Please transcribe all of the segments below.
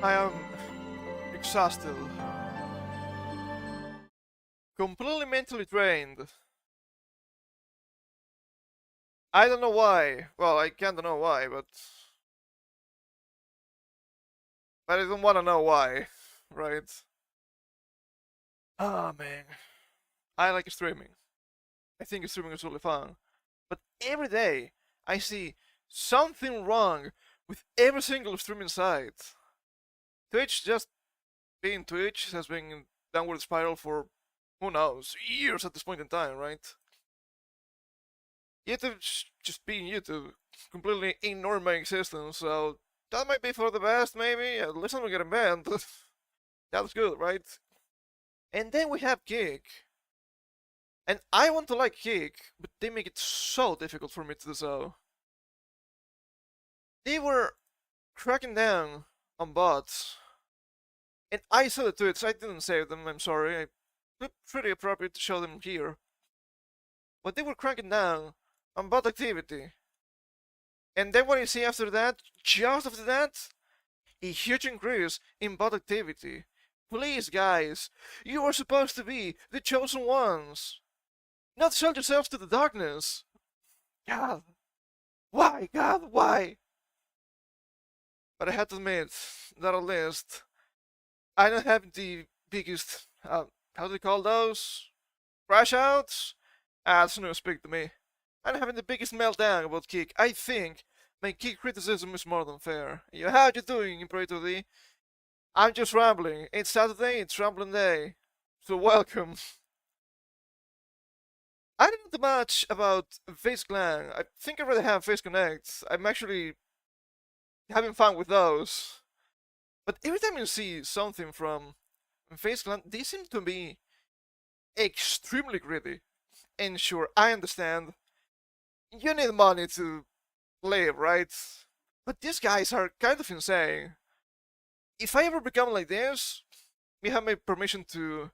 I am exhausted. Completely mentally drained. I don't know why. Well, I can't know why, but I don't want to know why, right? Ah, man. I like streaming. I think streaming is really fun. But every day, I see something wrong with every single streaming site. Twitch just being Twitch has been in downward spiral for, who knows, years at this point in time, right? YouTube just being YouTube, completely ignoring my existence, so that might be for the best, maybe. At least I'm not getting banned. That's good, right? And then we have Kick. And I want to like Kick, but they make it so difficult for me to do so. They were cracking down on bots. And I saw the tweets, I didn't save them, I'm sorry. Pretty appropriate to show them here. But they were cracking down on bot activity. And then what you see after that, just after that, a huge increase in bot activity. Please, guys, you are supposed to be the chosen ones. Not sell yourselves to the darkness. God, why, God, why? But I have to admit that at least I don't have the biggest, how do they call those? Crash outs? That's no speak to me. I'm having the biggest meltdown about Kick. I think my Kick criticism is more than fair. How you doing, Imperator D? I'm just rambling. It's Saturday, it's rambling day. So welcome. I don't know much about Face Clan. I think I already have Face Connect. I'm actually having fun with those. But every time you see something from Face Clan, they seem to be extremely greedy. And sure, I understand. You need money to live, right? But these guys are kind of insane. If I ever become like this, you have my permission to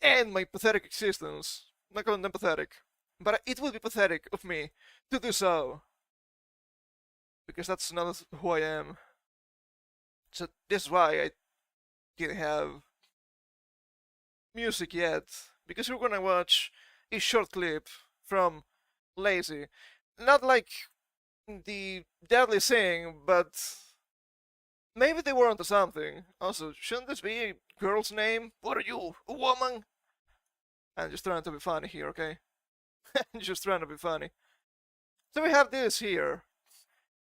end my pathetic existence. I'm not calling them pathetic, but it would be pathetic of me to do so. Because that's not who I am. So this is why I didn't have music yet. Because we're gonna watch a short clip from Lazy. Not like the deadly thing, but maybe they were onto something. Also, shouldn't this be a girl's name? What are you, a woman? I'm just trying to be funny here, okay? Just trying to be funny. So we have this here.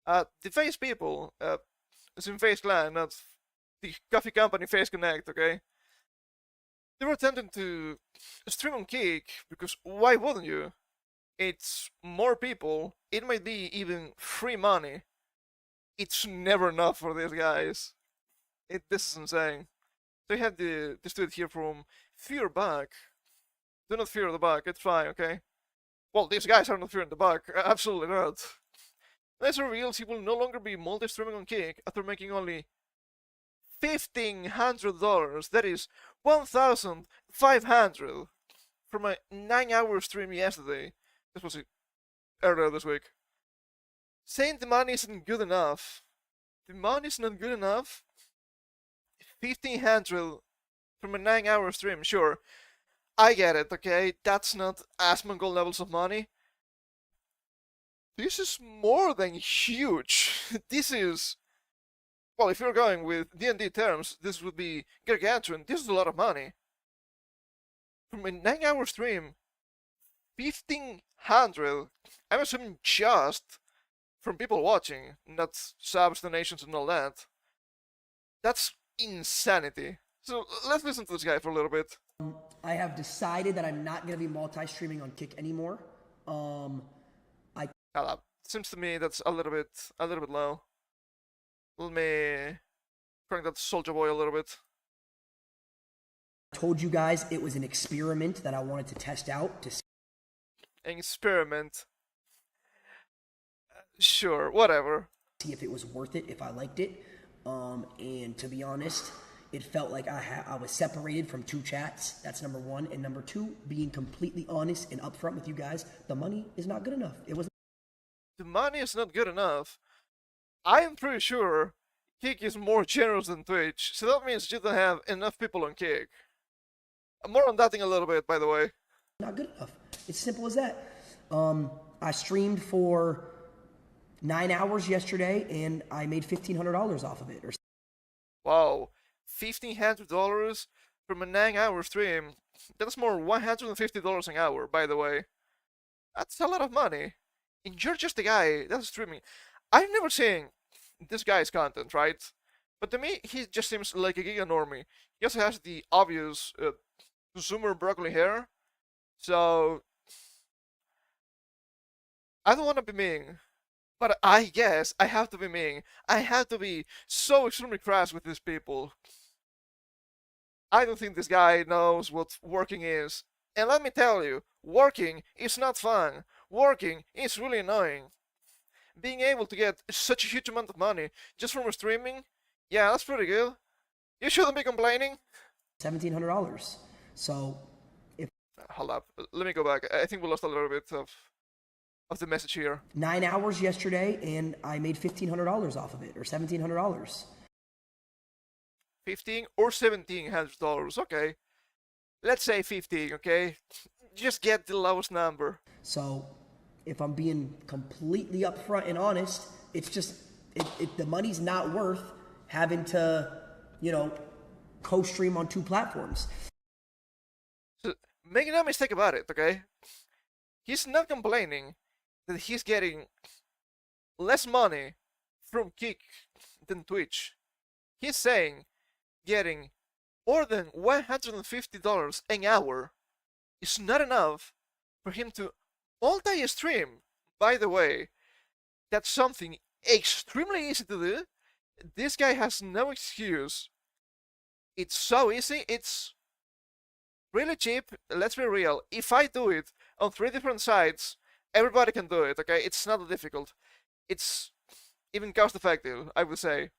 The Face people, it's in Face Clan, not the coffee company Face Connect, okay? They were attempting to stream on Kick, because why wouldn't you? It's more people, it might be even free money. It's never enough for these guys. This is insane. So we have this dude here from Fear Bug. Do not fear the bug, it's fine, okay? Well, these guys are not fearing the bug, absolutely not. Laser reveals he will no longer be multi-streaming on Kick after making only $1,500. That is 1,500 from a 9-hour stream yesterday. This was earlier this week. Saying the money isn't good enough. The money's not good enough. 1,500 from a 9-hour stream, sure. I get it, okay? That's not Asmongold levels of money. This is more than huge. This is... Well, if you're going with D&D terms, this would be gargantuan. This is a lot of money. From a 9-hour stream, 1,500, I'm assuming just from people watching, not subs, donations, and all that. That's insanity. So let's listen to this guy for a little bit. I have decided that I'm not going to be multi-streaming on Kick anymore. Seems to me that's a little bit low. Let me crank that Soldier Boy a little bit. I told you guys it was an experiment that I wanted to test out to see. An experiment. Sure, whatever. See if it was worth it, if I liked it. And to be honest, it felt like I was separated from two chats. That's number one. And number two, being completely honest and upfront with you guys, the money is not good enough. It was. The money is not good enough. I am pretty sure Kick is more generous than Twitch, so that means you don't have enough people on Kick. More on that thing a little bit, by the way. Not good enough. It's simple as that. I streamed for 9 hours yesterday, and I made $1,500 off of it. Wow, $1,500 from a 9-hour stream. That's more $150 an hour, by the way. That's a lot of money. And you're just a guy that's streaming. I've never seen this guy's content, right? But to me, he just seems like a giga normie. He also has the obvious zoomer broccoli hair. So, I don't want to be mean, but I guess I have to be mean. I have to be so extremely crass with these people. I don't think this guy knows what working is. And let me tell you, working is not fun. Working is really annoying. Being able to get such a huge amount of money just from streaming, yeah, that's pretty good. You shouldn't be complaining. $1,700. So, hold up, let me go back. I think we lost a little bit of the message here. 9 hours yesterday, and I made $1,500 off of it, or $1,700. 15 or $1,700. Okay, let's say 15. Okay, just get the lowest number. So, if I'm being completely upfront and honest, it's just the money's not worth having to, co-stream on 2 platforms. So, make no mistake about it. Okay, he's not complaining that he's getting less money from Kick than Twitch. He's saying getting more than $150 an hour is not enough for him to multi-stream. By the way, that's something extremely easy to do. This guy has no excuse. It's so easy, it's really cheap. Let's be real. If I do it on 3 different sites, everybody can do it, okay? It's not that difficult. It's even cost effective, I would say.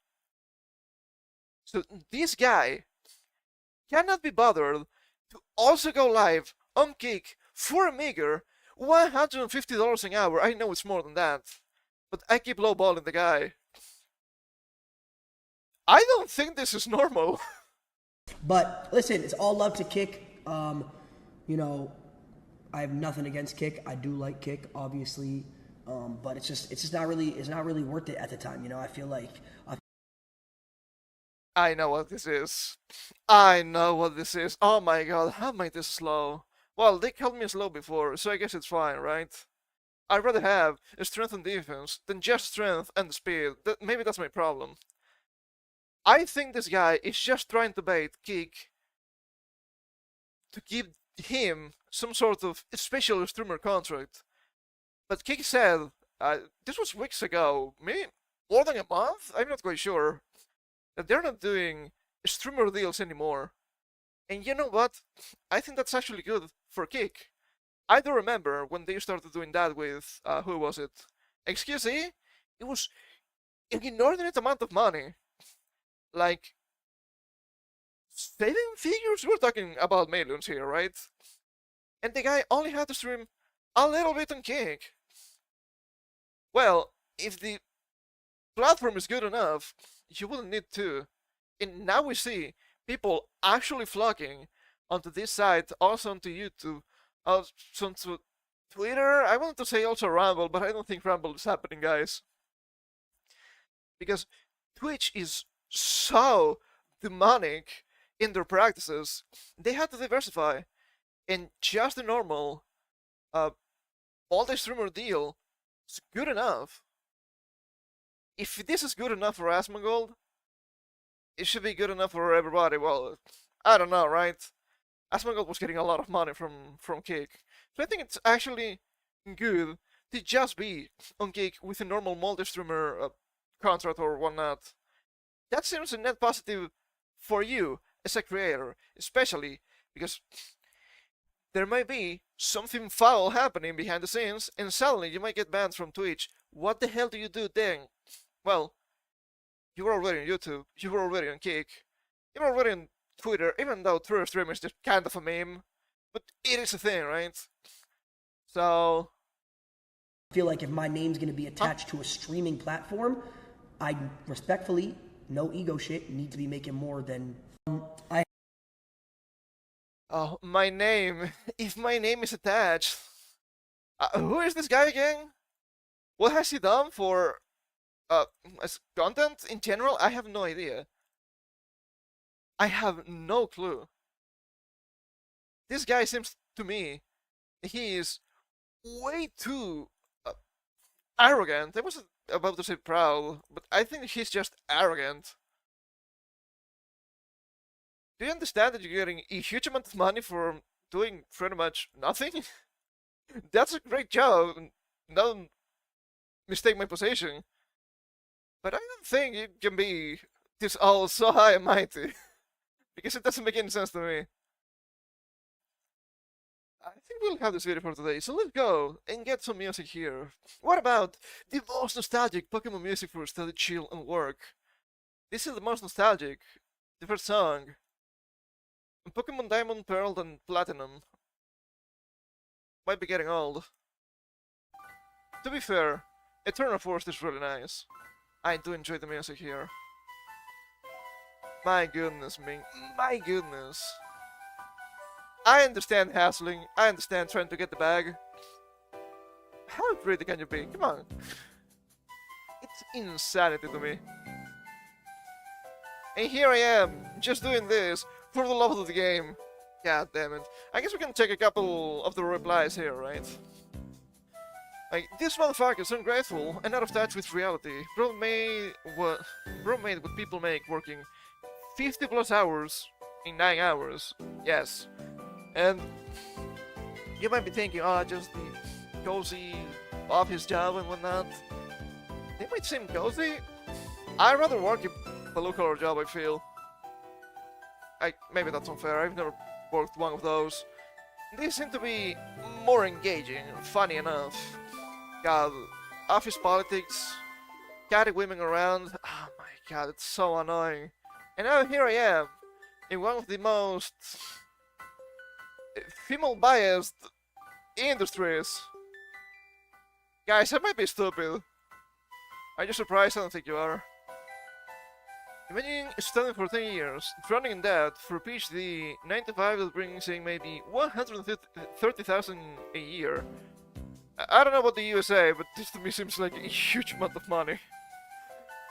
So this guy cannot be bothered to also go live on Kick for a meager $150 an hour. I know it's more than that, but I keep lowballing the guy. I don't think this is normal. But listen, it's all love to Kick. I have nothing against Kick. I do like Kick, obviously, but it's just not really worth it at the time. I feel like. I know what this is. I know what this is. Oh my god, how am I this slow? Well, they called me slow before, so I guess it's fine, right? I'd rather have a strength and defense than just strength and speed. Maybe that's my problem. I think this guy is just trying to bait Kick to give him some sort of special streamer contract. But Kick said, this was weeks ago, maybe more than a month? I'm not quite sure. That they're not doing streamer deals anymore. And you know what? I think that's actually good for Kick. I do remember when they started doing that with, who was it? XQC? It was an inordinate amount of money. Like, 7 figures? We're talking about millions here, right? And the guy only had to stream a little bit on Kick. Well, if the platform is good enough, you wouldn't need to. And now we see people actually flocking onto this site, also onto YouTube, also onto Twitter. I wanted to say also Rumble, but I don't think Rumble is happening, guys. Because Twitch is so demonic in their practices, they had to diversify. And just the normal multi-streamer deal is good enough. If this is good enough for Asmongold, it should be good enough for everybody. Well, I don't know, right? Asmongold was getting a lot of money from Kick. So I think it's actually good to just be on Kick with a normal multi-streamer contract or whatnot. That seems a net positive for you as a creator, especially because there might be something foul happening behind the scenes, and suddenly you might get banned from Twitch. What the hell do you do then? Well, you were already on YouTube, you were already on Kick, you were already on Twitter, even though Twitter stream is just kind of a meme, but it is a thing, right? So, I feel like if my name's going to be attached to a streaming platform, I respectfully no ego shit, need to be making more than I. Oh, my name. If my name is attached. Who is this guy again? What has he done for as content in general? I have no idea. I have no clue. This guy seems to me he is way too arrogant. I wasn't about to say proud, but I think he's just arrogant. Do you understand that you're getting a huge amount of money for doing pretty much nothing? That's a great job. Don't mistake my position. But I don't think it can be this all so high and mighty. Because it doesn't make any sense to me. I think we'll have this video for today, so let's go and get some music here. What about the most nostalgic Pokemon music for study, chill, and work? This is the most nostalgic. The first song. Pokemon Diamond, Pearl, and Platinum. Might be getting old. To be fair, Eternal Forest is really nice. I do enjoy the music here. My goodness, Ming. My goodness. I understand hassling. I understand trying to get the bag. How pretty can you be? Come on. It's insanity to me. And here I am, just doing this for the love of the game. God damn it. I guess we can check a couple of the replies here, right? Like, this motherfucker is ungrateful and out of touch with reality. Bro made what people make working 50 plus hours in 9 hours. Yes. And you might be thinking, oh, just the cozy office job and whatnot. They might seem cozy. I'd rather work a blue-collar job, I feel. Maybe that's unfair, I've never worked one of those. These seem to be more engaging, funny enough. God, office politics, catty women around, oh my god, it's so annoying. And now here I am, in one of the most female-biased industries. Guys, I might be stupid. Are you surprised? I don't think you are. Imagine studying for 10 years, drowning in debt for a PhD, 9 to 5 that brings in maybe 130,000 a year. I don't know about the USA, but this to me seems like a huge amount of money.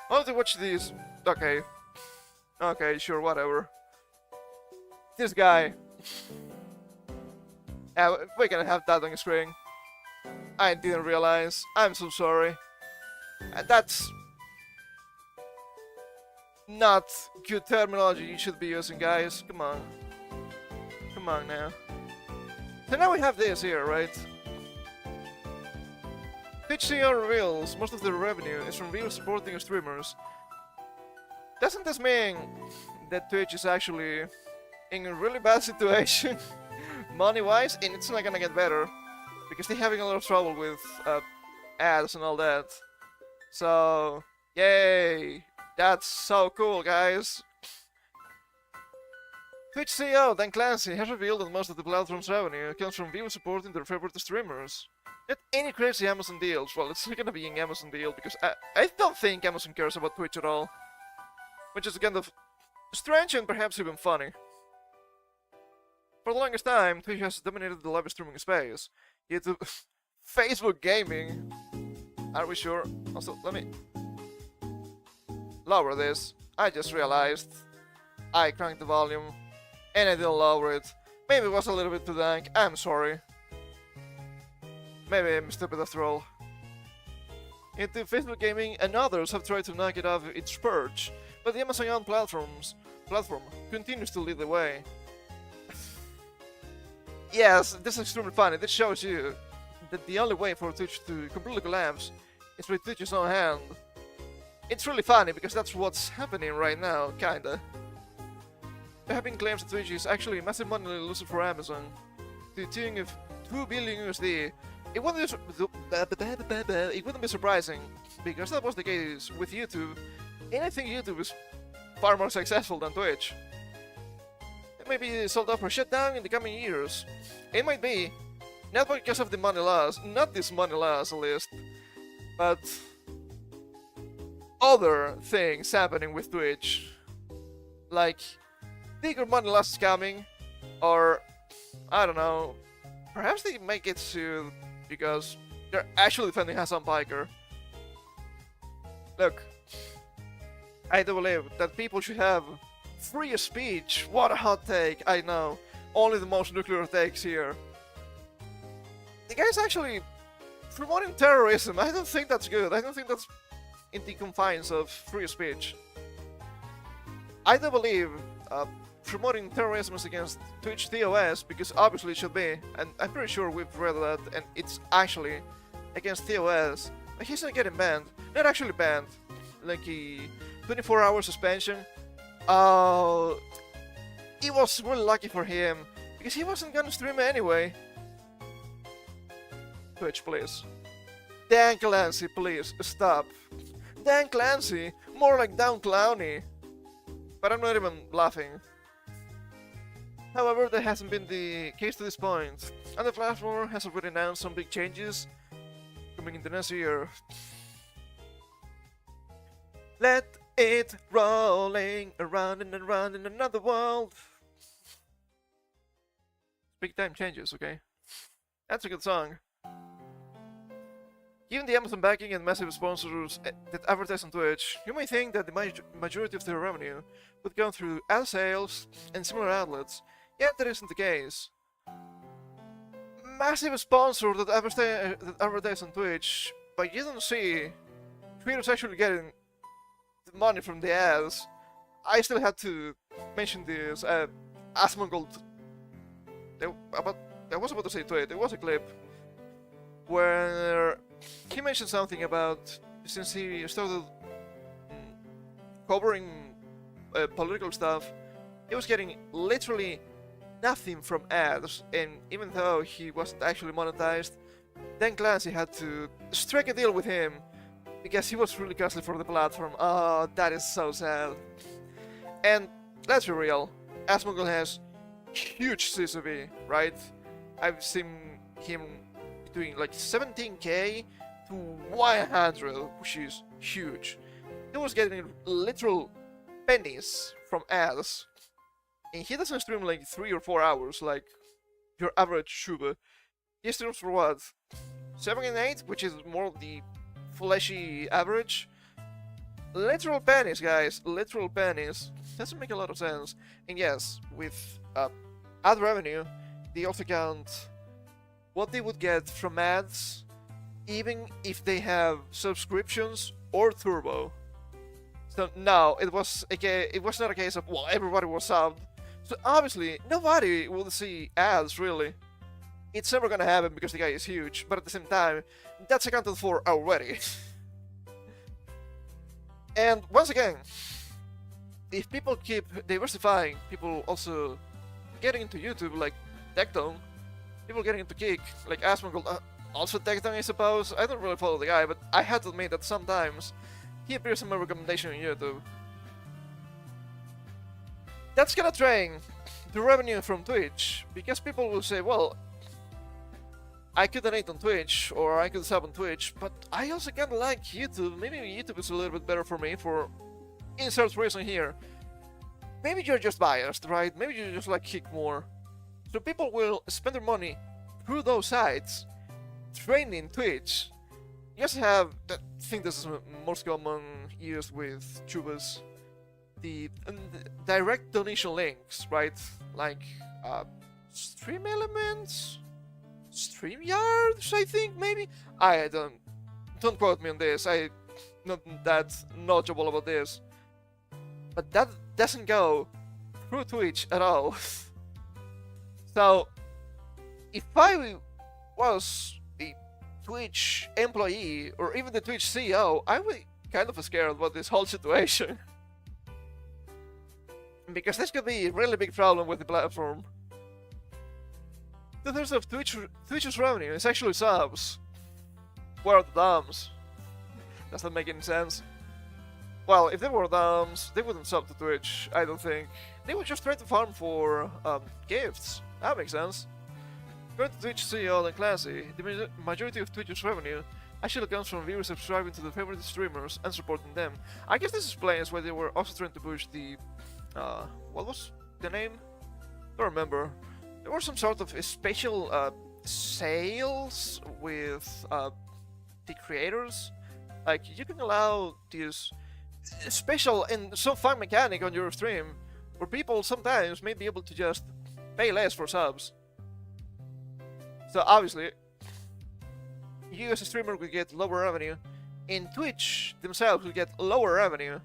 I'll have to watch these. Okay. Okay, sure, whatever. This guy. Yeah, we're gonna have that on the screen. I didn't realize. I'm so sorry. That's not good terminology you should be using, guys. Come on. Come on now. So now we have this here, right? Twitch CEO reveals most of the revenue is from viewers supporting streamers. Doesn't this mean that Twitch is actually in a really bad situation money-wise, and it's not gonna get better because they're having a lot of trouble with ads and all that. So, yay! That's so cool, guys! Twitch CEO Dan Clancy has revealed that most of the platform's revenue comes from viewers supporting their favorite streamers. Not any crazy Amazon deals. Well, it's not gonna be an Amazon deal because I don't think Amazon cares about Twitch at all. Which is kind of strange and perhaps even funny. For the longest time, Twitch has dominated the live streaming space. Yet Facebook Gaming. Are we sure? Also, let me lower this. I just realized I cranked the volume and I didn't lower it. Maybe it was a little bit too dank. I'm sorry. Maybe I'm stupid after all. Into Facebook Gaming and others have tried to knock it off its perch, but the Amazon-owned platform continues to lead the way. Yes, this is extremely funny. This shows you that the only way for Twitch to completely collapse is with Twitch's own hand. It's really funny because that's what's happening right now, kinda. There have been claims that Twitch is actually a massive money loser for Amazon, to the tune of 2 billion USD. It wouldn't be surprising, because that was the case with YouTube, and I think YouTube is far more successful than Twitch. It may be sold off or shut down in the coming years. It might be, not because of the money loss, not this money loss at least, but other things happening with Twitch. Like, bigger money loss is coming, or, I don't know, perhaps they might get sued because they're actually defending Hassan Piker. Look, I do believe that people should have free speech. What a hot take, I know. Only the most nuclear takes here. The guy's actually promoting terrorism. I don't think that's good. I don't think that's in the confines of free speech. I do believe promoting terrorism is against Twitch TOS, because obviously it should be, and I'm pretty sure we've read that, and it's actually against TOS. But he's not getting banned. Not actually banned. Like a 24-hour suspension. Oh, it was really lucky for him, because he wasn't gonna stream anyway. Twitch, please. Dan Clancy, please, stop. Dan Clancy, more like Down Clowny. But I'm not even laughing. However, that hasn't been the case to this point, and the platform has already announced some big changes coming in the next year. Let it rolling around and around in another world. Big time changes, okay? That's a good song. Given the Amazon backing and massive sponsors that advertise on Twitch, you may think that the majority of their revenue would come through ad sales and similar outlets, yet that isn't the case. Massive sponsors that advertise on Twitch, but you don't see creators actually getting the money from the ads. I still had to mention this. Asmongold, I was about to say to it, there was a clip where he mentioned something about, since he started covering political stuff, he was getting literally nothing from ads, and even though he wasn't actually monetized, Dan Clancy had to strike a deal with him because he was really costly for the platform. Oh, that is so sad. And let's be real, Asmongold has huge CCV, right? I've seen him doing like 17k to 100, which is huge. He was getting literal pennies from ads, and he doesn't stream like 3 or 4 hours like your average tuber. He streams for what, 7 and 8, which is more the fleshy average. Literal pennies, guys, literal pennies. Doesn't make a lot of sense. And yes, with ad revenue, they also count what they would get from ads, even if they have subscriptions or turbo. So no, it was not a case of, well, everybody was subbed. So obviously nobody will see ads really. It's never gonna happen because the guy is huge, but at the same time, that's accounted for already. And once again, if people keep diversifying, people also getting into YouTube like Tectone, people getting into Kick, like Asmongold, also Tectone I suppose. I don't really follow the guy, but I have to admit that sometimes he appears in my recommendation on YouTube. That's gonna drain the revenue from Twitch, because people will say, well, I could donate on Twitch, or I could sub on Twitch, but I also kinda like YouTube. Maybe YouTube is a little bit better for me for insert reason here. Maybe you're just biased, right? Maybe you just like Kick more. So people will spend their money through those sites, training Twitch. You also have, I think this is most common used with tubers, the direct donation links, right? Like Stream Elements, StreamYards, I think, maybe? I don't quote me on this, I'm not that knowledgeable about this. But that doesn't go through Twitch at all. So, if I was a Twitch employee, or even the Twitch CEO, I would be kind of scared about this whole situation. Because this could be a really big problem with the platform. The third of Twitch's revenue is actually subs. Where are the DOMs? Does that make any sense? Well, if they were DOMs, they wouldn't sub to Twitch, I don't think. They would just try to farm for gifts. That makes sense. According to Twitch CEO Dan Clancy, the majority of Twitch's revenue actually comes from viewers subscribing to the favorite streamers and supporting them. I guess this explains why they were also trying to push the what was the name? Don't remember. There were some sort of special sales with the creators. Like, you can allow this special and so fun mechanic on your stream where people sometimes may be able to just pay less for subs. So obviously, you as a streamer will get lower revenue, and Twitch themselves will get lower revenue.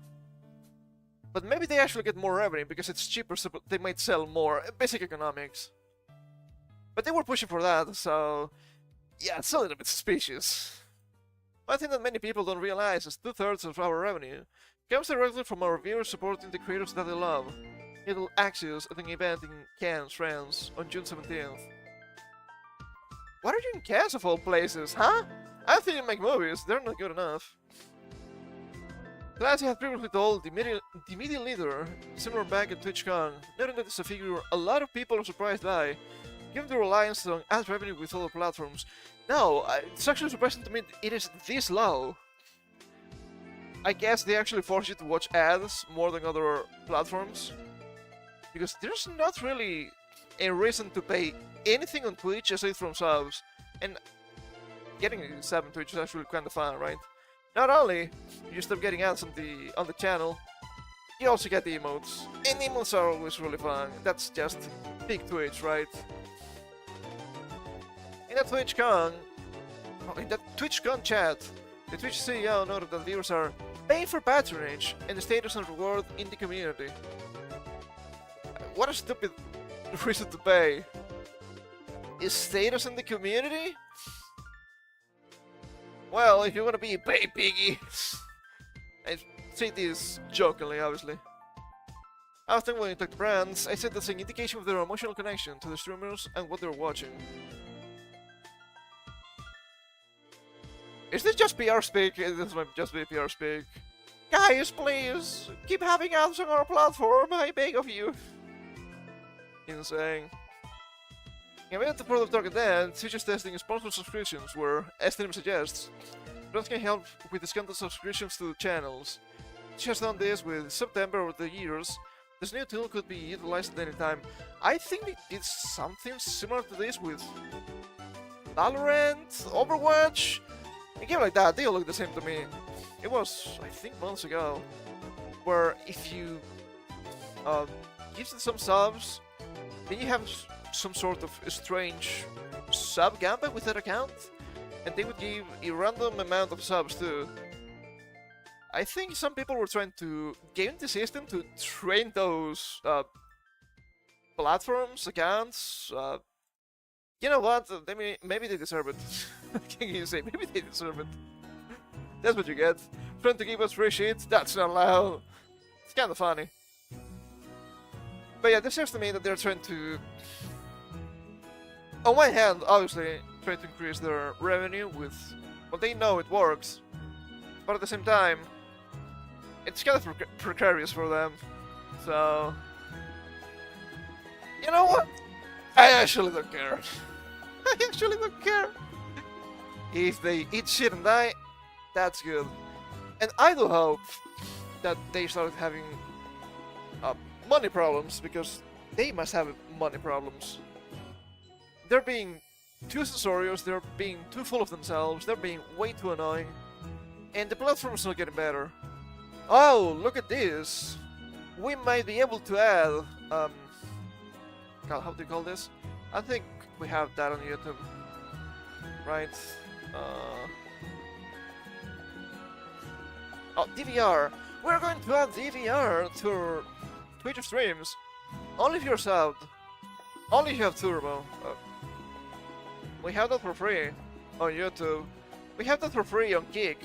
But maybe they actually get more revenue because it's cheaper, so they might sell more. Basic economics. But they were pushing for that, so yeah, it's a little bit suspicious. One thing that many people don't realize is 2/3 of our revenue comes directly from our viewers supporting the creators that they love. It'll access at an event in Cannes, France, on June 17th. What are you in Cannes of all places, huh? I think you make movies, they're not good enough. Clancy had previously told the media leader, similar back at TwitchCon, noting that it's a figure a lot of people are surprised by, given the reliance on ad revenue with other platforms. No, it's actually surprising to me that it is this low. I guess they actually force you to watch ads more than other platforms, because there's not really a reason to pay anything on Twitch aside from subs, and getting a sub on Twitch is actually kind of fun, right? Not only you stop getting ads on the channel, you also get the emotes, and emotes are always really fun. That's just big Twitch, right? In that TwitchCon chat, the Twitch CEO noted that viewers are paying for patronage and the status and reward in the community. What a stupid reason to pay. Is status in the community? Well, if you want to be a pay piggy. I say this jokingly, obviously. Often when you talk to brands, I said that's an indication of their emotional connection to the streamers and what they're watching. Is this just PR speak? This might just be PR speak. Guys, please, keep having ads on our platform, I beg of you. Insane. In order to further target that, Twitch is testing sponsored subscriptions where, as the name suggests, brands can help with discounted subscriptions to channels. Twitch has done this with September over the years. This new tool could be utilized at any time. I think they did something similar to this with Valorant, Overwatch. A game like that, they all look the same to me. It was, I think, months ago, where if you give them some subs, then you have some sort of strange sub gambit with that account, and they would give a random amount of subs too. I think some people were trying to game the system to train those platforms, accounts. You know what? Maybe they deserve it. Can you say maybe they deserve it? That's what you get. Trying to give us free shit? That's not allowed. It's kind of funny. But yeah, this seems to me that they're trying to, on one hand, obviously, trying to increase their revenue with, well, they know it works, but at the same time, it's kind of precarious for them. So, you know what? I actually don't care. I actually don't care. If they eat shit and die, that's good. And I do hope that they start having money problems, because they must have money problems. They're being too censorious, they're being too full of themselves, they're being way too annoying, and the platform's not getting better. Oh, look at this! We might be able to add, God, how do you call this? I think we have that on YouTube, right? Oh, DVR! We're going to add DVR to our Twitch streams, only if you're subbed, only if you have Turbo. We have that for free on YouTube. We have that for free on Kick.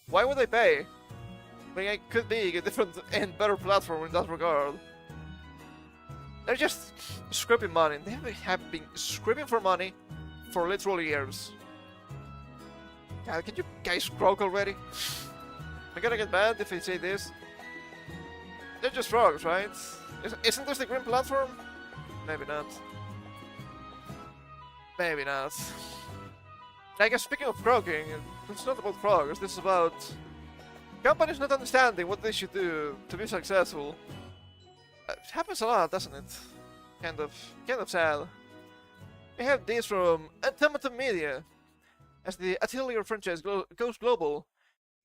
Why would I pay? I mean, it could be a different and better platform in that regard. They're just scraping money. They have been scraping for money for literally years. God, can you guys croak already? Am I gonna get mad if I say this? They're just frogs, right? Isn't this the green platform? Maybe not. Maybe not. I guess speaking of frogging, it's not about frogs, this is about companies not understanding what they should do to be successful. It happens a lot, doesn't it? Kind of sad. We have this from Automaton Media. As the Atelier franchise goes global,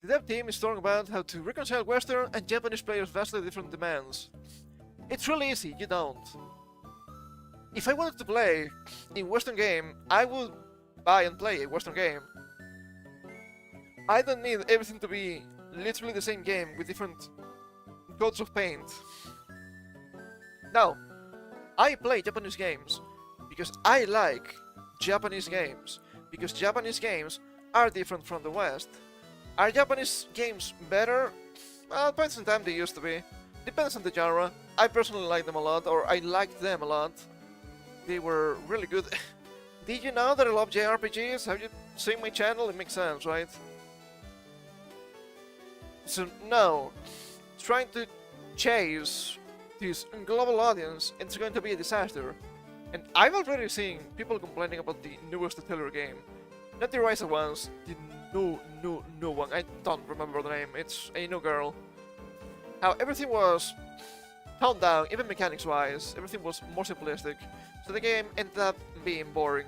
the dev team is talking about how to reconcile Western and Japanese players' vastly different demands. It's really easy, you don't. If I wanted to play a Western game, I would buy and play a Western game. I don't need everything to be literally the same game with different coats of paint. Now, I play Japanese games because I like Japanese games, because Japanese games are different from the West. Are Japanese games better? Well, points in time they used to be. Depends on the genre. I personally like them a lot, or I liked them a lot. They were really good. Did you know that I love JRPGs? Have you seen my channel? It makes sense, right? So no, trying to chase this global audience, it's going to be a disaster. And I've already seen people complaining about the newest Atelier game. Not the Rise ones, the new one. I don't remember the name. It's a new girl. How everything was toned down, even mechanics-wise. Everything was more simplistic. So the game ended up being boring.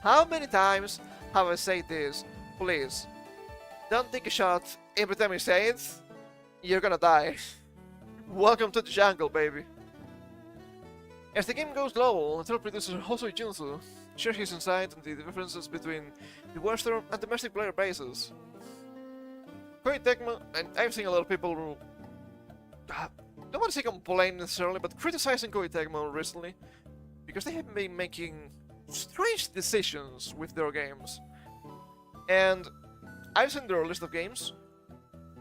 How many times have I said this? Please, don't take a shot every time you say it. You're gonna die. Welcome to the jungle, baby. As the game goes global, title producer Hosoi Junsu shares his insight on the differences between the Western and domestic player bases. Koei Tecmo, and I've seen a lot of people who don't want to say complain necessarily, but criticizing Koei Tecmo recently because they have been making strange decisions with their games. And I've seen their list of games.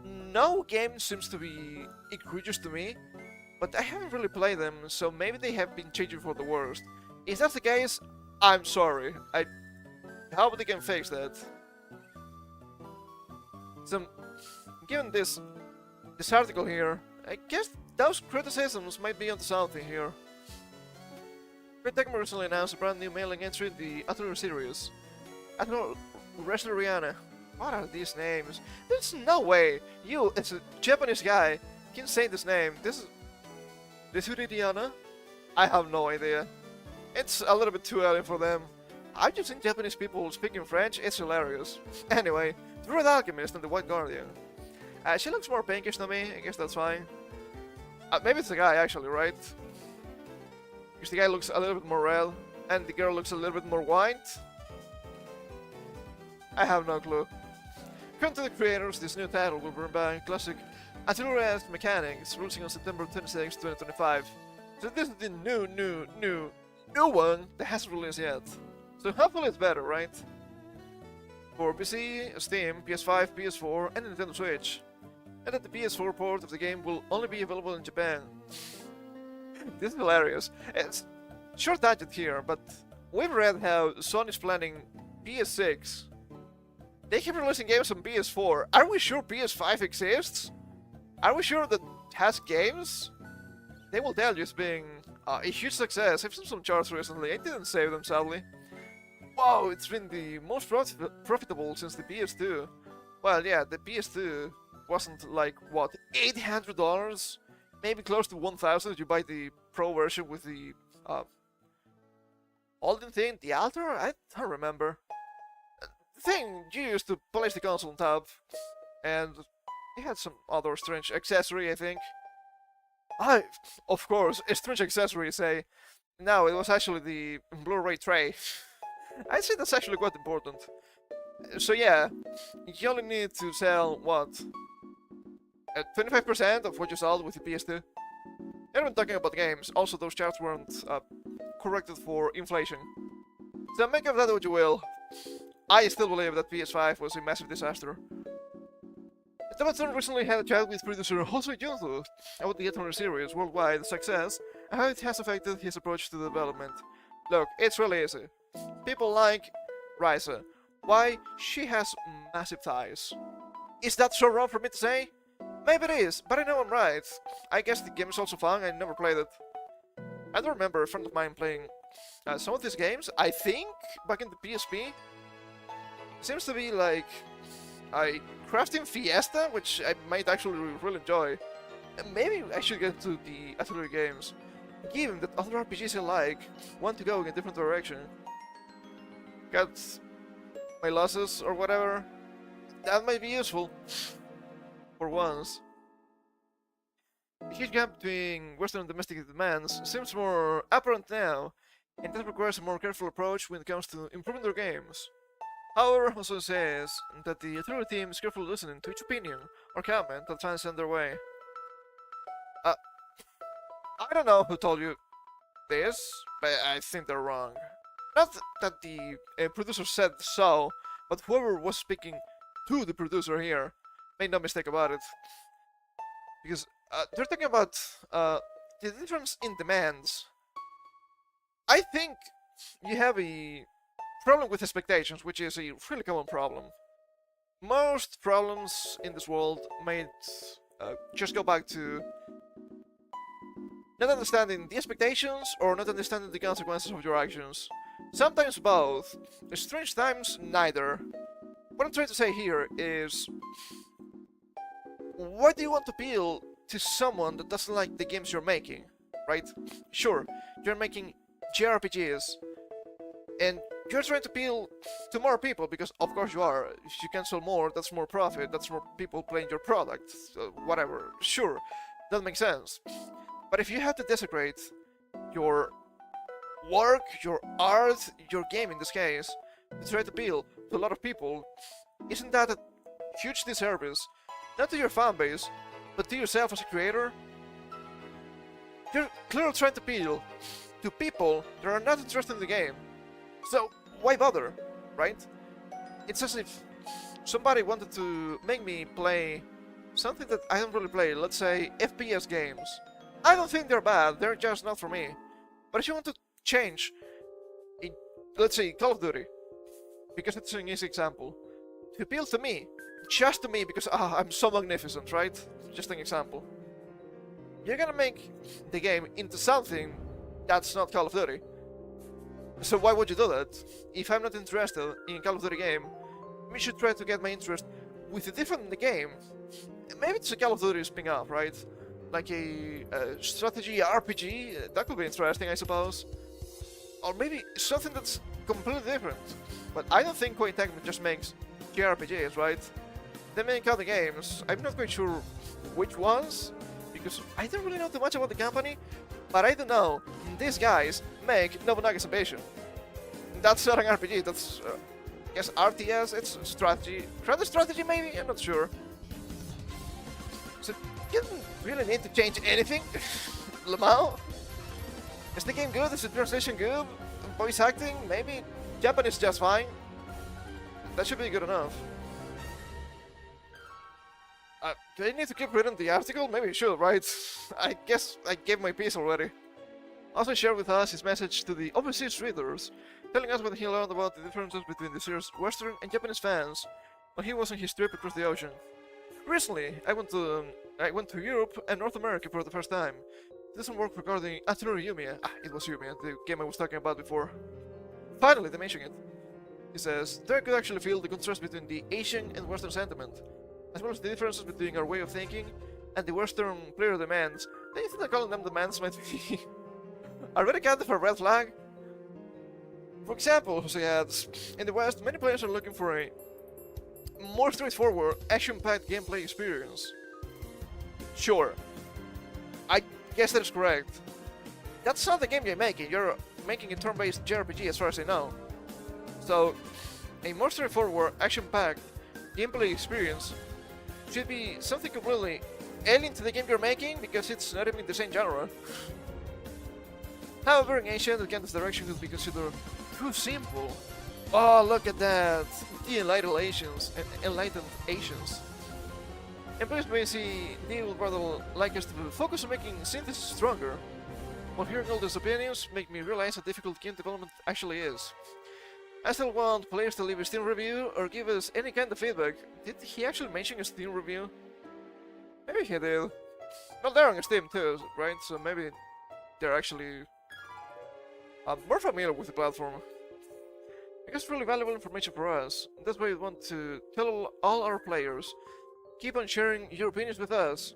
No game seems to be egregious to me, but I haven't really played them, so maybe they have been changing for the worst. If that's the case, I'm sorry. I hope they can fix that. So, given this article here, I guess those criticisms might be onto something here. Koei Tecmo recently announced a brand new mailing entry in the Atelier series. Atelier Wrestler Rihanna. What are these names? There's no way you, as a Japanese guy, can say this name. This is Rihanna? I have no idea. It's a little bit too early for them. I've just seen Japanese people speaking French, it's hilarious. Anyway, the Red Alchemist and the White Guardian. She looks more pinkish to me, I guess that's fine. Maybe it's the guy actually, right? Because the guy looks a little bit more red, and the girl looks a little bit more white. I have no clue. According to the creators, this new title will bring back classic Atelier-esque mechanics, releasing on September 26, 2025. So this is the new one that hasn't released yet. So hopefully it's better, right? For PC, Steam, PS5, PS4, and Nintendo Switch. And that the PS4 port of the game will only be available in Japan. This is hilarious. It's short tangent here, but we've read how Sony's planning PS6. They keep releasing games on PS4. Are we sure PS5 exists? Are we sure that it has games? They will tell you it's being a huge success. I've seen some charts recently. I didn't save them, sadly. Wow, it's been the most profitable since the PS2. Well, yeah, the PS2 wasn't like, what, $800? Maybe close to 1,000 if you buy the Pro version with the Olden thing, the altar? I don't remember. The thing you used to place the console on top, and it had some other strange accessory, I think. Of course, a strange accessory, say. No, it was actually the Blu-ray tray. I'd say that's actually quite important. So yeah, you only need to sell, what? 25% of what you sold with the PS2? And when talking about games, also those charts weren't corrected for inflation. So make of that what you will. I still believe that PS5 was a massive disaster. Tomaton recently had a chat with producer Hosoi Junsu about the Atelier series' worldwide success and how it has affected his approach to development. Look, it's really easy. People like Risa. Why? She has massive thighs. Is that so wrong for me to say? Maybe it is, but I know I'm right. I guess the game is also fun, I never played it. I don't remember a friend of mine playing some of these games, I think, back in the PSP. seems to be like a crafting fiesta, which I might actually really enjoy. And maybe I should get to the artillery games, given that other RPGs I like want to go in a different direction. Got my losses or whatever. That might be useful for once. The huge gap between Western and domestic demands seems more apparent now, and that requires a more careful approach when it comes to improving their games. However, also says that the authority team is carefully listening to each opinion or comment that tries to send their way. I don't know who told you this, but I think they're wrong. Not that the producer said so, but whoever was speaking to the producer here made no mistake about it. Because they're talking about the difference in demands. I think you have a problem with expectations, which is a really common problem. Most problems in this world might just go back to not understanding the expectations or not understanding the consequences of your actions. Sometimes both. Strange times, neither. What I'm trying to say here is, why do you want to appeal to someone that doesn't like the games you're making, right? Sure, you're making JRPGs, and you're trying to appeal to more people, because of course you are. If you can sell more, that's more profit, that's more people playing your product, whatever. Sure, that makes sense. But if you have to desecrate your work, your art, your game in this case, to try to appeal to a lot of people, isn't that a huge disservice? Not to your fanbase, but to yourself as a creator? You're clearly trying to appeal to people that are not interested in the game. So why bother, right? It's as if somebody wanted to make me play something that I don't really play, let's say FPS games. I don't think they're bad, they're just not for me. But if you want to change, let's say Call of Duty, because it's an easy example, to appeal to me, just to me, because I'm so magnificent, right? Just an example. You're gonna make the game into something that's not Call of Duty. So why would you do that? If I'm not interested in Call of Duty game, we should try to get my interest with a different in the game. Maybe it's a Call of Duty spin-off, right? Like a strategy RPG, that could be interesting, I suppose. Or maybe something that's completely different. But I don't think Koei Tecmo just makes JRPGs, right? They make other games. I'm not quite sure which ones, because I don't really know too much about the company, but I do know these guys make Nobunaga's Invasion. That's not an RPG, that's, I guess RTS, it's strategy. Rather strategy maybe? I'm not sure. So, you don't really need to change anything, Lamau. Is the game good? Is the translation good? Voice acting? Maybe? Japanese just fine. That should be good enough. Do I need to keep reading the article? Maybe you should, right? I guess I gave my piece already. Also shared with us his message to the overseas readers, telling us what he learned about the differences between the series' Western and Japanese fans when he was on his trip across the ocean. Recently, I went to Europe and North America for the first time. Did some work regarding Atsunoru Yumiya. It was Yumiya, the game I was talking about before. Finally, they mention it. He says, there I could actually feel the contrast between the Asian and Western sentiment, as well as the differences between our way of thinking and the Western player demands. Do you think that calling them demands might be already kind of a red flag? For example, Jose adds, in the West, many players are looking for a more straightforward, action-packed gameplay experience. Sure, I guess that is correct. That's not the game you're making. You're making a turn-based JRPG as far as I know. So, a more straightforward, action-packed gameplay experience should be something completely alien to the game you're making, because it's not even the same genre. However, in Asia, the kind of direction could be considered too simple. Oh, look at that! The enlightened Asians. And please may see, they would rather like us to focus on making synthesis stronger. While hearing all these opinions make me realize how difficult game development actually is. I still want players to leave a Steam review or give us any kind of feedback. Did he actually mention a Steam review? Maybe he did. Well, they're on Steam too, right? So maybe they're actually more familiar with the platform. because it's really valuable information for us. That's why we want to tell all our players, keep on sharing your opinions with us.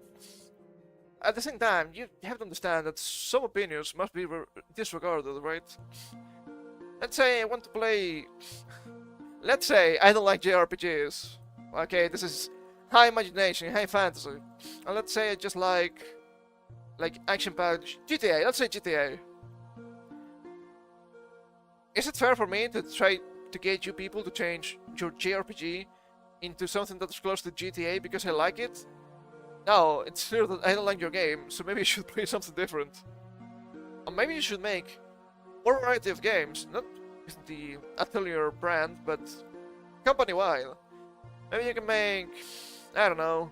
At the same time, you have to understand that some opinions must be disregarded, right? Let's say I want to play... Let's say I don't like JRPGs. Okay, this is high imagination, high fantasy. And let's say I just like action-packed GTA. Let's say GTA. Is it fair for me to try to get you people to change your JRPG into something that's close to GTA because I like it? No, it's clear that I don't like your game, so maybe you should play something different. Or maybe you should make more variety of games, not with the Atelier brand, but company-wide. Maybe you can make, I don't know,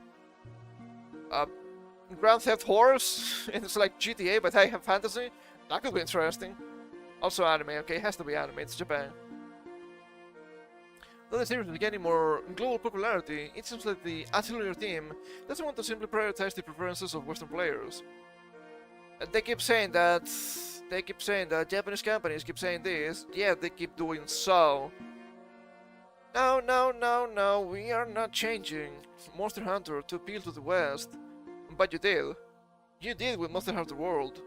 Grand Theft Horse, and it's like GTA but I have fantasy. That could be interesting. Also anime, okay, it has to be anime, it's Japan. Though the series is getting more global popularity, it seems like the Atelier team doesn't want to simply prioritize the preferences of Western players. They keep saying that Japanese companies keep saying this, yeah, they keep doing so. No, we are not changing Monster Hunter to appeal to the West. But you did. You did with Monster Hunter World.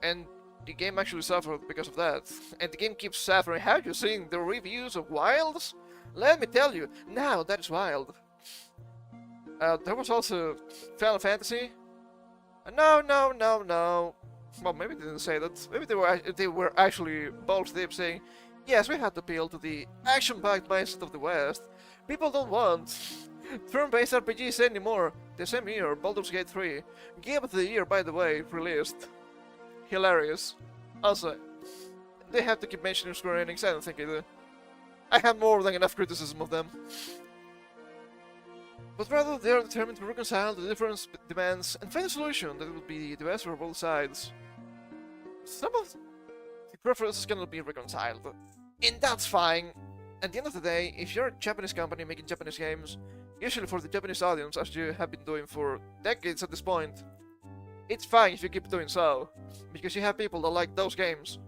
And the game actually suffered because of that. And the game keeps suffering. Have you seen the reviews of Wilds? Let me tell you, now that is wild. There was also Final Fantasy. No. Well, maybe they didn't say that. Maybe they were actually balls deep saying, yes, we had to appeal to the action-packed mindset of the West. People don't want turn-based RPGs anymore. The same year, Baldur's Gate 3, Game of the Year, by the way, released. Hilarious. Also, they have to keep mentioning Square Enix. I don't think I do. I have more than enough criticism of them. But rather, they are determined to reconcile the different demands and find a solution that will be the best for both sides. Some of the preferences cannot be reconciled, and that's fine. At the end of the day, if you're a Japanese company making Japanese games, usually for the Japanese audience, as you have been doing for decades at this point, it's fine if you keep doing so, because you have people that like those games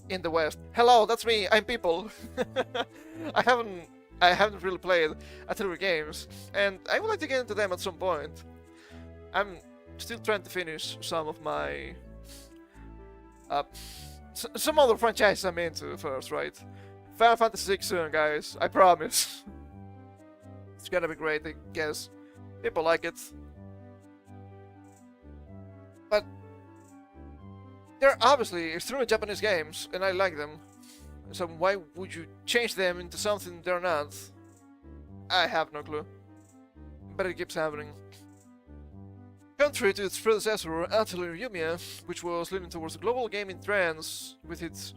in the West. Hello, that's me, I'm people. I haven't really played Atelier games, and I would like to get into them at some point. I'm still trying to finish some of my some other franchises I'm into first, right? Final Fantasy VI soon, guys, I promise. It's gonna be great, I guess. People like it. But they're obviously extremely Japanese games, and I like them. So why would you change them into something they're not? I have no clue. But it keeps happening. Contrary to its predecessor, Atelier Yumiya, which was leaning towards a global gaming trends with its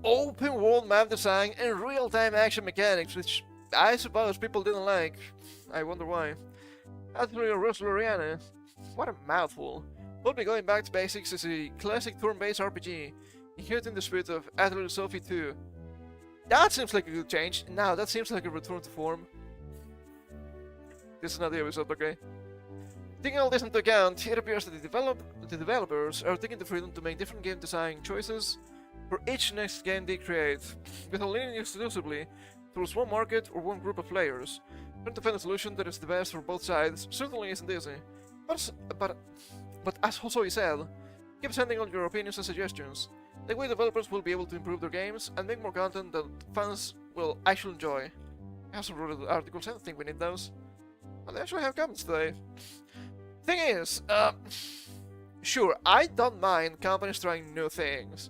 open world map design and real-time action mechanics, which I suppose people didn't like. I wonder why. Atelier Rosloriana, what a mouthful. We'll be going back to basics as a classic turn-based RPG, inheriting the spirit of Atelier Sophie 2. That seems like a good change. Now that seems like a return to form. This is not the episode, okay? Taking all this into account, it appears that the developers are taking the freedom to make different game design choices for each next game they create, without leaning exclusively towards one market or one group of players. Trying to find a solution that is the best for both sides certainly isn't easy. But as Hosoi said, keep sending all your opinions and suggestions. That way developers will be able to improve their games and make more content that fans will actually enjoy. I have some related articles, I don't think we need those. But I actually have comments today. Thing is, sure, I don't mind companies trying new things.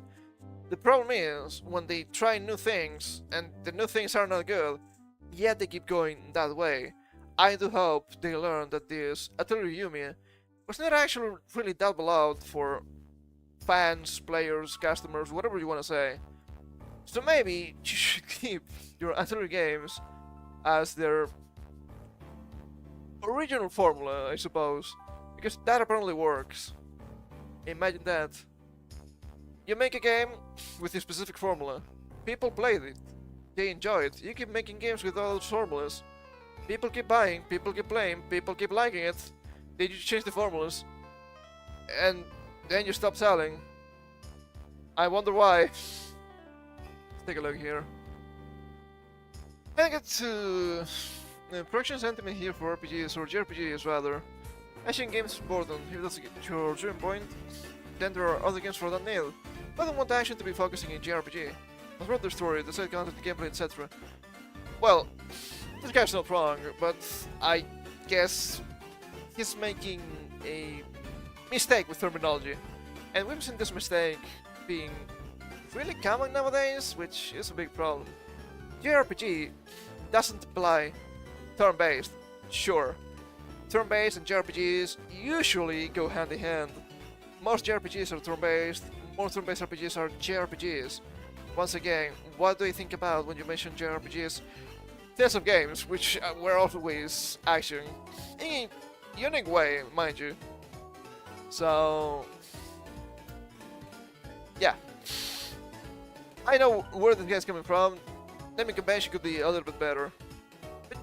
The problem is, when they try new things, and the new things are not good, yet they keep going that way. I do hope they learn that this Atelier Yumiya was not actually really that beloved for fans, players, customers, whatever you want to say. So maybe you should keep your Atelier games as their original formula, I suppose, because that apparently works. Imagine that. You make a game with a specific formula. People played it. They enjoy it. You keep making games with all those formulas. People keep buying, people keep playing, people keep liking it. Then you change the formulas. And then you stop selling. I wonder why. Let's take a look here. I think it's production sentiment here for RPGs, or JRPGs rather. Action games is important. If that's your dream point, then there are other games for that nail. I don't want action to be focusing in JRPG. I'd rather the story, the side content, the gameplay, etc. Well, this guy's not wrong, but I guess he's making a mistake with terminology. And we've seen this mistake being really common nowadays, which is a big problem. JRPG doesn't apply turn-based, sure. Turn-based and JRPGs usually go hand in hand. Most JRPGs are turn-based, most turn-based RPGs are JRPGs. Once again, what do you think about when you mention JRPGs? Tales of games, which were always action, in a unique way, mind you. So, yeah. I know where this guy's coming from. Naming convention could be a little bit better.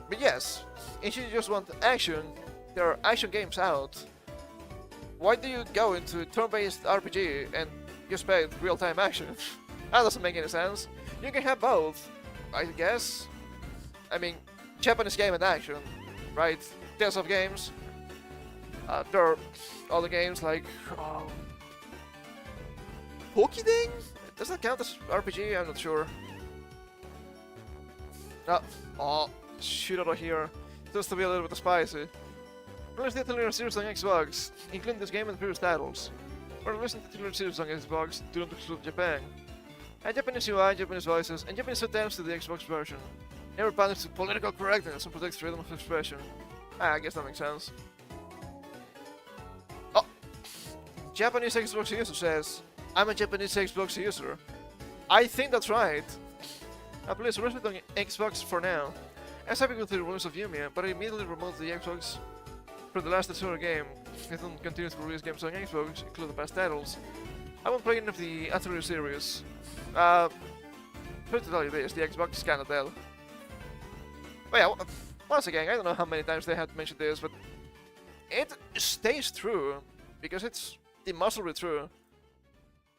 But yes, if you just want action, there are action games out. Why do you go into turn-based RPG and you expect real-time action? That doesn't make any sense. You can have both, I guess. I mean, Japanese game and action, right? Tales of games. There are other games like Pokiding? Does that count as RPG? I'm not sure. Oh, shoot out of here. Just to be a little bit spicy. Release the titular series on Xbox, including this game and previous titles. Or release the titular series on Xbox, do not exclude Japan. And Japanese UI, Japanese voices, and Japanese subtitles to the Xbox version. Never panders to political correctness and protects freedom of expression. I guess that makes sense. Oh! Japanese Xbox user says, I'm a Japanese Xbox user. I think that's right. Please release it on Xbox for now. I was happy with the release of Yumiya, but I immediately removed the Xbox for the last Tsura game. I don't continue to release games on Xbox, including past titles. I won't play any of the Atelier series. To tell you this, the Xbox is kinda dead. But yeah, once again, I don't know how many times they had mentioned this, but it stays true, because it's demonstrably true.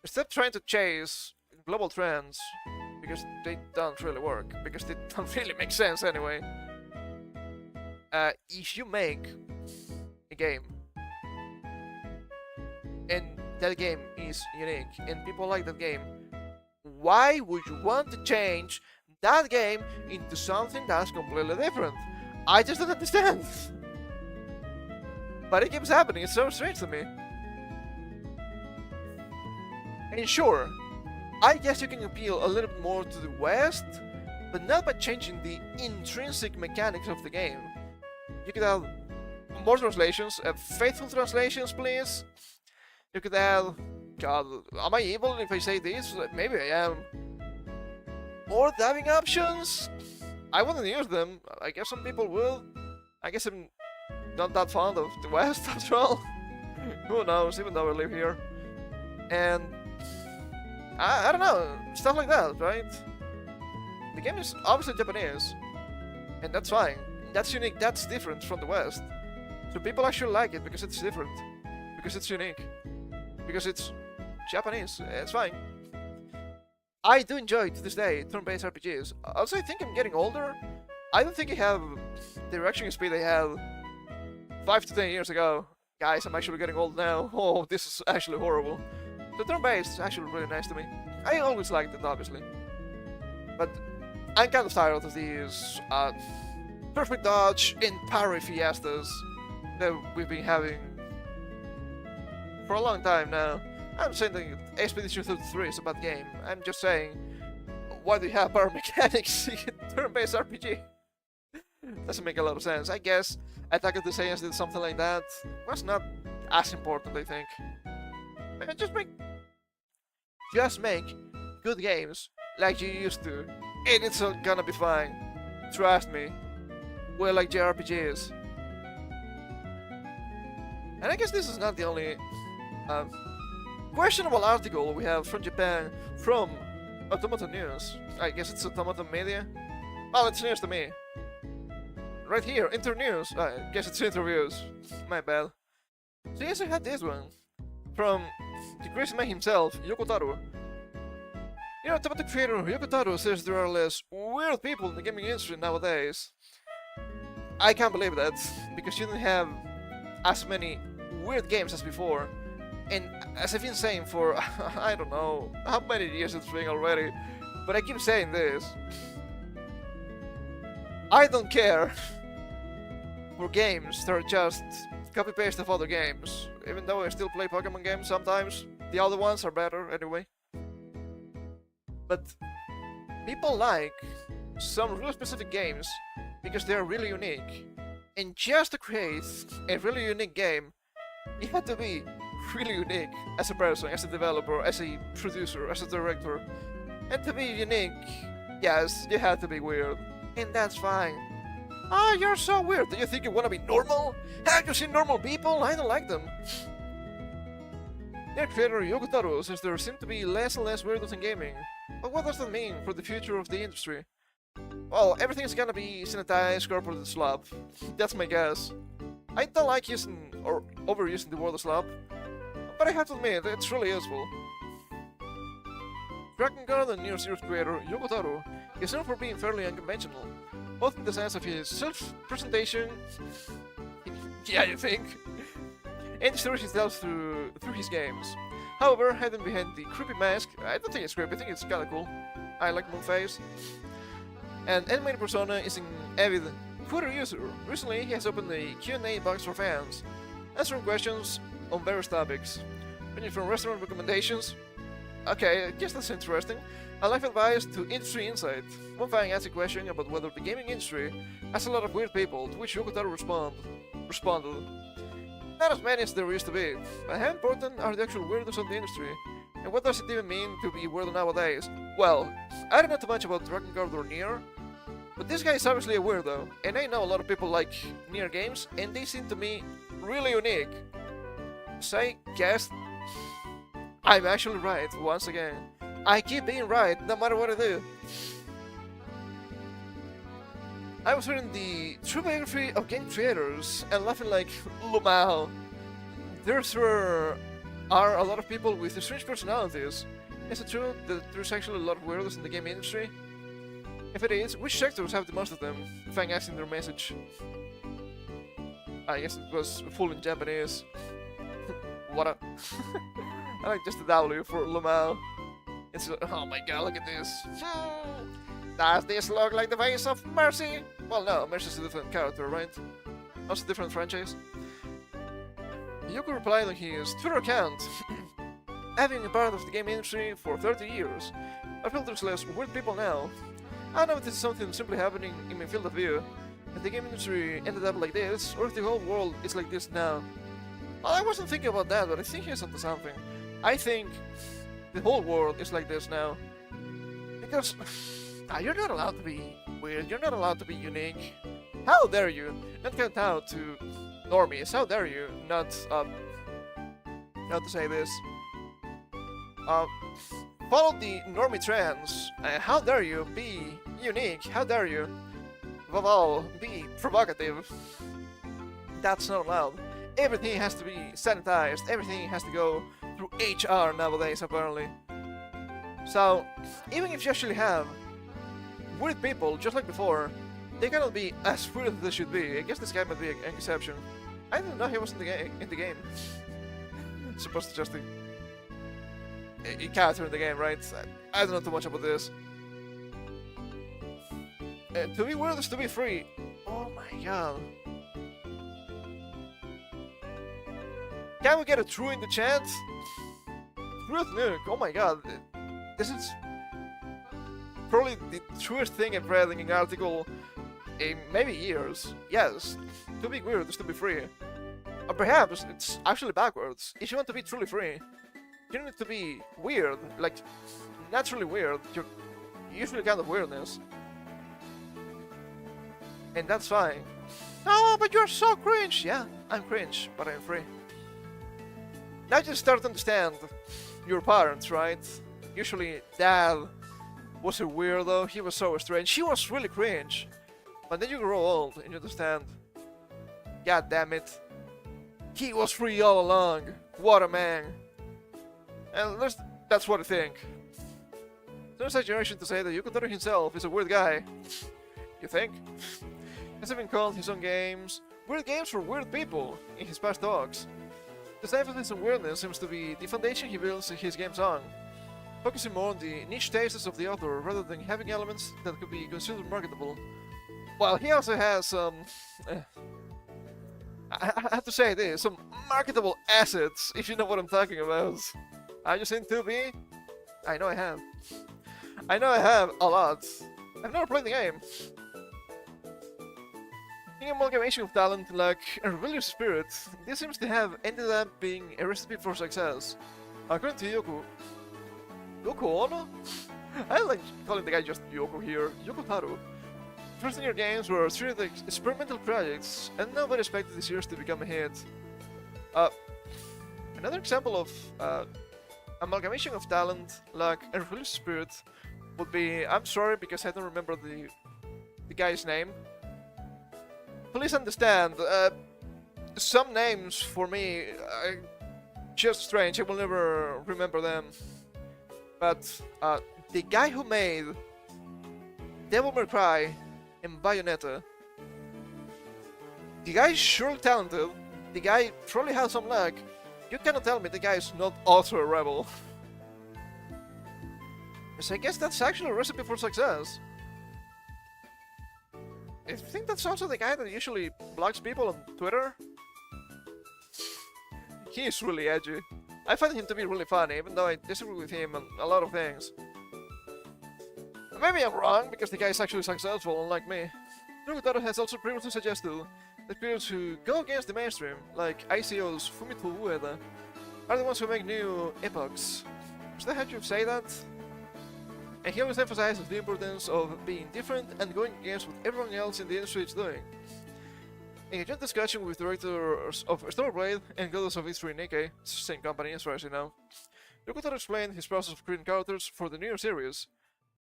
Stop trying to chase global trends, because they don't really work, because they don't really make sense anyway. If you make a game, and that game is unique, and people like that game, why would you want to change that game into something that's completely different? I just don't understand. But it keeps happening, it's so strange to me. And sure, I guess you can appeal a little bit more to the West, but not by changing the intrinsic mechanics of the game. You could have more translations, faithful translations, please. You could have... God, am I evil if I say this? Maybe I am. More dubbing options? I wouldn't use them. I guess some people will. I guess I'm not that fond of the West after all. Who knows, even though I live here. And... I don't know, stuff like that, right? The game is obviously Japanese. And that's fine. That's unique, that's different from the West. So people actually like it because it's different. Because it's unique. Because it's Japanese, it's fine. I do enjoy, to this day, turn-based RPGs. Also, I think I'm getting older. I don't think I have the reaction speed I had 5 to 10 years ago. Guys, I'm actually getting old now. Oh, this is actually horrible. The turn-based is actually really nice to me. I always liked it, obviously. But I'm kind of tired of these perfect dodge and parry fiestas that we've been having for a long time now. I'm saying that Expedition 33 is a bad game. I'm just saying, why do you have power mechanics in turn-based RPG? Doesn't make a lot of sense. I guess Attack of the Saiyans did something like that. Was not as important, I think. Just make good games like you used to, and it's all gonna be fine. Trust me. We like JRPGs. And I guess this is not the only questionable article we have from Japan from Automaton News. I guess it's Automaton Media. Well, it's news to me. Right here, Internews. I guess it's interviews. My bad. So yes, I had this one from the Grease Man himself, Yoko Taro. You know, Tomato creator Yokotaro says there are less weird people in the gaming industry nowadays. I can't believe that, because you didn't have as many weird games as before. And as I've been saying for, I don't know, how many years it's been already, but I keep saying this. I don't care for games that are just copy-paste of other games. Even though I still play Pokemon games sometimes, the other ones are better anyway. But people like some really specific games because they are really unique. And just to create a really unique game, you have to be really unique as a person, as a developer, as a producer, as a director. And to be unique, yes, you have to be weird. And that's fine. Oh, you're so weird. Do you think you want to be normal? Have you seen normal people? I don't like them. Their creator Yokotaro says there seem to be less and less weirdos in gaming. But what does that mean for the future of the industry? Well, everything's gonna be sanitized, corporate slop. That's my guess. I don't like using or overusing the word slop, but I have to admit, it's really useful. Dragon Garden Near Zero's creator Yokotaro is known for being fairly unconventional, both in the sense of his self-presentation, yeah, you think, and the stories he tells through his games. However, hiding behind the creepy mask, I don't think it's creepy, I think it's kinda cool. I like Moonface. And animated persona is an avid Twitter user. Recently, he has opened a Q&A box for fans, answering questions on various topics, ranging from restaurant recommendations. Okay, I guess that's interesting. And life advice to industry insight. One fan asked a question about whether the gaming industry has a lot of weird people, to which Yokotaro responded, "Not as many as there used to be, but how important are the actual weirdos of the industry? And what does it even mean to be weird nowadays?" Well, I don't know too much about Dragon Guard or Nier, but this guy is obviously a weirdo, and I know a lot of people like Nier games, and they seem to me really unique. So I guess I'm actually right, once again. I keep being right, no matter what I do. I was reading the true biography of game creators and laughing like, Lumao. There are a lot of people with strange personalities. Is it true that there's actually a lot of weirdos in the game industry? If it is, which sectors have the most of them? If I'm asking their message. I guess it was full in Japanese. What a... I like just the W for Lumao. It's oh my god, look at this. Does this look like the face of Mercy? Well, no, Mercy's a different character, right? Also a different franchise. Yoko replied on his Twitter account, "Having been part of the game industry for 30 years, I feel there's less weird people now. I don't know if this is something simply happening in my field of view, if the game industry ended up like this, or if the whole world is like this now. Well, I wasn't thinking about that, but I think he's onto something. I think the whole world is like this now. Because you're not allowed to be weird, you're not allowed to be unique. How dare you not count out to normies? How dare you not, how to say this? Follow the normie trends. How dare you be unique? How dare you, above all, be provocative? That's not allowed. Everything has to be sanitized. Everything has to go through HR nowadays, apparently. So, even if you actually have weird people, just like before, they cannot be as weird as they should be. I guess this guy might be an exception. I didn't know he was in the game. Supposed to just be a character in the game, right? I don't know too much about this. To be weird is to be free. Oh my god. Can we get a true in the chat? Truth Nuke, oh my god. This is probably the truest thing I've read in an article in maybe years. Yes, to be weird is to be free. Or perhaps it's actually backwards. If you want to be truly free, you don't need to be weird, like naturally weird. You're usually kind of weirdness. And that's fine. Oh, but you're so cringe! Yeah, I'm cringe, but I'm free. Now you start to understand your parents, right? Usually dad was a weirdo, he was so strange, he was really cringe. But then you grow old and you understand, god damn it, he was free all along, what a man. And that's what I think. It's an exaggeration to say that Yoko Taro himself is a weird guy. You think? He's even called his own games weird games for weird people in his past talks. This emphasis on weirdness seems to be the foundation he builds his games on, focusing more on the niche tastes of the author rather than having elements that could be considered marketable. While he also has some... I have to say this, some marketable assets, if you know what I'm talking about. Have you seen 2B? I know I have. I know I have a lot. I've never played the game. In amalgamation of talent, luck, and rebellious spirit, this seems to have ended up being a recipe for success. According to Yoko Ono? I like calling the guy just Yoko here. Yoko Taro. First in your games were treated like experimental projects, and nobody expected this year's to become a hit. Another example of amalgamation of talent, luck, and rebellious spirit would be, I'm sorry because I don't remember the guy's name. Please understand, some names for me are just strange, I will never remember them. But the guy who made Devil May Cry and Bayonetta, the guy is surely talented, the guy probably has some luck. You cannot tell me the guy is not also a rebel. So I guess that's actually a recipe for success. I think that's also the guy that usually blocks people on Twitter. He is really edgy. I find him to be really funny, even though I disagree with him on a lot of things. Maybe I'm wrong, because the guy is actually successful, unlike me. Yoko has also previously suggested that players who go against the mainstream, like ICO's Fumito Ueda, are the ones who make new epochs. Is that how you say that? And he always emphasizes the importance of being different and going against what everyone else in the industry is doing. In a joint discussion with directors of Starblade and Goddess of History Nikkei, same company as far as you know, Yoko explained his process of creating characters for the new series.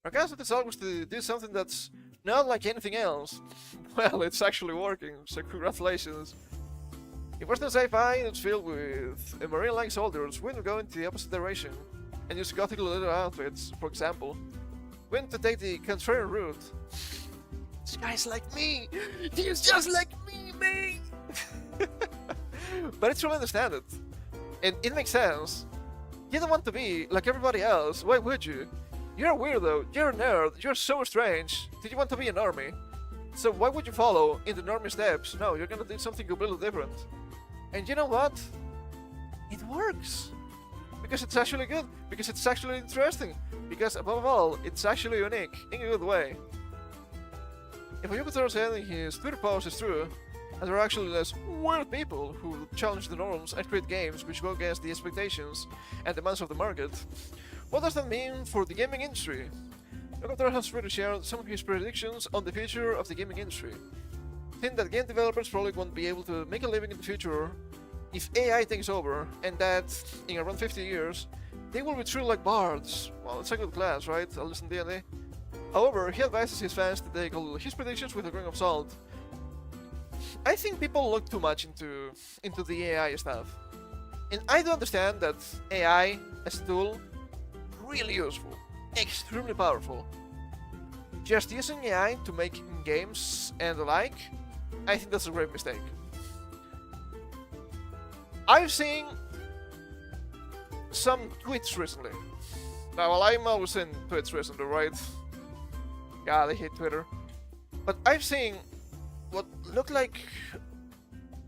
Our concept is always to do something that's not like anything else. Well, it's actually working, so congratulations. In Western sci-fi, it's filled with marine-like soldiers. We will go into the opposite direction and use gothic leather outfits, for example. We want to take the contrarian route. This guy's like me! He's just like me! But I truly understand it. And it makes sense. You don't want to be like everybody else, why would you? You're a weirdo, you're a nerd, you're so strange. Did you want to be an army? So why would you follow in the normie steps? No, you're gonna do something completely different. And you know what? It works! Because it's actually good, because it's actually interesting, because above all, it's actually unique, in a good way. If what Yoko said in his Twitter post is true, and there are actually less weird people who challenge the norms and create games which go against the expectations and demands of the market, what does that mean for the gaming industry? Yoko has already shared some of his predictions on the future of the gaming industry. I think that game developers probably won't be able to make a living in the future if AI takes over, and that in around 50 years, they will be treated like bards. Well, it's a good class, right? At least in D&D. However, he advises his fans to take all his predictions with a grain of salt. I think people look too much into the AI stuff. And I do understand that AI, as a tool, really useful, extremely powerful. Just using AI to make games and the like, I think that's a great mistake. I've seen some tweets recently. Now, well, I'm always in tweets recently, right? God, I hate Twitter. But I've seen what looked like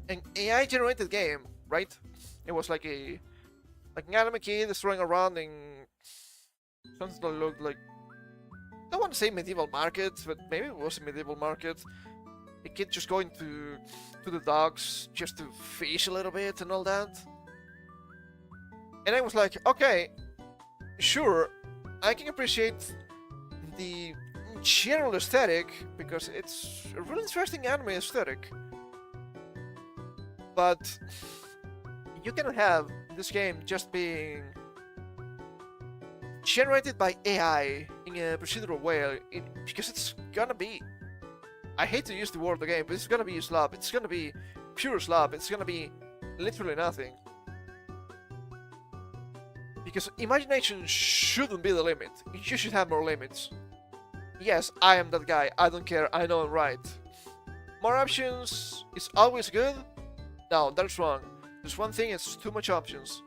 an AI-generated game, right? It was like an anime kid throwing around in something that looked like, I don't want to say medieval market, but maybe it was a medieval market. A kid just going to the docks just to fish a little bit and all that. And I was like, okay, sure, I can appreciate the general aesthetic because it's a really interesting anime aesthetic. But you cannot have this game just being generated by AI in a procedural way, because it's gonna be, I hate to use the word again, but it's gonna be slop. It's gonna be pure slop. It's gonna be literally nothing. Because imagination shouldn't be the limit. You should have more limits. Yes, I am that guy. I don't care. I know I'm right. More options is always good? No, that's wrong. There's one thing is too much options.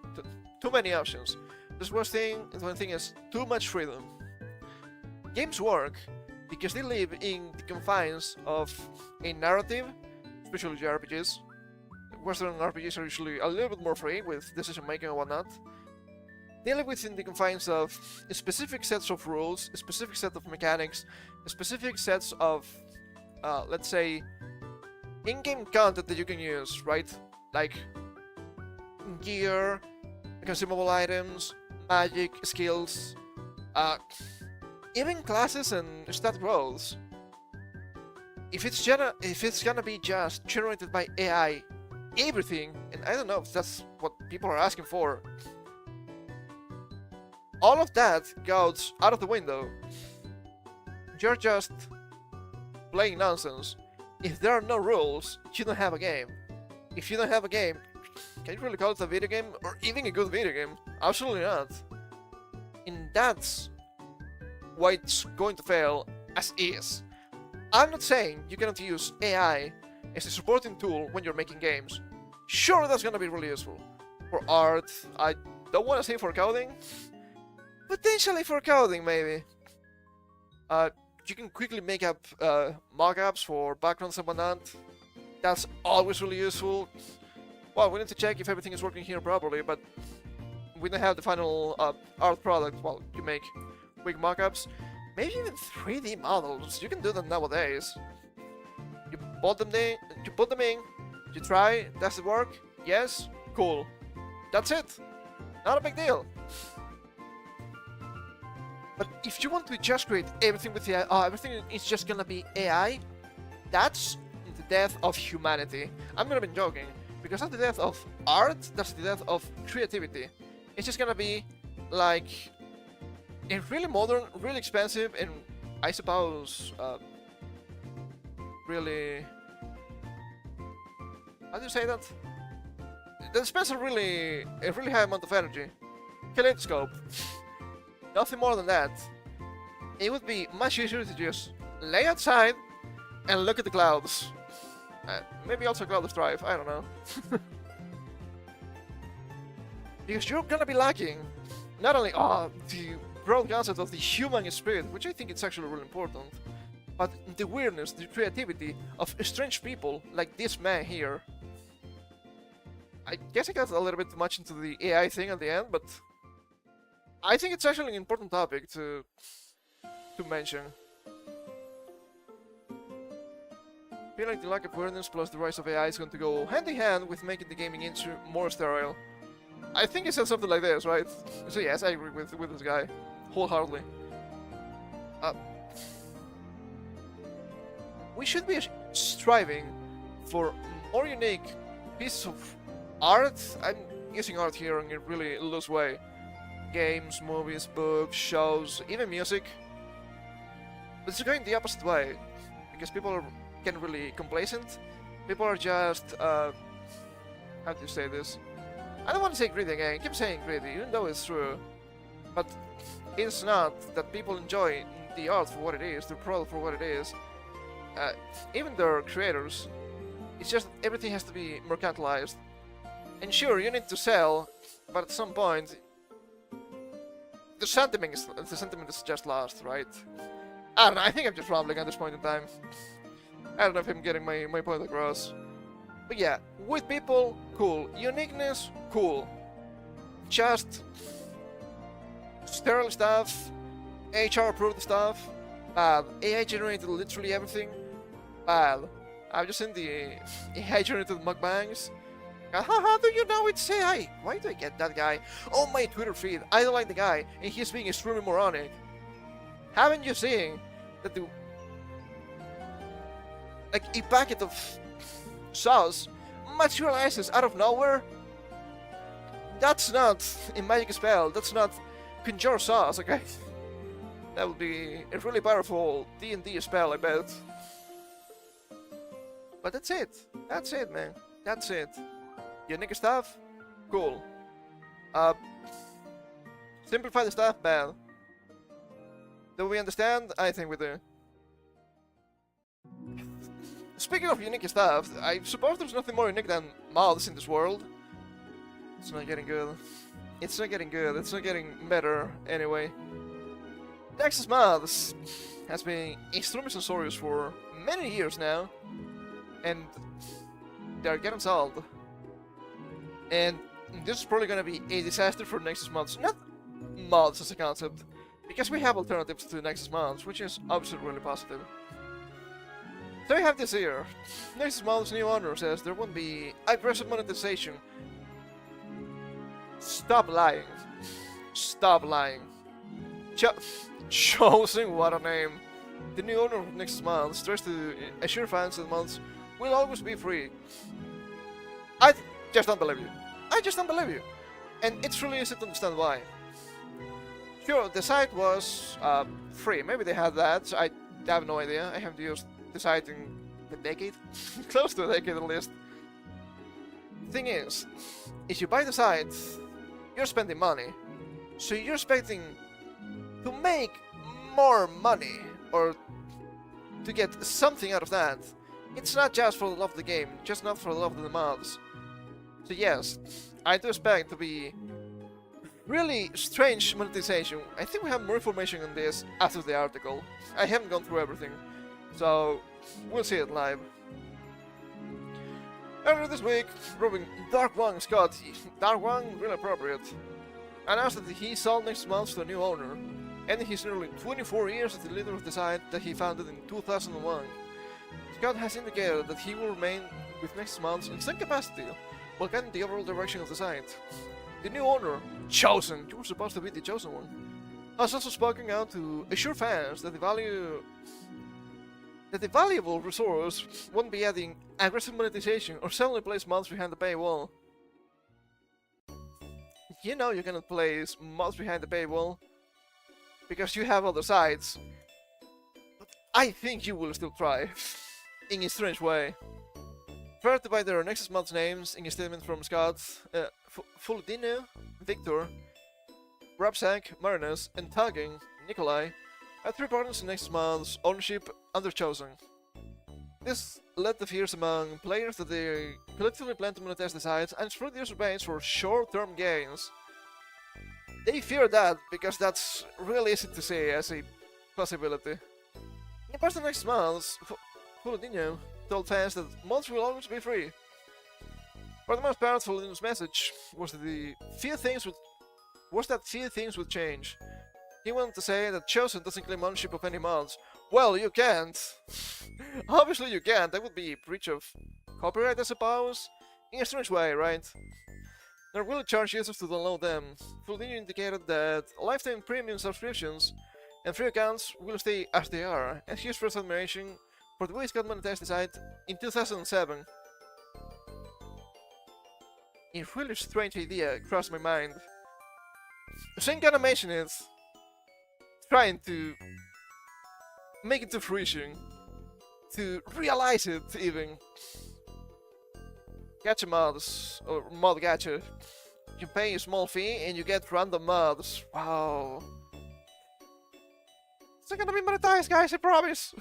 Too many options. There's one thing is too much freedom. Games work because they live in the confines of a narrative, especially RPGs. Western RPGs are usually a little bit more free with decision making and whatnot. They live within the confines of specific sets of rules, a specific set of mechanics, a specific sets of, let's say, in-game content that you can use, right? Like gear, consumable items, magic, skills, even classes and stat roles. If it's gonna be just generated by AI, everything, and I don't know if that's what people are asking for, all of that goes out of the window. You're just playing nonsense. If there are no rules, you don't have a game. If you don't have a game, can you really call it a video game? Or even a good video game? Absolutely not. And that's why it's going to fail as is. I'm not saying you cannot use AI as a supporting tool when you're making games. Sure, that's gonna be really useful. For art, I don't want to say for coding. Potentially for coding, maybe. You can quickly make up mockups for backgrounds and whatnot. That's always really useful. Well, we need to check if everything is working here properly, but we don't have the final art product. Well, you make quick mockups. Maybe even 3D models. You can do that nowadays. You put them in, you try, does it work? Yes? Cool. That's it. Not a big deal. But if you want to just create everything with AI, everything is just gonna be AI, that's the death of humanity. I'm gonna be joking, because that's the death of art, that's the death of creativity. It's just gonna be like a really modern, really expensive, and I suppose really, how do you say that? That spends a really high amount of energy. Kaleidoscope. Nothing more than that. It would be much easier to just lay outside and look at the clouds. Maybe also Cloud of Strife, I don't know. Because you're gonna be lacking not only the broad concept of the human spirit, which I think is actually really important, but the weirdness, the creativity of strange people like this man here. I guess I got a little bit too much into the AI thing at the end, but I think it's actually an important topic to mention. I feel like the lack of awareness plus the rise of AI is going to go hand in hand with making the gaming industry more sterile. I think he said something like this, right? So yes, I agree with this guy wholeheartedly. We should be striving for more unique pieces of art. I'm using art here in a really loose way. Games, movies, books, shows, even music. But it's going the opposite way, because people are getting really complacent. People are just, how do you say this? I don't want to say greedy again, I keep saying greedy, even though it's true. But it's not that people enjoy the art for what it is, the product for what it is. Even their creators. It's just everything has to be mercantilized. And sure, you need to sell, but at some point, the sentiment is just lost, right? I don't know, I think I'm just rambling at this point in time. I don't know if I'm getting my point across. But yeah, with people, cool. Uniqueness, cool. Just sterile stuff, HR approved stuff, bad. AI generated literally everything, bad. I've just seen the AI generated mukbangs. How do you know it's AI? Why do I get that guy on my Twitter feed? I don't like the guy, and he's being extremely moronic. Haven't you seen that like a packet of sauce materializes out of nowhere? That's not a magic spell. That's not conjure sauce, okay? That would be a really powerful D&D spell, I bet. But that's it. That's it, man. That's it. Unique stuff? Cool. Simplify the stuff, bad. Do we understand? I think we do. Speaking of unique stuff, I suppose there's nothing more unique than moths in this world. It's not getting good. It's not getting good. It's not getting better anyway. Nexus Moths has been extremely censorious for many years now, and they're getting solved. And this is probably gonna be a disaster for Nexus Moths. Not mods as a concept, because we have alternatives to Nexus Mods, which is obviously really positive. So we have this here. Nexus Mods' new owner says there won't be aggressive monetization. Stop lying. Stop lying. Chosen, what a name. The new owner of Nexus Mods tries to assure fans that mods will always be free. I just don't believe you. I just don't believe you. And it's really easy to understand why. Sure, the site was free. Maybe they had that. So I have no idea. I haven't used the site in a decade. Close to a decade at least. Thing is, if you buy the site, you're spending money. So you're expecting to make more money, or to get something out of that. It's not just for the love of the game, just not for the love of the mods. So yes, I do expect to be really strange monetization. I think we have more information on this after the article. I haven't gone through everything, so we'll see it live. Earlier this week, Robin Dark One Scott, Dark One really appropriate, announced that he sold Nexus Mods to a new owner, ending his nearly 24 years as the leader of the site that he founded in 2001. Scott has indicated that he will remain with Nexus Mods in some capacity, while guiding the overall direction of the site. The new owner, Chosen, you were supposed to be the chosen one, has also spoken out to assure fans that the valuable resource won't be adding aggressive monetization or suddenly place mods behind the paywall. You know you cannot place mods behind the paywall because you have other sites, but I think you will still try, in a strange way. Referred to by their Nexus Mods names in a statement from Scott, Fulodino, Victor, Rapsack, Marinus, and Tagging, Nikolai, are three partners in Nexus Mods ownership under Chosen. This led to fears among players that they collectively plan to monetize the sites and exploit the user base for short-term gains. They fear that because that's really easy to say as a possibility. In part of Nexus Mods, Fulodino told fans that mods will always be free. For the most part, Fulodino's message was that few things would change. He wanted to say that Chosen doesn't claim ownership of any mods. Well, you can't. Obviously you can't. That would be a breach of copyright, I suppose. In a strange way, right? They're willing to charge users to download them. Fulodino indicated that lifetime premium subscriptions and free accounts will stay as they are, and he expressed admiration for the way Scott monetized the site in 2007. A really strange idea crossed my mind. Shane gonna mention it, trying to make it to fruition, to realize it even. Gacha mods, or mod gacha. You pay a small fee and you get random mods. Wow. It's not gonna be monetized, guys, I promise.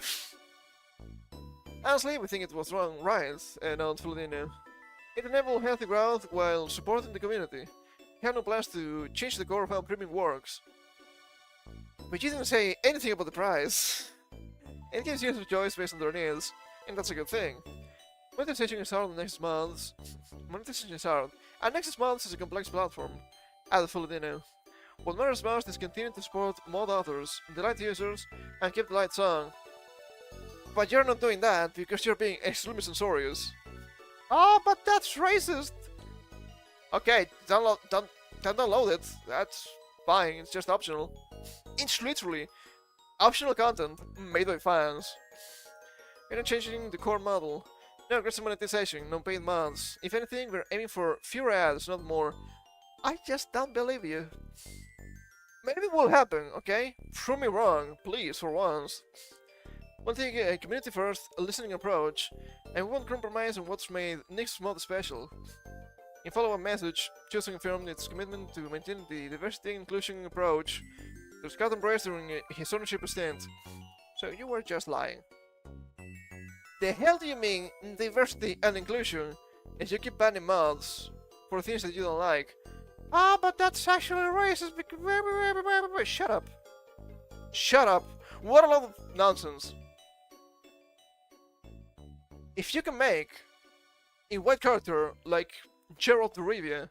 Honestly, we think it was wrong, right? On Fulodino. It enabled healthy growth while supporting the community. He had no plans to change the core of how premium works. But you didn't say anything about the price. It gives users choice based on their needs, and that's a good thing. Monetization is hard on Nexus Mods. Monetization is hard, and Nexus Mods is a complex platform, added Fulodino. What matters most is continuing to support mod authors, delight users, and keep the lights on. But you're not doing that because you're being extremely censorious. Oh, but that's racist! Okay, don't download it. That's fine, it's just optional. It's literally optional content made by fans. We're not changing the core model. No aggressive monetization, no paid mods. If anything, we're aiming for fewer ads, not more. I just don't believe you. Maybe it will happen, okay? Prove me wrong, please, for once. We'll take a community-first, listening approach, and we won't compromise on what's made Nexus Mod special. In follow-up message, Chilson confirmed its commitment to maintain the diversity and inclusion approach that Scott embraced during his ownership stint. So you were just lying. The hell do you mean diversity and inclusion if you keep banning mods for things that you don't like? Ah, but that's actually racist because... Shut up. Shut up. What a lot of nonsense. If you can make a white character like Gerald de Rivia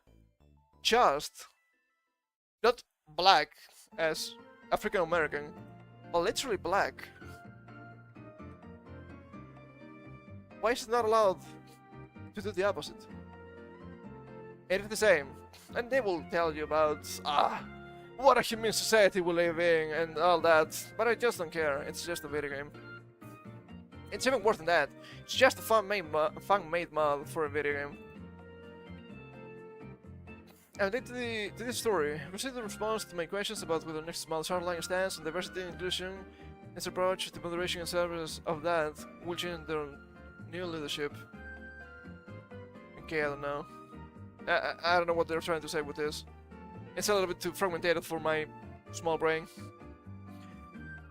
just not black as African American, but literally black, why is it not allowed to do the opposite? It is the same, and they will tell you about what a humane society we live in and all that, but I just don't care. It's just a video game. It's even worse than that. It's just a fan-made mod for a video game. And to this story, received a response to my questions about whether Next Mod's hardline stance on diversity and inclusion, its approach to moderation and service of that will change their new leadership. Okay, I don't know. I don't know what they're trying to say with this. It's a little bit too fragmented for my small brain.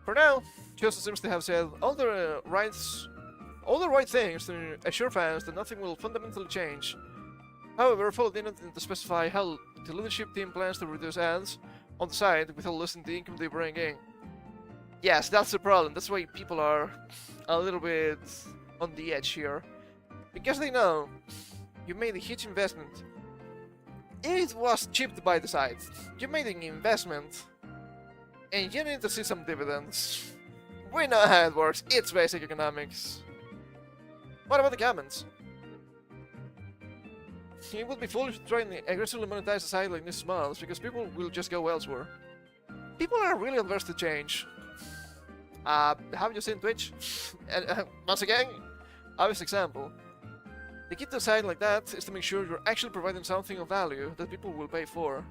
For now, Chelsea seems to have said all the right things to assure fans that nothing will fundamentally change. However, Follow didn't specify how the leadership team plans to reduce ads on the site without losing the income they bring in. Yes, that's the problem. That's why people are a little bit on the edge here. Because they know you made a huge investment. It was chipped by the site. You made an investment and you need to see some dividends. We know how it works. It's basic economics. What about the comments? It would be foolish to try and aggressively monetize a site like this month because people will just go elsewhere. People are really adverse to change. Have you seen Twitch? And once again, obvious example. The key to a site like that is to make sure you're actually providing something of value that people will pay for.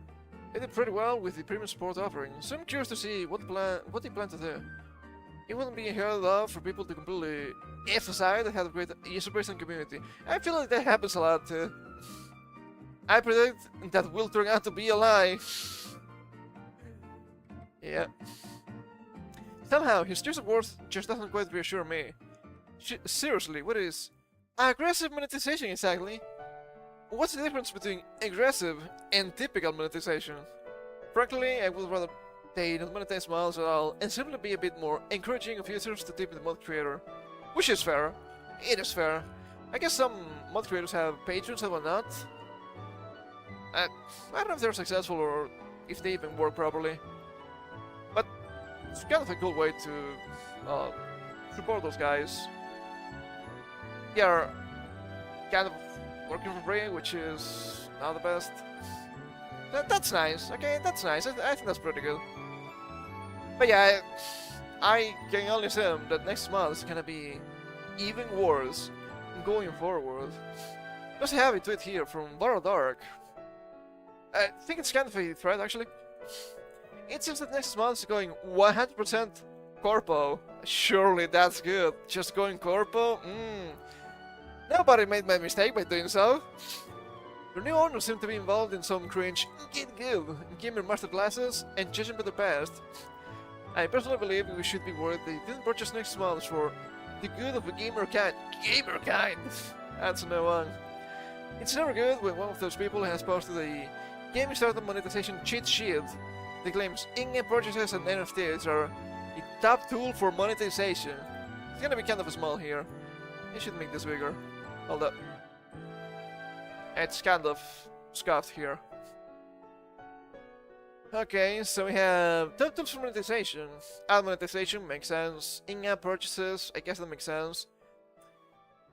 They did pretty well with the premium support offering, so I'm curious to see what they plan to do. It wouldn't be unheard of for people to completely F a site that had a great user base and community. I feel like that happens a lot too. I predict that will turn out to be a lie. Yeah. Somehow, his choice of words just doesn't quite reassure me. Seriously, what is aggressive monetization exactly? What's the difference between aggressive and typical monetization? Frankly, I would rather they don't monetize mods at all and simply be a bit more encouraging of users to tip the mod creator. Which is fair. It is fair. I guess some mod creators have patrons and whatnot. I don't know if they're successful or if they even work properly. But it's kind of a cool way to support those guys. They are kind of working for free, which is not the best. That's nice, okay, that's nice. I think that's pretty good. But yeah, I can only assume that next month is gonna be even worse going forward. There's a heavy tweet here from Borrow Dark. I think it's kind of a thread actually. It seems that next month is going 100% corpo. Surely that's good. Just going corpo? Nobody made my mistake by doing so. Your new owners seem to be involved in some cringe Get Good gamer masterclasses and judging by the past. I personally believe we should be worried they didn't purchase next month for the good of the gamer kind. Gamer kind! That's no one. It's never good when one of those people has posted a gaming startup monetization cheat sheet that claims in-game purchases and NFTs are a top tool for monetization. It's gonna be kind of small here. I should make this bigger. Hold up. It's kind of scuffed here. Okay, so we have top tools for monetization. Ad monetization makes sense. In-app purchases, I guess that makes sense.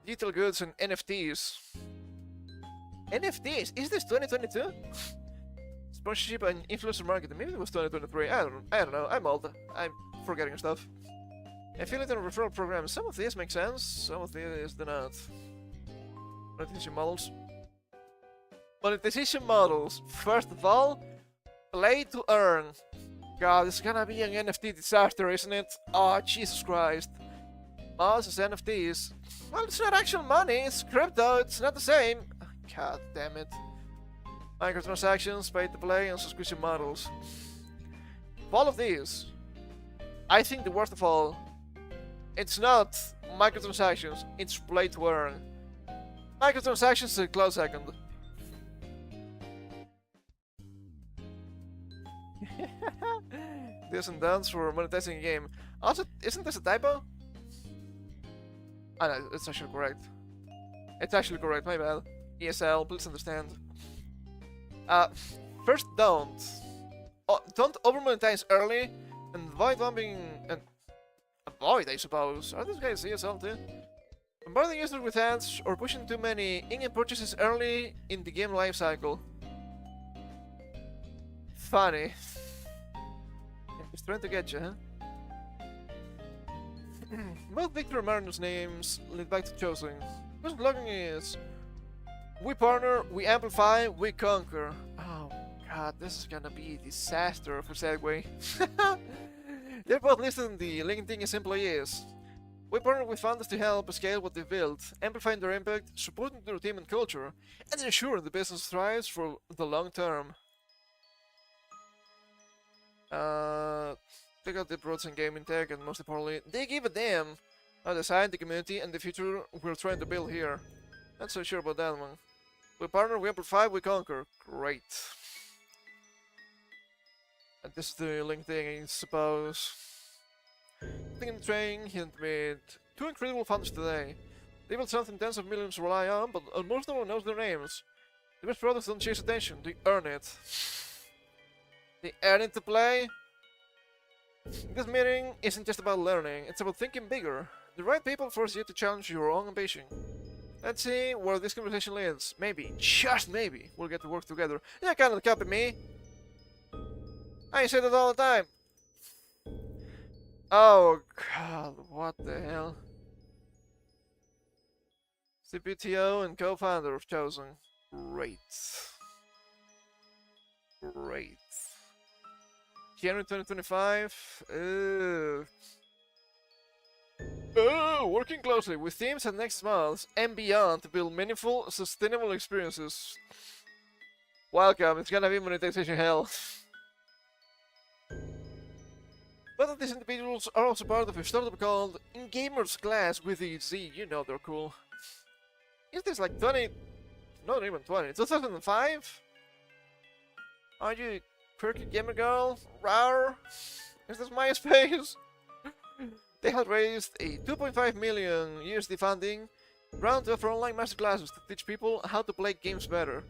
Digital goods and NFTs. NFTs? Is this 2022? Sponsorship and influencer marketing. Maybe it was 2023. I don't know. I'm old. I'm forgetting stuff. Affiliate and referral programs. Some of these make sense. Some of these do not. Monetization models. Monetization models. First of all, play to earn. God, it's gonna be an NFT disaster, isn't it? Oh, Jesus Christ. Mods is NFTs. Well, it's not actual money. It's crypto. It's not the same. God damn it. Microtransactions, pay to play, and subscription models. Of all of these, I think the worst of all, it's not microtransactions, it's play to earn. Microtransactions is a close second. This and dance for monetizing a game. Also, isn't this a typo? Ah, no, it's actually correct. It's actually correct, my bad. ESL, please understand. First, don't over monetize early, and avoid bumping and avoid, I suppose. Are these guys ESL too? Bombarding users with ads or pushing too many in-game purchases early in the game lifecycle. Funny. He's trying to get you, huh? Both Victor and Marino's names lead back to choosing. Whose blogging is? We partner, we amplify, we conquer. Oh god, this is gonna be a disaster for segue. They're both listed in the LinkedIn employees. We partner with founders to help scale what they've built, amplifying their impact, supporting their team and culture, and ensuring the business thrives for the long term. Check out the roots in gaming tech, and most importantly, they give a damn how the side, the community, and the future we're trying to build here. Not so sure about that one. We partner, we amplify, we conquer. Great. And this is the LinkedIn, I suppose. In the train, he met two incredible founders today. They built something tens of millions rely on, but almost no one knows their names. The best products don't chase attention, they earn it. They earn it to play. This meeting isn't just about learning, it's about thinking bigger. The right people force you to challenge your own ambition. Let's see where this conversation leads. Maybe, just maybe, we'll get to work together. You cannot copy me. I say that all the time. Oh god, what the hell? CPTO and co-founder of Chosen. Great. Great. January 2025. Working closely with teams and next months and beyond to build meaningful, sustainable experiences. Welcome, it's gonna be monetization hell. Both of these individuals are also part of a startup called Gamers Class with a Z. You know they're cool. Is this like 20? Not even 20. 2005? Are you a quirky gamer girl? Rawr? Is this MySpace? They had raised a 2.5 million USD funding round to offer online masterclasses to teach people how to play games better.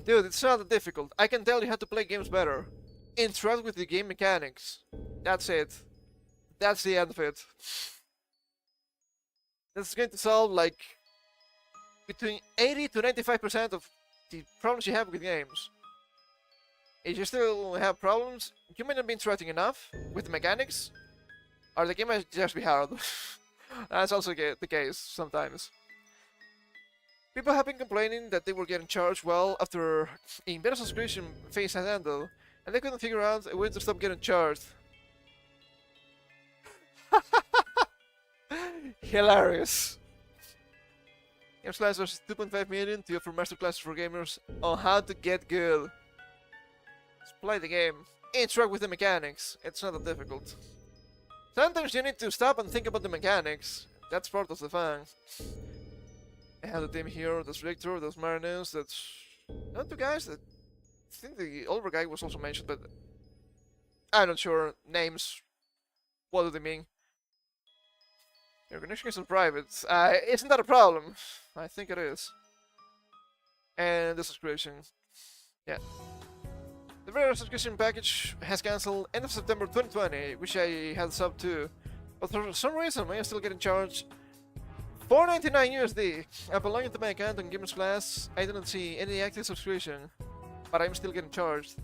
Dude, it's not that difficult. I can tell you how to play games better. Interact with the game mechanics. That's it. That's the end of it. That's going to solve like between 80 to 95% of the problems you have with games. If you still have problems, you may not be interacting enough with the mechanics, or the game might just be hard. That's also the case sometimes. People have been complaining that they were getting charged well after a beta subscription phase had ended, and they couldn't figure out a way to stop getting charged. Hilarious. Game Slice versus 2.5 million to offer masterclasses for gamers on how to get good. Just play the game. Interact with the mechanics. It's not that difficult. Sometimes you need to stop and think about the mechanics. That's part of the fun. I have the team here. There's Victor, there's Marinus, that's... not two guys that... I think the older guy was also mentioned, but... I'm not sure. Names. What do they mean? Your connection is private. Isn't that a problem? I think it is. And the subscription. Yeah. The regular subscription package has cancelled end of September 2020, which I had subbed to. But for some reason, I am still getting charged $4.99 USD. Upon logging into my account on Gamers Class, I didn't see any active subscription, but I'm still getting charged.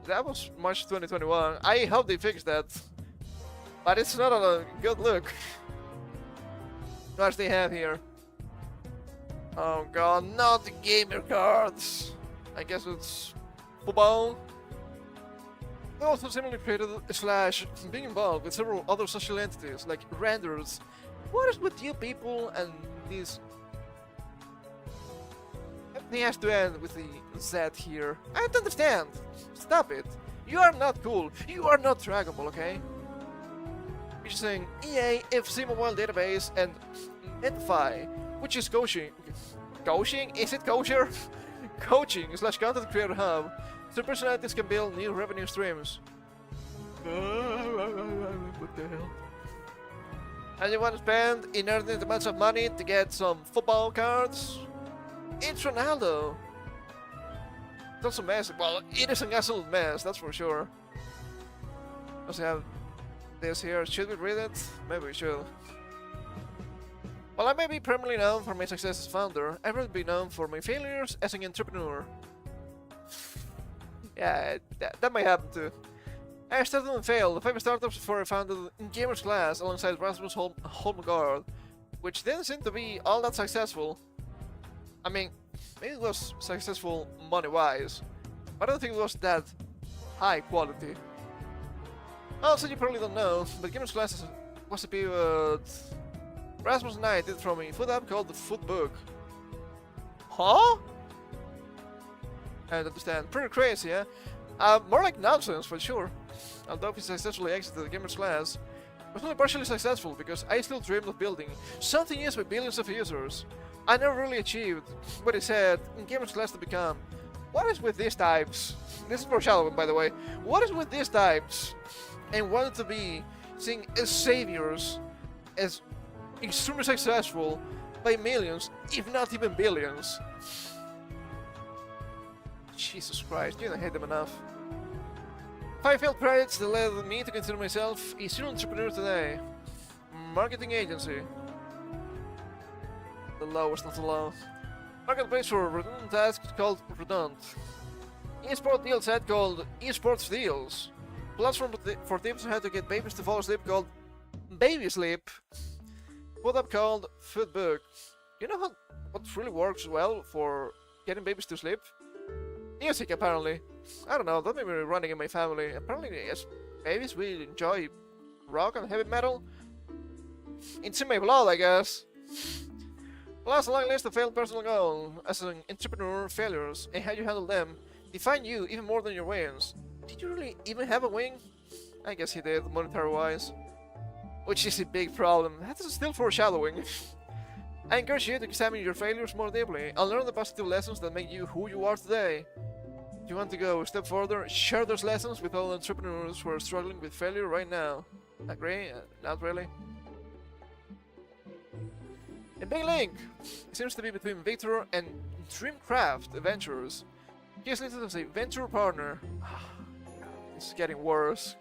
That was March 2021. I hope they fixed that. But it's not a good look. What they have here. Oh god, not the gamer cards. I guess it's football. They also similarly created / being involved with several other social entities like renders. What is with you people and these He has to end with the Z here. I don't understand. Stop it. You are not cool. You are not Dragon Ball, okay? You're just saying EA, FC Mobile Database, and Edify, which is coaching. Coaching? Is it kosher? Coaching / content creator hub. So personalities can build new revenue streams. What the hell? And you want to spend inordinate amounts of money to get some football cards? It's Ronaldo. It's also massive. Well, it is an absolute mess, that's for sure. Also have this here. Should we read it? Maybe we should. While I may be primarily known for my success as founder, I'd rather be known for my failures as an entrepreneur. Yeah, that might happen too. I started and failed the 5 startups before I founded Gamers Class alongside Rasmus Holmgaard, which didn't seem to be all that successful. I mean, maybe it was successful money-wise, but I don't think it was that high quality. Also, you probably don't know, but Gamers Class was a pivot Rasmus and I did from a food app called the Food Book. Huh? I don't understand. Pretty crazy, yeah? More like nonsense, for sure. Although he successfully exited the Gamers Class, it was only partially successful because I still dreamed of building something else with billions of users. I never really achieved what he said in Gamers Class to become. What is with these types? This is foreshadowing, by the way. What is with these types? And wanted to be seen as saviors, as extremely successful by millions, if not even billions. Jesus Christ, you don't hate them enough. 5 failed projects that led me to consider myself a serial entrepreneur today. Marketing agency. The lowest of the low. Marketplace for redundant tasks called Redundant. Esport deal set called Esports Deals. Platform for tips on how to get babies to fall asleep called Baby Sleep. Food app called Food Book. You know what really works well for getting babies to sleep? Music, apparently. I don't know, that may be running in my family. Apparently, yes, babies will enjoy rock and heavy metal. It's in my blood, I guess. Plus, a long list of failed personal goals as an entrepreneur failures and how you handle them define you even more than your wins. Did you really even have a win? I guess he did, monetary-wise. Which is a big problem. That is still foreshadowing. I encourage you to examine your failures more deeply and learn the positive lessons that make you who you are today. If you want to go a step further, share those lessons with all entrepreneurs who are struggling with failure right now. Agree? Not really. A big link seems to be between Victor and Dreamcraft Ventures. He is listed as a venture partner. It's getting worse.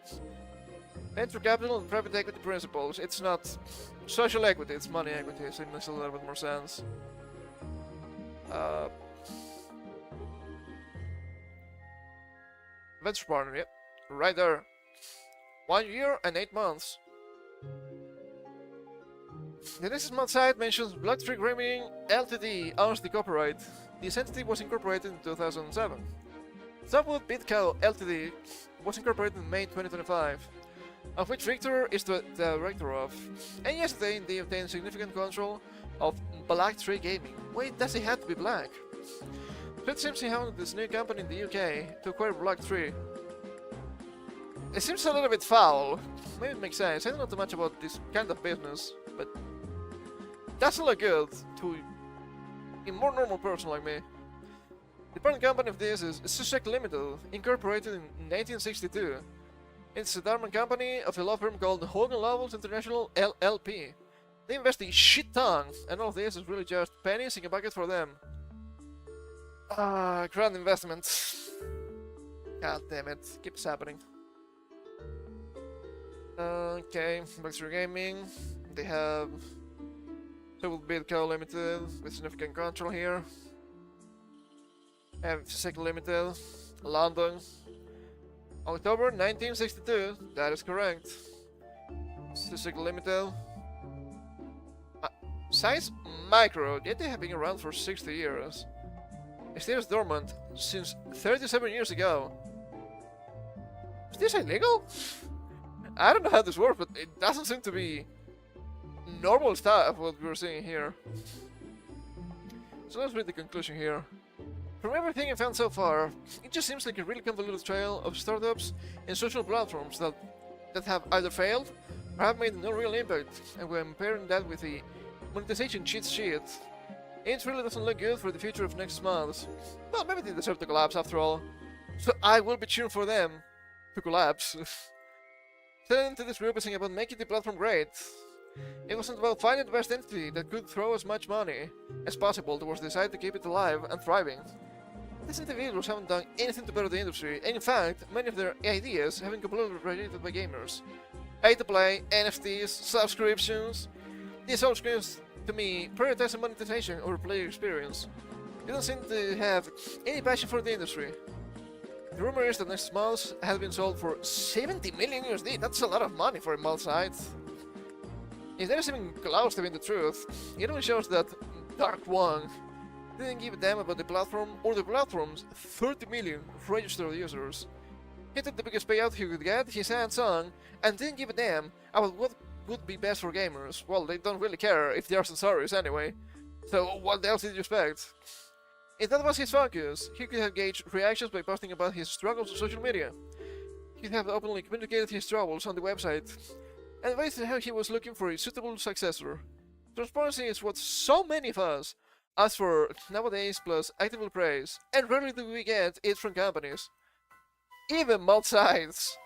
Venture capital and private equity principles. It's not social equity, it's money equity, so it makes a little bit more sense. Venture partner, yep. Right there. 1 year and 8 months. The next month's site mentions Block 3 Gaming Ltd owns the copyright. This entity was incorporated in 2007. Subwood Bitcow Ltd was incorporated in May 2025, of which Victor is the director of. And yesterday they obtained significant control of Black 3 Gaming. Wait, does it have to be black? So it seems he founded this new company in the UK to acquire Black 3. It seems a little bit foul. Maybe it makes sense. I don't know too much about this kind of business, but doesn't look good to a more normal person like me. The parent company of this is Susek Limited, incorporated in 1962. It's a diamond company of a law firm called Hogan Lovells International LLP. They invest a shit ton, and all of this is really just pennies in a bucket for them. Grand investment. God damn it, keeps happening. Okay, Black 3 Gaming. They have Double Bitco Limited with significant control here. Have Susek Limited, London. October 1962, that is correct. Susek Limited. Size micro, yet they have been around for 60 years. It stays dormant since 37 years ago. Is this illegal? I don't know how this works, but it doesn't seem to be normal stuff what we're seeing here. So let's read the conclusion here. From everything I found so far, it just seems like a really convoluted trail of startups and social platforms that have either failed or have made no real impact, and when pairing that with the monetization cheat sheet, it really doesn't look good for the future of next month. Well, maybe they deserve to collapse after all, so I will be cheering for them to collapse. Turning to this group isn't about making the platform great. It wasn't about finding the best entity that could throw as much money as possible towards the site to keep it alive and thriving. These individuals haven't done anything to better the industry, and in fact, many of their ideas have been completely rejected by gamers. Pay-to-play, NFTs, subscriptions. These all screams to me prioritizing monetization over player experience. They don't seem to have any passion for the industry. The rumor is that next month has been sold for 70 million USD. That's a lot of money for a mall site. If there is even close to being the truth, it only shows that Dark One didn't give a damn about the platform or the platform's 30 million registered users. He took the biggest payout he could get, his hands on, and didn't give a damn about what would be best for gamers. Well, they don't really care if they are censorious anyway. So what else did you expect? If that was his focus, he could have gauged reactions by posting about his struggles on social media. He could have openly communicated his troubles on the website, and advised how he was looking for a suitable successor. Transparency is what so many of us ask for nowadays, plus active praise, and rarely do we get it from companies. Even mod sites.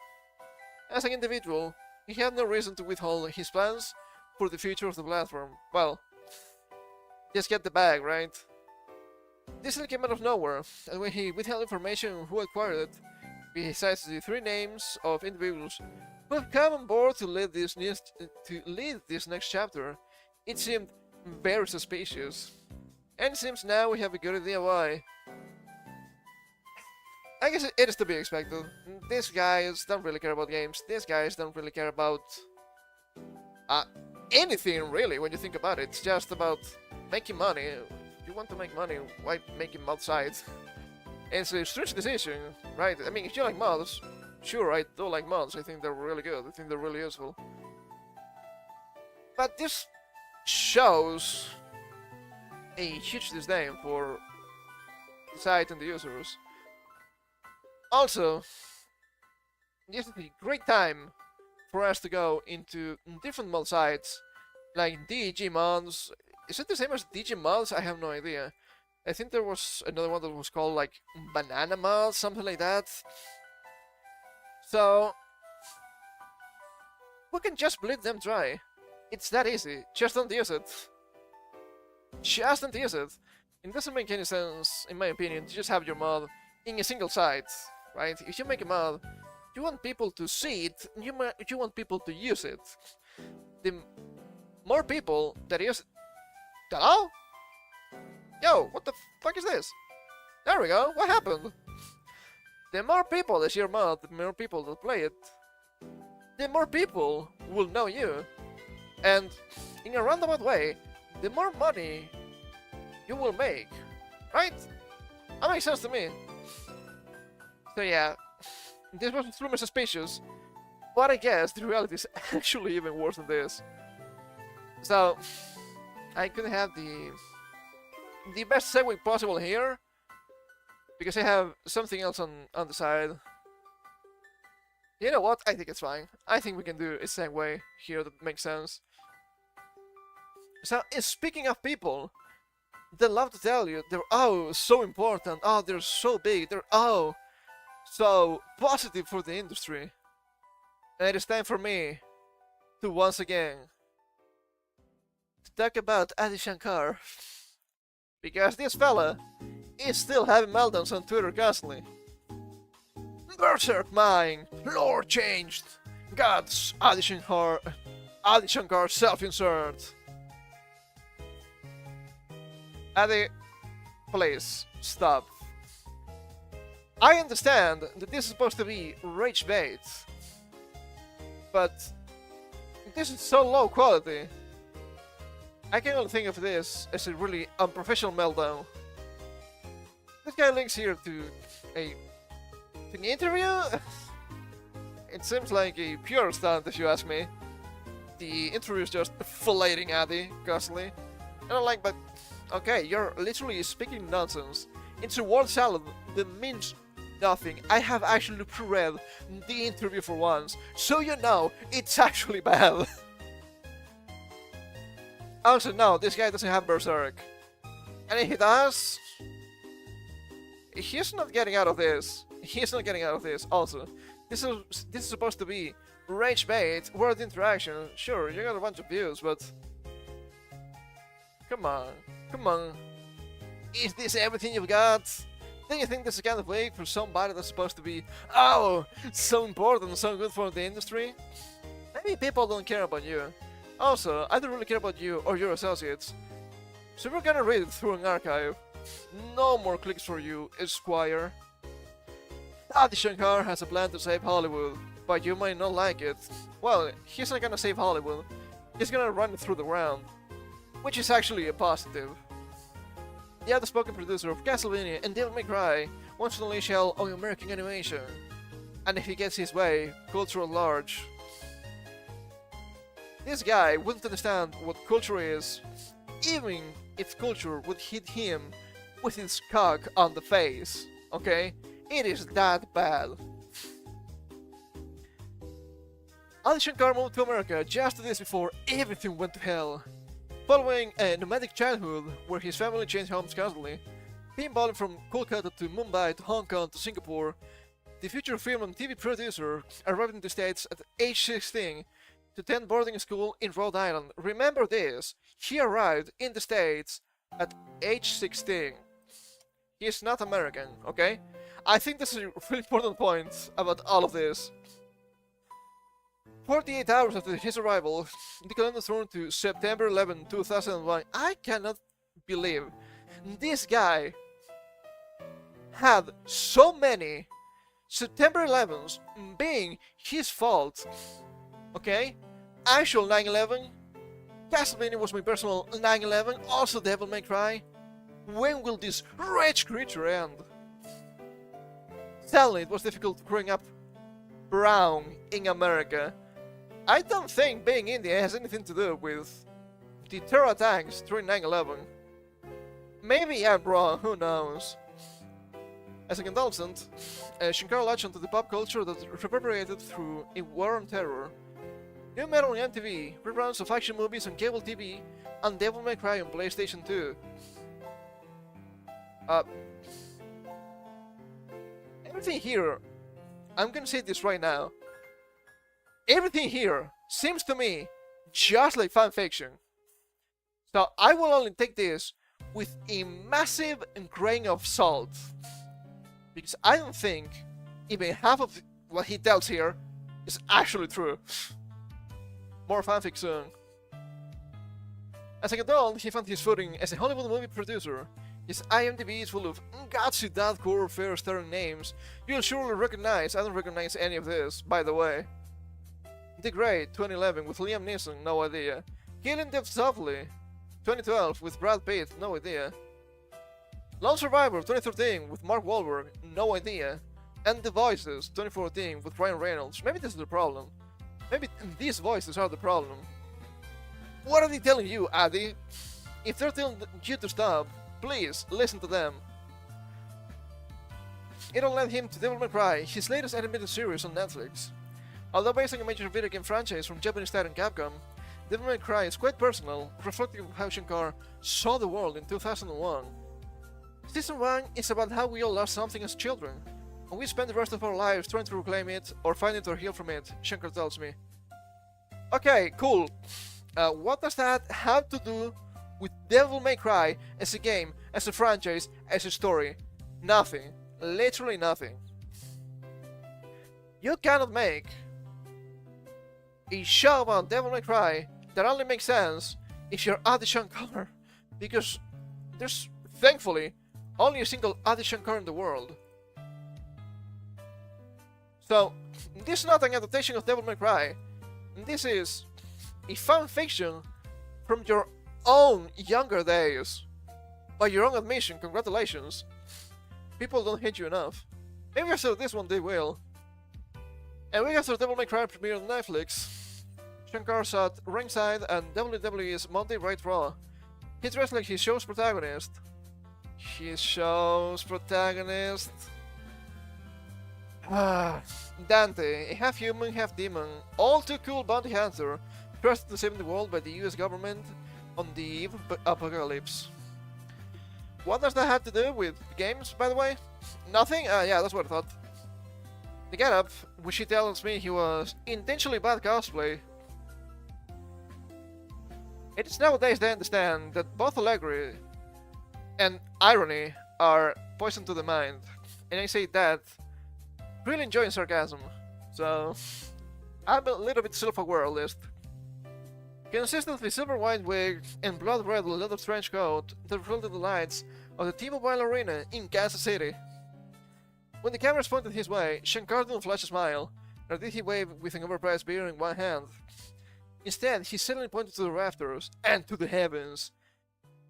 As an individual, he had no reason to withhold his plans for the future of the platform. Well, just get the bag, right? This all came out of nowhere, and when he withheld information on who acquired it, besides the 3 names of individuals who have come on board to lead this next chapter, it seemed very suspicious. And it seems now we have a good idea why. I guess it is to be expected. These guys don't really care about games. These guys don't really care about anything, really, when you think about it. It's just about making money. If you want to make money, why make mod sites? It's a strange decision, right? I mean, if you like mods, sure, I do like mods. I think they're really good. I think they're really useful. But this shows a huge disdain for the site and the users. Also, this is a great time for us to go into different mod sites, like DG mods. Is it the same as DG mods? I have no idea. I think there was another one that was called like Banana mods, something like that. So we can just bleed them dry. It's that easy. Just don't use it. Just don't use it. It doesn't make any sense, in my opinion, to just have your mod in a single site, right? If you make a mod, you want people to see it, you want people to use it. The more people that use it... Hello? Yo, what the fuck is this? There we go, what happened? The more people that see your mod, the more people that play it, the more people will know you. And in a roundabout way, the more money you will make, right? That makes sense to me. So yeah, this was extremely suspicious, but I guess the reality is actually even worse than this. So, I could have the best segue possible here, because I have something else on the side. You know what? I think it's fine. I think we can do a segue here that makes sense. So, speaking of people, they love to tell you they're so important, they're so big, they're so positive for the industry. And it is time for me to once again talk about Adi Shankar, because this fella is still having meltdowns on Twitter constantly. Berserk mine, lore changed, God's Adi Shankar self-insert. Adi, please, stop. I understand that this is supposed to be rage bait, but this is so low quality. I can only think of this as a really unprofessional meltdown. This guy links here to an interview? It seems like a pure stunt if you ask me. The interview is just filleting Adi constantly. And I'm like, but okay, you're literally speaking nonsense It's a word salad that means nothing. I have actually pre-read the interview for once, so you know it's actually bad. Also, no, this guy doesn't have Berserk. And if he does, he's not getting out of this. He's not getting out of this. Also, this is supposed to be rage bait, word interaction. Sure, you got a bunch of views, but come on, come on. Is this everything you've got? Don't you think this is kind of vague for somebody that's supposed to be, oh, so important, so good for the industry? Maybe people don't care about you. Also, I don't really care about you or your associates. So we're gonna read it through an archive. No more clicks for you, Esquire. Adi Shankar has a plan to save Hollywood, but you might not like it. Well, he's not gonna save Hollywood. He's gonna run it through the ground. Which is actually a positive. The outspoken producer of Castlevania and Devil May Cry wants to unleash hell on American animation. And if he gets his way, culture at large. This guy wouldn't understand what culture is, even if culture would hit him with its cock on the face, okay? It is that bad. Adi Shankar moved to America just 2 days before everything went to hell. Following a nomadic childhood where his family changed homes constantly, pinballing from Kolkata to Mumbai to Hong Kong to Singapore, the future film and TV producer arrived in the States at age 16 to attend boarding school in Rhode Island. Remember this, he arrived in the States at age 16. He is not American, okay? I think this is a really important point about all of this. 48 hours after his arrival, the calendar turned to September 11, 2001. I cannot believe this guy had so many September 11s being his fault. Okay? Actual 9/11. Castlevania was my personal 9/11. Also Devil May Cry. When will this rage creature end? Sadly, it was difficult growing up brown in America. I don't think being Indian has anything to do with the terror attacks during 9/11. Maybe I'm wrong, who knows? As a consultant, Shankar latched onto the pop culture that reverberated through a war on terror. New metal on MTV, reruns of action movies on cable TV, and Devil May Cry on PlayStation 2. Everything here, I'm gonna say this right now, everything here seems to me just like fanfiction. So I will only take this with a massive grain of salt, because I don't think even half of what he tells here is actually true. More fanfic soon. As an adult, he found his footing as a Hollywood movie producer. His IMDb is full of gutsy deathcore fair-staring names you'll surely recognize. I don't recognize any of this, by the way. The Great, 2011, with Liam Neeson, no idea. Killing Death Softly, 2012, with Brad Pitt, no idea. Lone Survivor, 2013, with Mark Wahlberg, no idea. And The Voices, 2014, with Ryan Reynolds. Maybe this is the problem. Maybe these voices are the problem. What are they telling you, Addy? If they're telling you to stop, please listen to them. It'll led him to Devil May Cry, his latest animated series on Netflix. Although based on a major video game franchise from Japanese titan Capcom, Devil May Cry is quite personal, reflective of how Shankar saw the world in 2001. Season 1 is about how we all lost something as children, and we spend the rest of our lives trying to reclaim it, or find it or heal from it, Shankar tells me. Okay, cool. What does that have to do with Devil May Cry as a game, as a franchise, as a story? Nothing. Literally nothing. You cannot make a show about Devil May Cry that only makes sense if you're Adi Shankar, because there's, thankfully, only a single Adi Shankar in the world. So, this is not an adaptation of Devil May Cry. This is a fan fiction from your own younger days. By your own admission, congratulations. People don't hate you enough. Maybe after this one they will. A week after Devil May Cry premiered on Netflix, Shankar sat ringside at WWE's Monday Night Raw. He dressed like his show's protagonist. His show's protagonist. Dante, a half human, half demon, all too cool bounty hunter, trusted to save the world by the US government on the eve of apocalypse. What does that have to do with games, by the way? Nothing? Yeah, that's what I thought. The getup, which he tells me he was intentionally bad cosplay. It is nowadays they understand that both allegory and irony are poison to the mind, and I say that really enjoying sarcasm, so I'm a little bit self-aware at least. Consistently silver white wig and blood red leather trench coat that reflected the lights of the T-Mobile Arena in Kansas City. When the cameras pointed his way, Shankar didn't flash a smile, nor did he wave with an overpriced beer in one hand. Instead, he suddenly pointed to the rafters and to the heavens,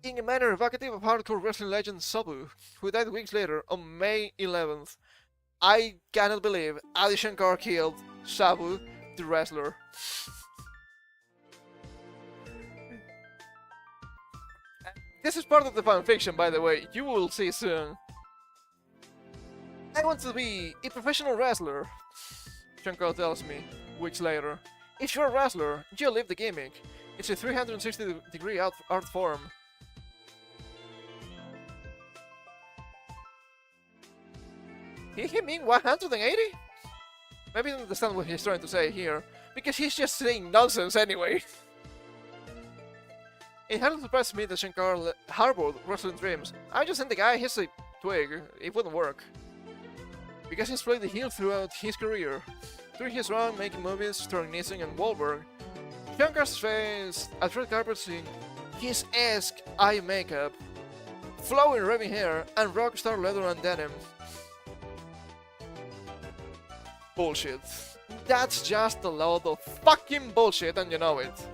in a manner evocative of hardcore wrestling legend Sabu, who died weeks later on May 11th. I cannot believe Adi Shankar killed Sabu, the wrestler. This is part of the fanfiction, by the way, you will see soon. I want to be a professional wrestler, Shankar tells me, weeks later. If you're a wrestler, you live the gimmick. It's a 360-degree art form. Did he mean 180? Maybe I don't understand what he's trying to say here, because he's just saying nonsense anyway. It hadn't surprised me that Shankar harbored wrestling dreams. I just sent the guy his twig, it wouldn't work. Because he's played the heel throughout his career. Through his run making movies starring Nissan and Wahlberg, Shankar's face at red carpets in his esque eye makeup, flowing raving hair, and rock star leather and denim. Bullshit. That's just a load of fucking bullshit and you know it.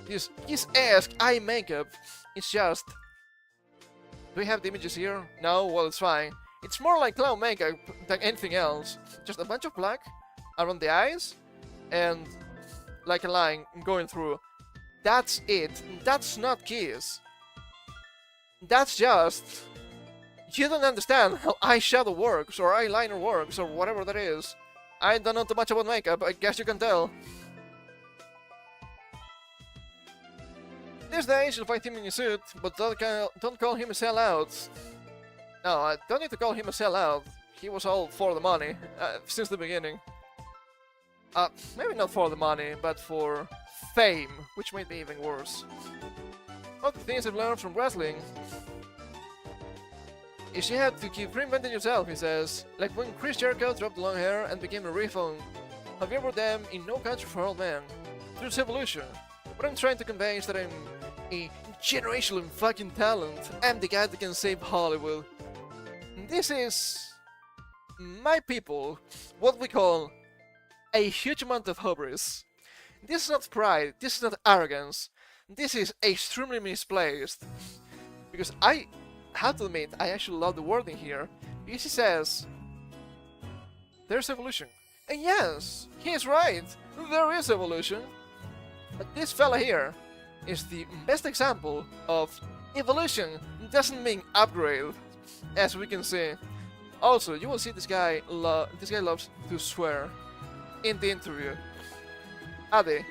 His esque eye makeup is just... Do we have the images here? No? Well, it's fine. It's more like clown makeup than anything else. Just a bunch of black around the eyes and like a line going through. That's it. That's not Kiss. That's just... You don't understand how eyeshadow works or eyeliner works or whatever that is. I don't know too much about makeup, I guess you can tell. These days you'll find him in a suit, but don't call him a sellout. No, I don't need to call him a sellout. He was all for the money, since the beginning. Maybe not for the money, but for fame, which made me even worse. One of the things I've learned from wrestling is you have to keep reinventing yourself, he says. Like when Chris Jericho dropped long hair and became a riff on Javier Bardem in No Country for Old Men. Through its evolution. What I'm trying to convey is that I'm a generational fucking talent. I'm the guy that can save Hollywood. This is, my people, what we call a huge amount of hubris. This is not pride, this is not arrogance, this is extremely misplaced. Because I have to admit, I actually love the wording here, because he says, there's evolution. And yes, he's right, there is evolution. But this fella here is the best example of evolution doesn't mean upgrade, as we can see. Also, you will see this guy loves to swear in the interview. Adi,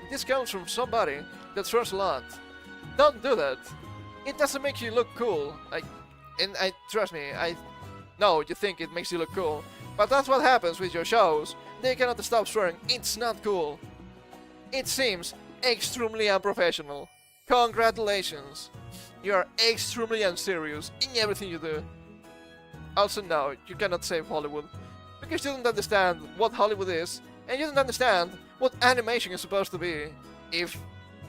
this comes from somebody that swears a lot. Don't do that. It doesn't make you look cool. Trust me, I know you think it makes you look cool, but that's what happens with your shows. They cannot stop swearing. It's not cool. It seems extremely unprofessional. Congratulations. You are extremely unserious in everything you do. Also, no, you cannot save Hollywood. Because you don't understand what Hollywood is, and you don't understand what animation is supposed to be. If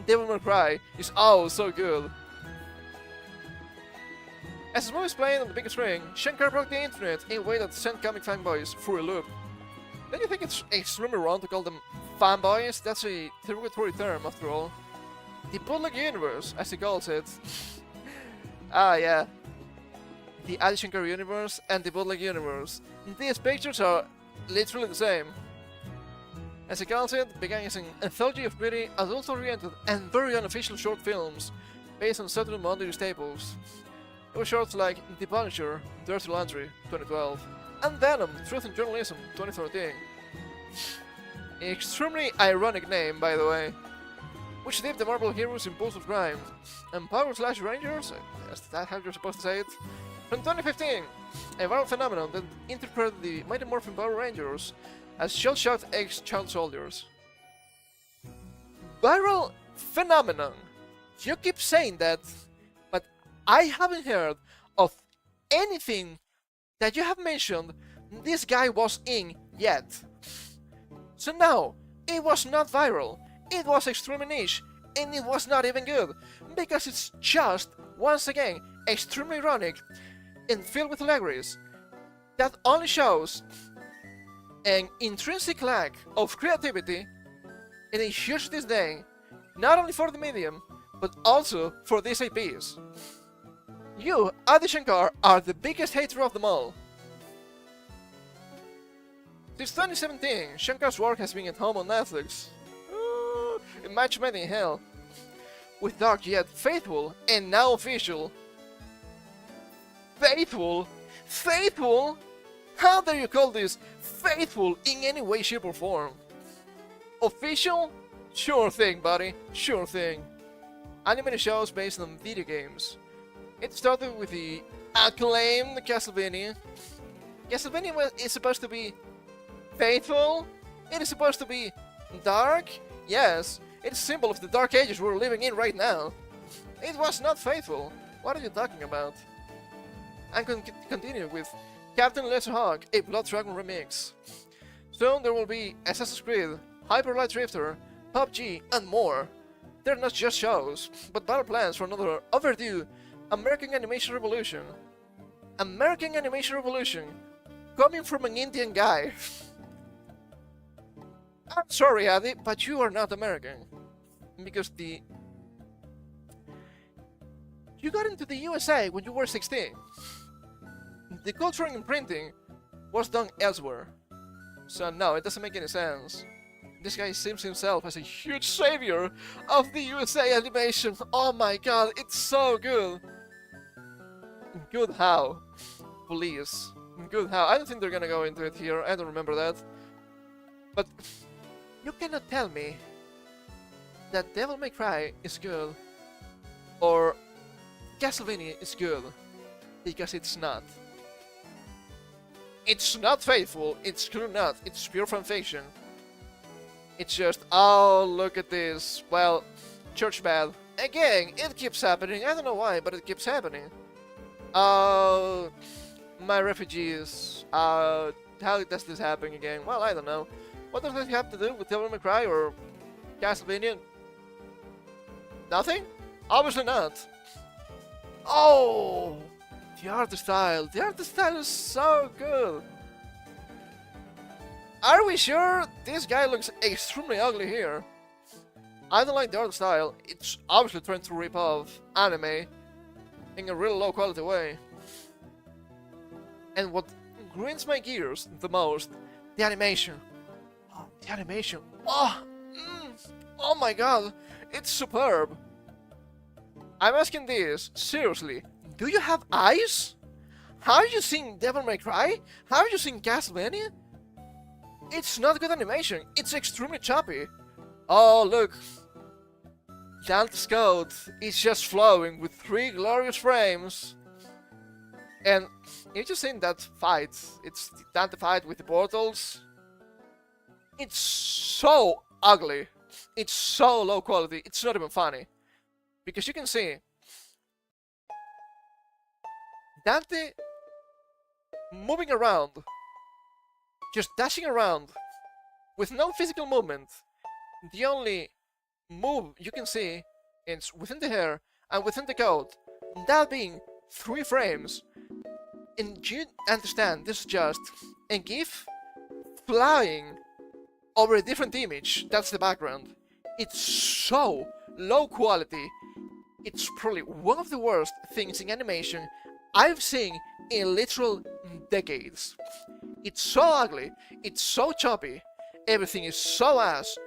Devil May Cry is oh so good. As his movie is playing on the big screen, Shankar broke the internet in a way that sent comic fanboys through a loop. Don't you think it's extremely wrong to call them fanboys? That's a derogatory term, after all. The bootleg universe, as he calls it. Ah, yeah. The Adi Shankar universe and the bootleg universe. These pictures are literally the same. As he calls it, began as an anthology of pretty, adult-oriented, and very unofficial short films based on Saturday Monday staples. It was shorts like The Punisher, Dirty Laundry, 2012, and Venom, Truth in Journalism, 2013. Extremely ironic name, by the way, which gave the Marvel heroes Impulsive Grind and Power Slash Rangers, is that how you're supposed to say it? From 2015, a viral phenomenon that interpreted the Mighty Morphin Power Rangers as shell-shocked ex-child soldiers. Viral phenomenon. You keep saying that, but I haven't heard of anything that you have mentioned this guy was in yet. So now, it was not viral, it was extremely niche, and it was not even good, because it's just, once again, extremely ironic and filled with hilarities. That only shows an intrinsic lack of creativity and a huge disdain, not only for the medium, but also for these IPs. You, Adi Shankar, are the biggest hater of them all. Since 2017, Shankar's work has been at home on Netflix. Ooh, a match made in hell. With dark yet faithful, and now official. Faithful? Faithful? How dare you call this faithful in any way, shape or form? Official? Sure thing, buddy, sure thing. Animated shows based on video games. It started with the acclaimed Castlevania. Castlevania is supposed to be faithful? It is supposed to be dark? Yes, it's a symbol of the dark ages we're living in right now. It was not faithful. What are you talking about? And continue with Captain Leatherhawk, a Blood Dragon remix. Soon there will be Assassin's Creed, Hyper Light Drifter, PUBG, and more. They're not just shows, but battle plans for another overdue American Animation Revolution. American Animation Revolution, coming from an Indian guy. I'm sorry, Adi, but you are not American. Because you got into the USA when you were 16. The cultural imprinting was done elsewhere. So no, it doesn't make any sense. This guy sees himself as a huge savior of the USA animation. Oh my god, it's so good. Good how? Please. Good how? I don't think they're gonna go into it here, I don't remember that. But you cannot tell me that Devil May Cry is good or Castlevania is good, because it's not. It's not faithful, it's clearly not, it's pure fanfiction. It's just, oh, look at this, well, church bad. Again, it keeps happening, I don't know why, but it keeps happening. Oh, my refugees, how does this happen again? Well, I don't know. What does this have to do with Devil May Cry or Castlevania? Nothing? Obviously not. Oh, the art style is so good. Are we sure? This guy looks extremely ugly here. I don't like the art style. It's obviously trying to rip off anime in a really low quality way. And what grinds my gears the most, the animation. Oh, the animation. Oh my god, it's superb. I'm asking this, seriously, do you have eyes? How are you seeing Devil May Cry? How are you seeing Castlevania? It's not good animation, it's extremely choppy. Oh look, Dante's Code is just flowing with 3 glorious frames. And you just seen that fight, it's the Dante fight with the portals. It's so ugly, it's so low quality, it's not even funny. Because you can see Dante moving around, just dashing around with no physical movement. The only move you can see is within the hair and within the coat, that being 3 frames. And you understand, this is just a GIF flying over a different image, that's the background. It's so low quality. It's probably one of the worst things in animation I've seen in literal decades. It's so ugly, it's so choppy, everything is so ass,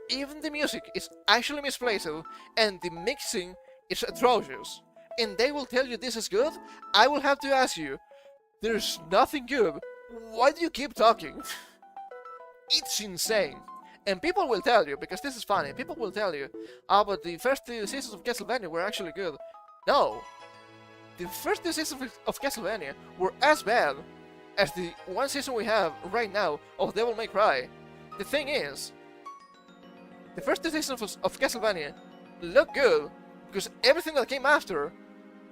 even the music is actually misplaced, and the mixing is atrocious. and they will tell you this is good, I will have to ask you, there's nothing good. Why do you keep talking? It's insane. And people will tell you, because this is funny, people will tell you, oh, but the first two seasons of Castlevania were actually good. No. The first two seasons of Castlevania were as bad as the one season we have right now of Devil May Cry. The thing is, the first two seasons of Castlevania look good because everything that came after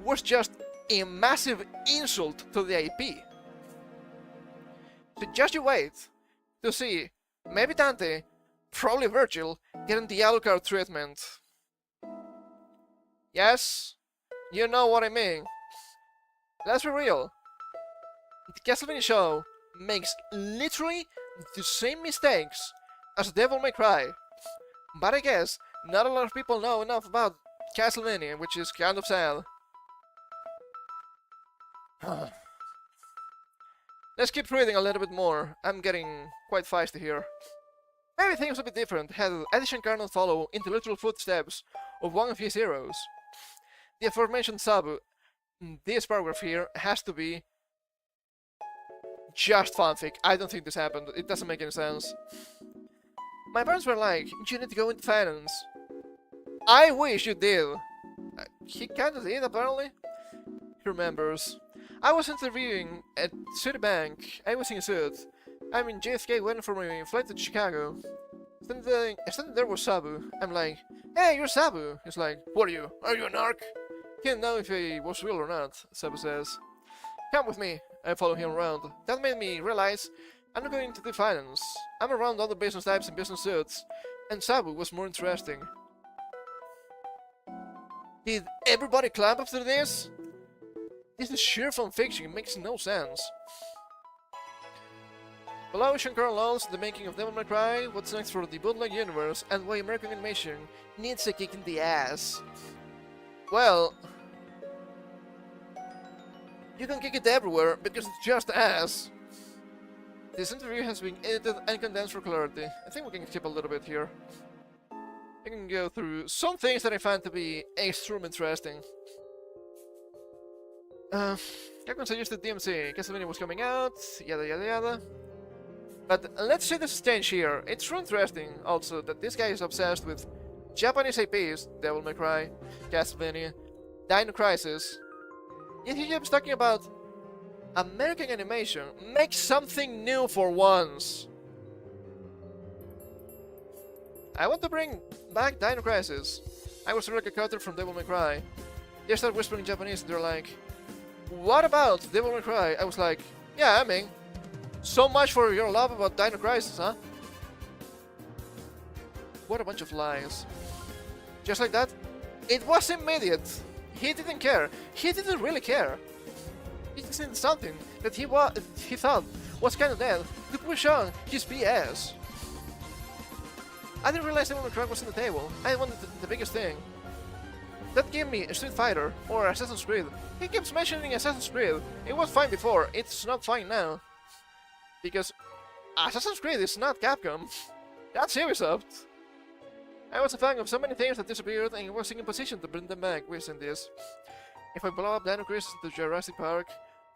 was just a massive insult to the IP. So just you wait to see maybe Dante, probably Virgil, getting the Alucard treatment. Yes, you know what I mean. Let's be real. The Castlevania show makes literally the same mistakes as Devil May Cry. But I guess not a lot of people know enough about Castlevania, which is kind of sad. Let's keep reading a little bit more. I'm getting quite feisty here. Maybe things would be different had Eddie Shankar not follow in the literal footsteps of one of his heroes. The aforementioned Sabu. This paragraph here has to be just fanfic. I don't think this happened. It doesn't make any sense. My parents were like, you need to go into finance. I wish you did. He kinda did, apparently. He remembers. I was interviewing at Citibank. I was in a suit. I'm in JFK waiting for my flight to Chicago. Standing there was Sabu. I'm like, hey, you're Sabu. He's like, what are you? Are you a narc? He didn't know if he was real or not, Sabu says. Come with me. I follow him around. That made me realize I'm not going to do finance. I'm around other business types in business suits, and Sabu was more interesting. Did everybody clap after this? This is sheer fanfiction, it makes no sense. Below Shankar allows the making of Devil May Cry, what's next for the bootleg universe, and why American animation needs a kick in the ass. Well, you can kick it everywhere because it's just ass. This interview has been edited and condensed for clarity. I think we can skip a little bit here. I can go through some things that I find to be extremely interesting. Capcom suggested DMC, Castlevania was coming out, yada yada yada. But let's see the stage here. It's really interesting also that this guy is obsessed with Japanese IPs, Devil May Cry, Castlevania, Dino Crisis. Yet he keeps talking about American animation. Make something new for once. I want to bring back Dino Crisis. I was like a character from Devil May Cry. They start whispering Japanese and they're like, what about Devil May Cry? I was like, yeah, I mean, so much for your love about Dino Crisis, huh? What a bunch of lies. Just like that, it was immediate. He didn't care. He didn't really care. He just did something that he thought was kind of dead to push on his BS. I didn't realize Devil May Cry was on the table. I wanted the biggest thing. That gave me a Street Fighter or Assassin's Creed. He keeps mentioning Assassin's Creed. It was fine before, it's not fine now. Because Assassin's Creed is not Capcom. That's Ubisoft. I was a fan of so many things that disappeared and was in a position to bring them back within this. If I blow up Dino Crisis to Jurassic Park,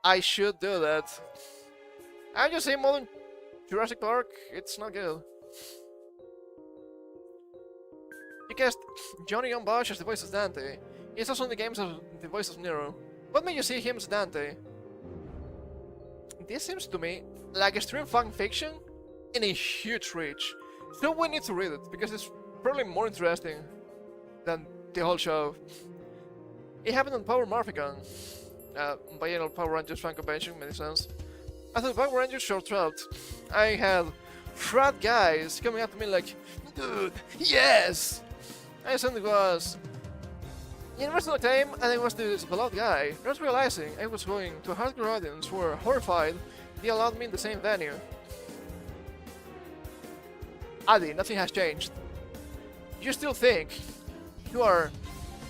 I should do that. I just say modern Jurassic Park, it's not good. You cast Johnny Young Bosch as the voice of Dante. He's also in the games as the voice of Nero. What made you see him as Dante? This seems to me like extreme fan fiction in a huge reach. So we need to read it, because it's probably more interesting than the whole show. It happened on Power Morphicon, biennial Power Rangers fan convention, many sense. After the Power Rangers short trout, I had frat guys coming up to me like, dude, yes! I suddenly was universal acclaim, and I was this beloved guy, not realizing I was going to a hardcore audience who were horrified they allowed me in the same venue. Adi, nothing has changed. You still think you are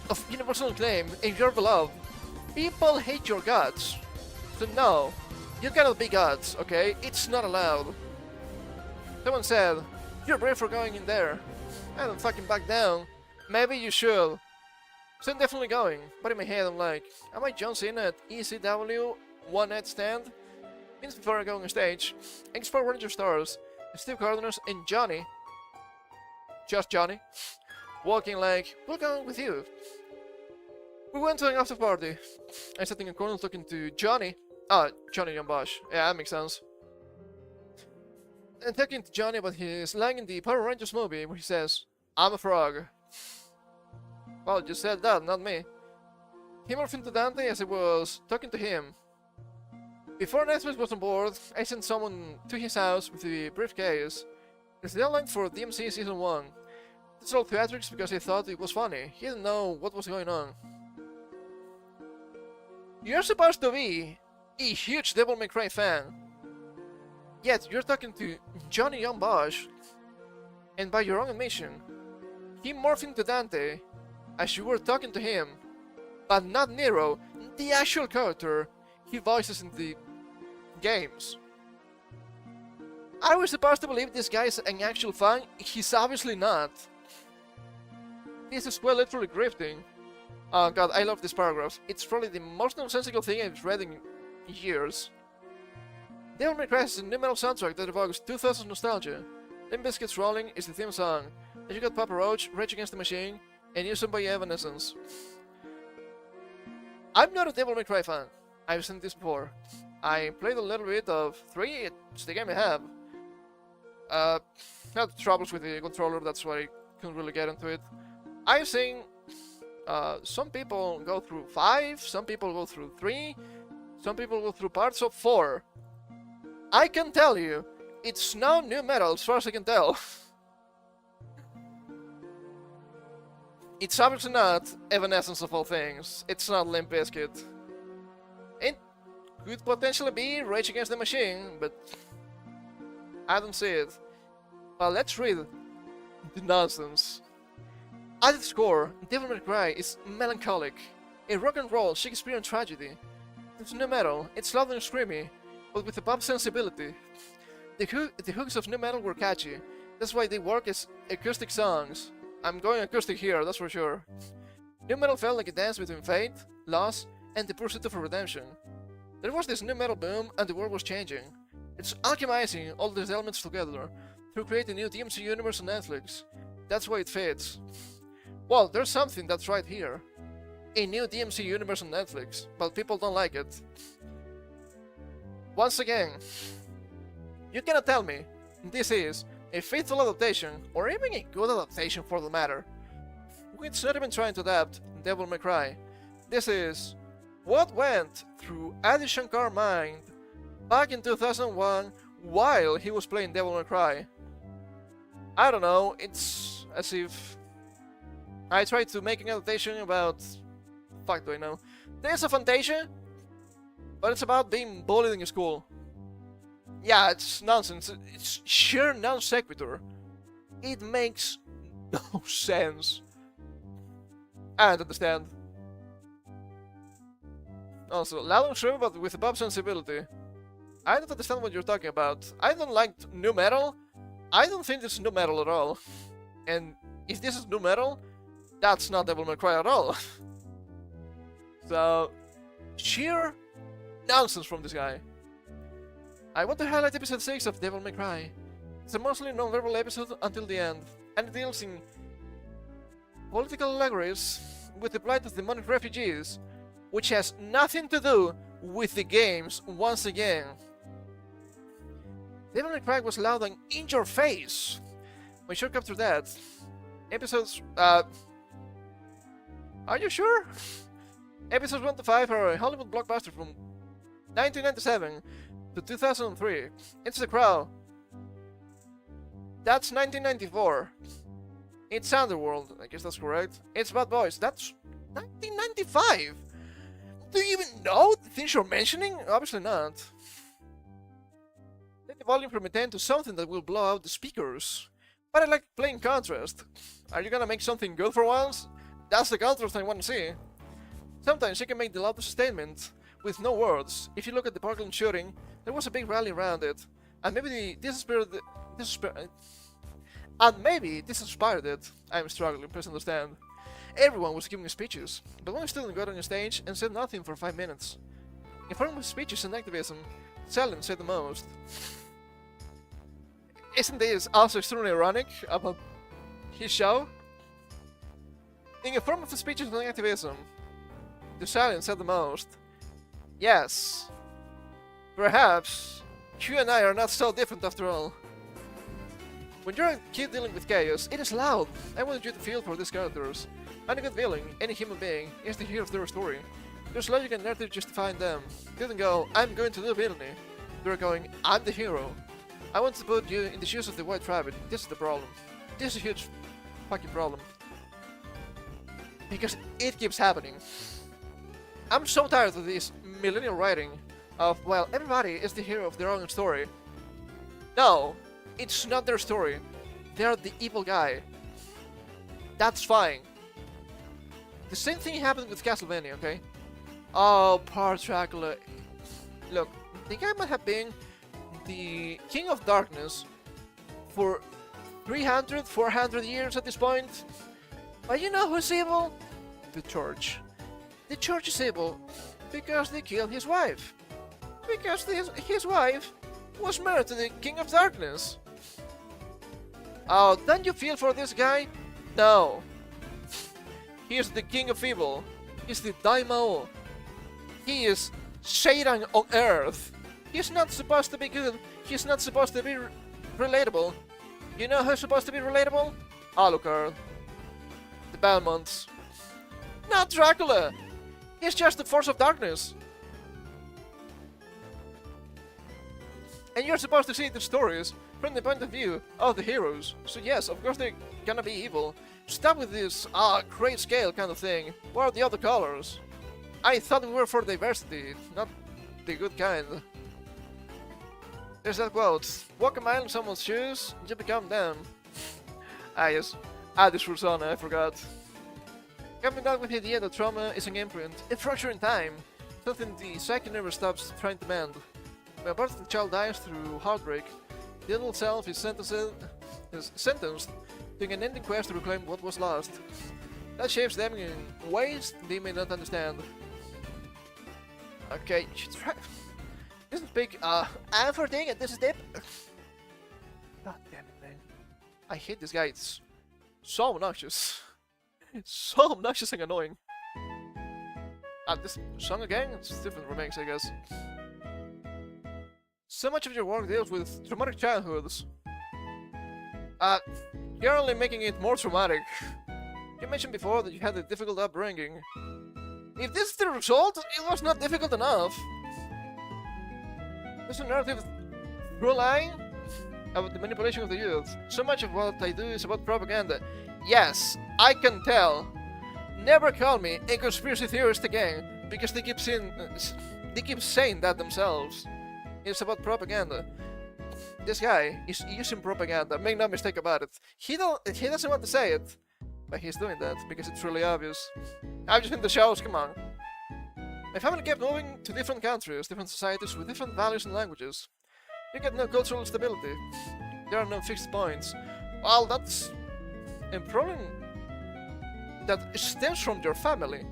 of universal acclaim and you're beloved. People hate your guts. So no, you cannot be guts, okay? It's not allowed. Someone said, you're brave for going in there. I don't fucking back down. Maybe you should. So I'm definitely going, but in my head I'm like, am I John Cena at ECW one night stand? Means before I go on stage, explore Ranger Stars, Steve Cardinals and Johnny, just Johnny, walking like, we're going with you. We went to an after party. I sat in a corner talking to Johnny. Johnny Young Bosch. Yeah, that makes sense. And talking to Johnny about his line in the Power Rangers movie where he says, I'm a frog. Well, you said that, not me. He morphed into Dante as I was talking to him. Before Netflix was on board, I sent someone to his house with the briefcase. It's the deadline for DMC Season 1. It's all theatrics because I thought it was funny. He didn't know what was going on. You're supposed to be a huge Devil May Cry fan. Yet you're talking to Johnny Young Bosch. And by your own admission, he morphed into Dante as you were talking to him. But not Nero, the actual character he voices in the games. I was supposed to believe this guy is an actual fan. He's obviously not. This is quite literally grifting. Oh god, I love this paragraph. It's probably the most nonsensical thing I've read in years. Devil May Cry is a new metal soundtrack that evokes 2000s nostalgia. Limp Bizkit's Rolling is the theme song. Then you got Papa Roach, Rage Against the Machine, and New Song by Evanescence. I'm not a Devil May Cry fan. I've seen this before. I played a little bit of 3, it's the game I have. Had troubles with the controller, that's why I couldn't really get into it. I've seen some people go through 5, some people go through 3, some people go through parts of 4. I can tell you, it's no new metal as far as I can tell. It's obviously not Evanescence of all things. It's not Limp Bizkit. It could potentially be Rage Against the Machine, but I don't see it. But let's read the nonsense. At its core, Devil May Cry is melancholic, a rock and roll Shakespearean tragedy. It's new metal, it's loud and screamy, but with a pop sensibility. The hooks of new metal were catchy, that's why they work as acoustic songs. I'm going acoustic here, that's for sure. New metal felt like a dance between fate, loss, and the pursuit of redemption. There was this new metal boom and the world was changing. It's alchemizing all these elements together to create a new DMC universe on Netflix. That's why it fits. Well, there's something that's right here. A new DMC universe on Netflix, but people don't like it. Once again, you cannot tell me this is a faithful adaptation, or even a good adaptation for the matter. It's not even trying to adapt Devil May Cry. This is what went through Adi Shankar's mind back in 2001 while he was playing Devil May Cry. I don't know, it's as if I tried to make an adaptation about... fuck do I know. There's a Fantasia, but it's about being bullied in school. Yeah, it's nonsense. It's sheer non sequitur. It makes no sense. I don't understand. Also, loud and shrill, but with a pop sensibility. I don't understand what you're talking about. I don't like new metal. I don't think this is new metal at all. And if this is new metal, that's not Devil May Cry at all. So, sheer nonsense from this guy. I want to highlight episode 6 of Devil May Cry. It's a mostly non-verbal episode until the end, and it deals in political allegories with the plight of demonic refugees, which has nothing to do with the games once again. Devil May Cry was loud and in your face. We should capture that. Episodes, are you sure? Episodes 1 to 5 are a Hollywood blockbuster from 1997 to 2003. It's The Crow. That's 1994. It's Underworld, I guess that's correct. It's Bad Boys, that's 1995. Do you even know the things you're mentioning? Obviously not. Take the volume from a 10 to something that will blow out the speakers. But I like playing contrast. Are you gonna make something good for once? That's the contrast I want to see. Sometimes you can make the loudest statement with no words. If you look at the Parkland shooting, there was a big rally around it, and maybe this inspired it. I'm struggling, please understand. Everyone was giving speeches, but one student got on the stage and said nothing for 5 minutes. In front of his speeches and activism, Stalin said the most. Isn't this also extremely ironic about his show? In the form of his speeches and activism, the Stalin said the most. Yes, perhaps you and I are not so different after all. When you're a kid dealing with chaos, it is loud. I wanted you to feel for these characters. Any good feeling, any human being, is the hero of their story. There's logic and narrative justifying them. They didn't go, I'm going to do villainy. They're going, I'm the hero. I want to put you in the shoes of the White Rabbit. This is the problem. This is a huge fucking problem. Because it keeps happening. I'm so tired of this millennial writing of, well, everybody is the hero of their own story. No, it's not their story. They're the evil guy. That's fine. The same thing happened with Castlevania, okay? Oh, poor Dracula. Look, the guy might have been the King of Darkness for 300, 400 years at this point. But you know who's evil? The Church. The Church is evil because they killed his wife. Because his wife was married to the King of Darkness. Oh, don't you feel for this guy? No. He is the King of Evil. He's the Daimao. He is Satan on Earth. He's not supposed to be good. He's not supposed to be relatable. You know who's supposed to be relatable? Alucard. The Belmonts. Not Dracula. He's just the force of darkness. And you're supposed to see the stories from the point of view of the heroes. So yes, of course they're gonna be evil. Stop with this, great scale kind of thing. What are the other colors? I thought we were for diversity, not the good kind. There's that quote, walk a mile in someone's shoes, you become them. Yes, this persona, I forgot. Coming back with the idea that trauma is an imprint, a fracture in time, something the psyche never stops trying to mend. When a part of the child dies through heartbreak, the adult self is sentenced to an ending quest to reclaim what was lost. That shapes them in ways they may not understand. Okay, this is big, I'm for thing and this is dip. God damn it, man. I hate this guy, it's so obnoxious. It's so obnoxious and annoying. This song again? It's different remakes, I guess. So much of your work deals with traumatic childhoods. You're only making it more traumatic. You mentioned before that you had a difficult upbringing. If this is the result, it was not difficult enough. There's a narrative through line about the manipulation of the youth. So much of what I do is about propaganda. Yes, I can tell. Never call me a conspiracy theorist again, because they keep saying that themselves. It's about propaganda. This guy is using propaganda. Make no mistake about it. He doesn't want to say it, but he's doing that because it's really obvious. I've just been to shows. Come on. My family kept moving to different countries, different societies with different values and languages. You get no cultural stability. There are no fixed points. Well, that's a problem that stems from your family.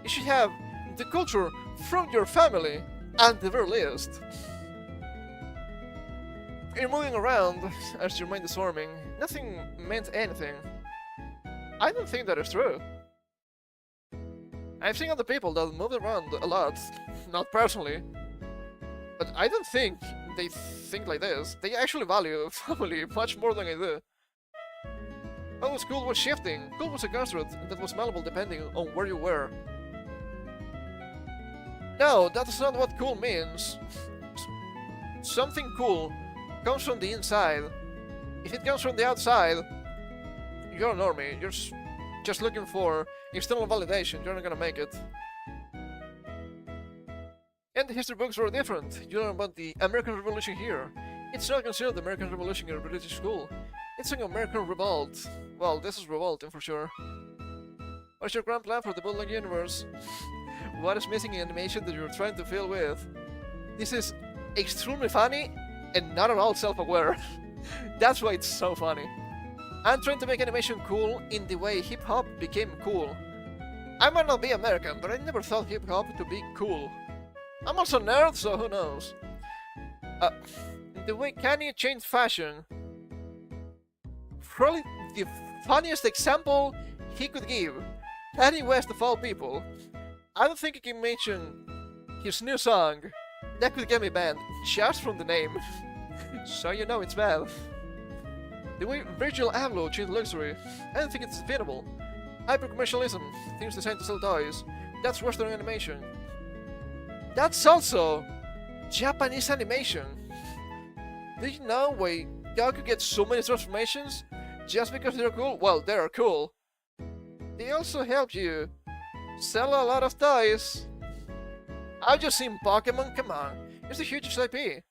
You should have the culture from your family, at the very least. You're moving around as your mind is forming. Nothing meant anything. I don't think that is true. I've seen other people that move around a lot, not personally, but I don't think they think like this. They actually value family much more than I do. Oh, school was shifting. School was a construct that was malleable depending on where you were. No, that's not what cool means. Something cool comes from the inside. If it comes from the outside, you're a normie. You're just looking for external validation. You're not gonna make it. And the history books were different. You learn about the American Revolution here. It's not considered the American Revolution in a British school. It's an American revolt. Well, this is revolting for sure. What's your grand plan for the Bulldog universe? What is missing in animation that you're trying to fill with? This is extremely funny and not at all self-aware. That's why it's so funny. I'm trying to make animation cool in the way hip-hop became cool. I might not be American, but I never thought hip-hop to be cool. I'm also a nerd, so who knows? The way Kanye changed fashion. Probably the funniest example he could give. Kanye West of all people. I don't think I can mention his new song. That could get me banned, just from the name. So you know it's bad. The way Virgil Abloh changed luxury, I don't think it's debatable. Hyper-commercialism, things designed to sell toys, that's Western animation. That's also Japanese animation. Did you know why Goku gets so many transformations? Just because they're cool? Well, they're cool. They also help you sell a lot of toys. I've just seen Pokemon, come on, it's the hugest IP.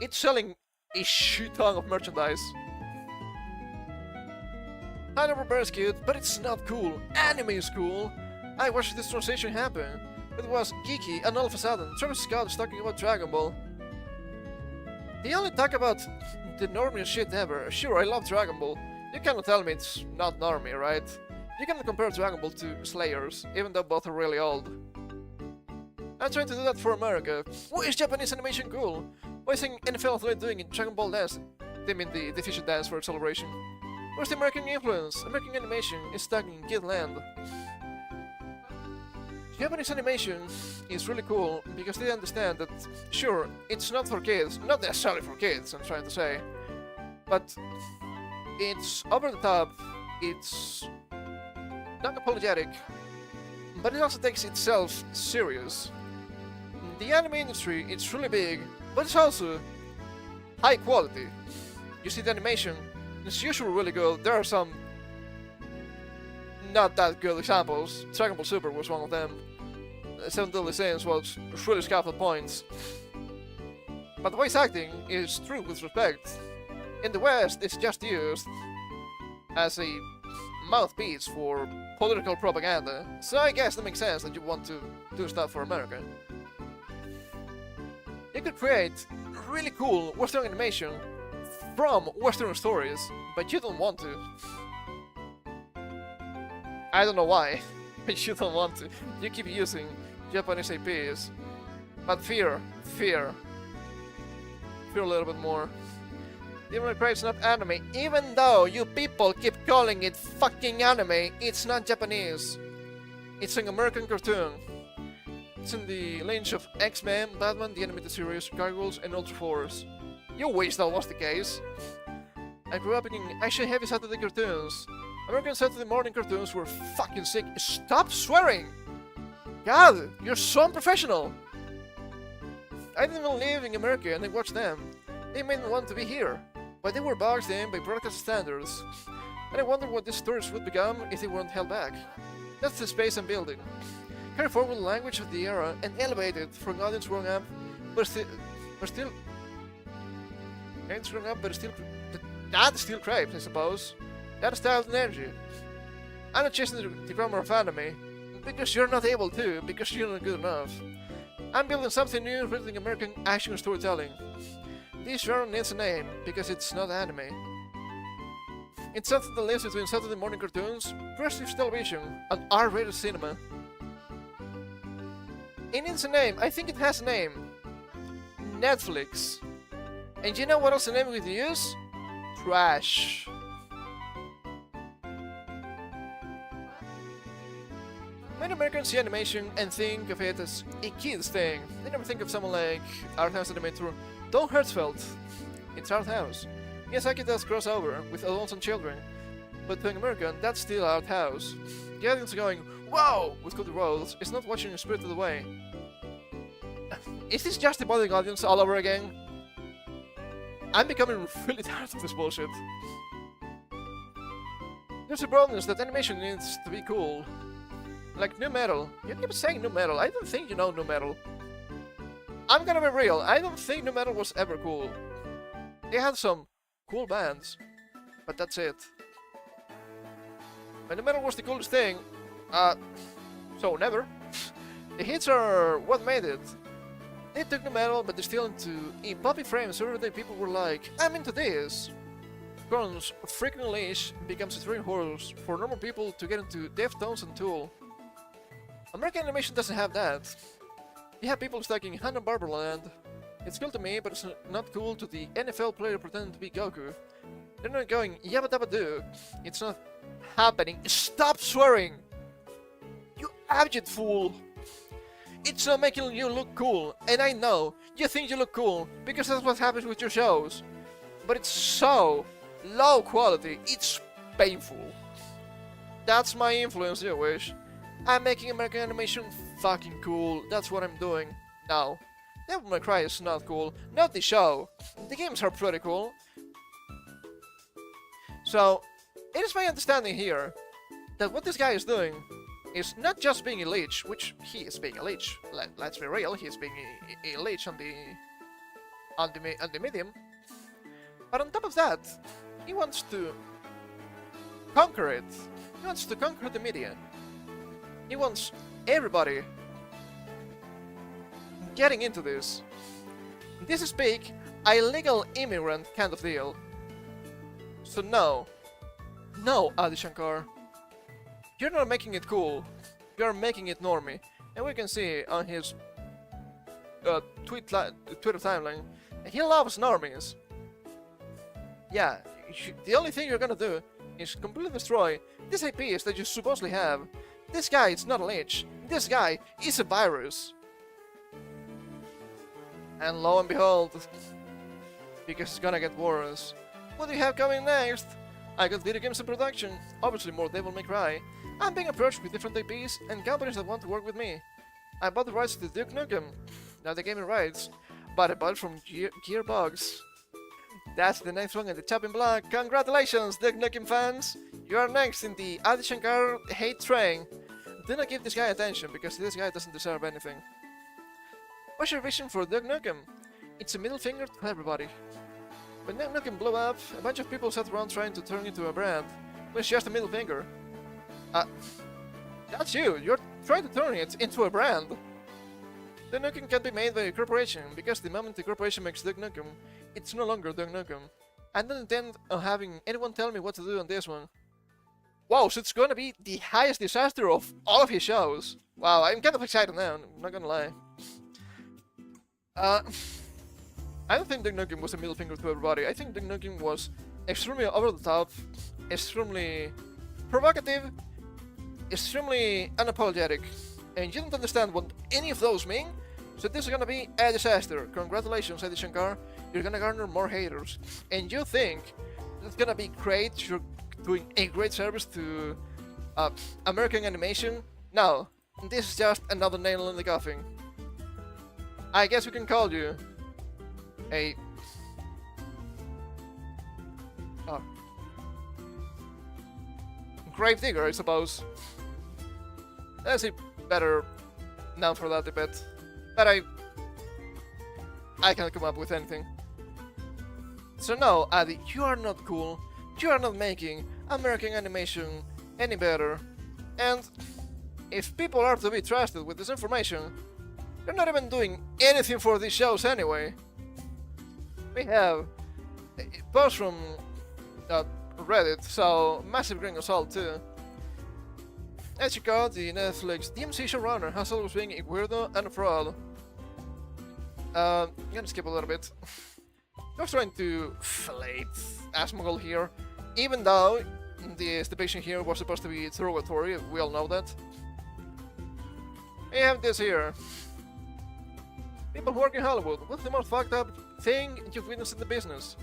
It's selling a shit ton of merchandise. Hanna-Barbera is cute, but it's not cool. Anime is cool. I watched this translation happen. It was geeky, and all of a sudden, Travis Scott is talking about Dragon Ball. They only talk about the normiest shit ever. Sure, I love Dragon Ball. You cannot tell me it's not normie, right? You cannot compare Dragon Ball to Slayers, even though both are really old. I'm trying to do that for America. Why is Japanese animation cool? Why is NFL doing in Dragon Ball dance? They mean the Diffusion dance for Celebration. Where's the American influence? American animation is stuck in kid land. Japanese animation is really cool because they understand that, sure, it's not for kids, not necessarily for kids, I'm trying to say, but it's over the top, it's not apologetic, but it also takes itself serious. The anime industry, it's really big, but it's also high quality. You see the animation, it's usually really good. There are some not that good examples. Dragon Ball Super was one of them. Seven Deadly Sins was really scuffed at points. But the voice acting is true with respect. In the West, it's just used as a mouthpiece for political propaganda, so I guess that makes sense that you want to do stuff for America. You could create really cool Western animation from Western stories, but you don't want to. I don't know why, but you don't want to. You keep using Japanese IPs. But fear a little bit more. Devil May Cry is not anime, even though you people keep calling it fucking anime, it's not Japanese. It's an American cartoon. It's in the range of X-Men, Batman, the animated series, Gargoyles, and Ultra Force. You wish that was the case. I grew up in action-heavy Saturday cartoons. American Saturday morning cartoons were fucking sick. Stop swearing! God, you're so unprofessional! I didn't even live in America and I watched them. They made me want to be here, but they were boxed in by broadcast standards. And I wonder what these stories would become if they weren't held back. That's the space I'm building. Carry forward the language of the era and elevate it for an audience growing up, but still that still craves, I suppose. That style and energy. I'm not chasing the grammar of anime, because you're not able to, because you're not good enough. I'm building something new, building American action storytelling. This genre needs a name, because it's not anime. It's something that lives between Saturday morning cartoons, prestige television, and R-rated cinema. It needs a name. I think it has a name. Netflix. And you know what else the name we could use? Trash. Many Americans see animation and think of it as a kid's thing. They never think of someone like art house animator Don Hertzfeldt. It's art house. Miyazaki does crossover with adults and children, but to an American, that's still art house. The audience going, wow, with Cody Rhodes is not watching Spirited Away. Is this just the budding audience all over again? I'm becoming really tired of this bullshit. There's a problem is that animation needs to be cool. Like nu metal. You keep saying nu metal. I don't think you know nu metal. I'm gonna be real. I don't think nu metal was ever cool. They had some cool bands, but that's it. When nu metal was the coolest thing, so never. The hits are what made it. They took nu metal, but they're still into a poppy frame, so everyday people were like, I'm into this. course, freaking leash becomes a train horse for normal people to get into Deftones and Tool. American animation doesn't have that. You have people stuck in Hanna-Barbera land. It's cool to me, but it's not cool to the NFL player pretending to be Goku. They're not going yabba dabba doo. It's not happening. Stop swearing! You abject fool! It's not making you look cool, and I know you think you look cool because that's what happens with your shows. But it's so low quality, it's painful. That's my influence, you wish. I'm making American animation fucking cool, that's what I'm doing. No. Devil May Cry is not cool, not the show. The games are pretty cool. So, it is my understanding here that what this guy is doing is not just being a leech, which he is being a leech. Let's be real, he is being a leech on the medium. But on top of that, he wants to conquer it. He wants to conquer the media. He wants everybody getting into this. This is big, a legal immigrant kind of deal. So no, Adi Shankar, you're not making it cool, you're making it normie. And we can see on his Twitter timeline, he loves normies. Yeah, the only thing you're gonna do is completely destroy these IPs that you supposedly have. This guy is not a leech, this guy is a virus. And lo and behold, because it's gonna get worse. What do you have coming next? I got video games in production, obviously more Devil May Cry. I'm being approached with different IPs and companies that want to work with me. I bought the rights to Duke Nukem, not the gaming rights, but I bought it from Gearbox. That's the next one in the chopping block. Congratulations, Duke Nukem fans! You are next in the Adi Shankar hate train. Do not give this guy attention, because this guy doesn't deserve anything. What's your vision for Duke Nukem? It's a middle finger to everybody. When Duke Nukem blew up, a bunch of people sat around trying to turn it into a brand. Well, it's just a middle finger. That's you! You're trying to turn it into a brand! Duke Nukem can be made by a corporation, because the moment the corporation makes Duke Nukem, it's no longer Duke Nukem. I don't intend on having anyone tell me what to do on this one. Wow, so it's gonna be the highest disaster of all of his shows. Wow, I'm kind of excited now, I'm not gonna lie. I don't think Duke Nukem was a middle finger to everybody. I think Duke Nukem was extremely over the top, extremely provocative, extremely unapologetic, and you don't understand what any of those mean, so this is gonna be a disaster. Congratulations, Adi Shankar, you're gonna garner more haters. And you think it's gonna be great, you're doing a great service to American animation? No, this is just another nail in the coffin. I guess we can call you a grave digger, I suppose. That's a better noun for that debate. But I can't come up with anything. So no, Adi, you are not cool. You are not making American animation any better. And if people are to be trusted with this information, they're not even doing anything for these shows anyway. We have posts from Reddit, so massive grain of salt too. As you got the Netflix DMC showrunner has always been a weirdo and a fraud. I'm gonna skip a little bit. I was trying to flate Asmongold here, even though the depiction here was supposed to be derogatory, we all know that. We have this here. People who work in Hollywood, what's the most fucked up thing you've witnessed in the business?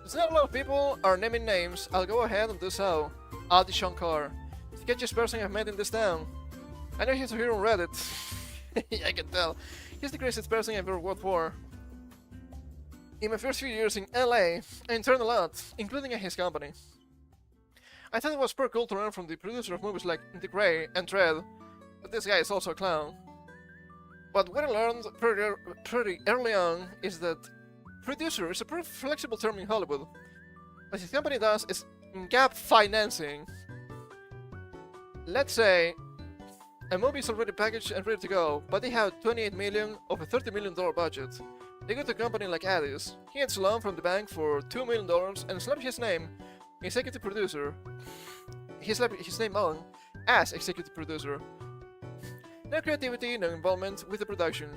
Since not a lot of people are naming names, I'll go ahead and do so. Adi Shankar, the sketchiest person I've met in this town. I know he's here on Reddit. I can tell. He's the craziest person I've ever worked for. In my first few years in LA, I interned a lot, including at his company. I thought it was pretty cool to learn from the producer of movies like The Grey and Dread, but this guy is also a clown. But what I learned pretty early on is that producer is a pretty flexible term in Hollywood. What his company does is gap financing. Let's say a movie is already packaged and ready to go, but they have 28 million of a $30 million budget. They go to a company like Addis. He gets a loan from the bank for $2 million and slaps his name executive producer. His name on as executive producer. No creativity, no involvement with the production.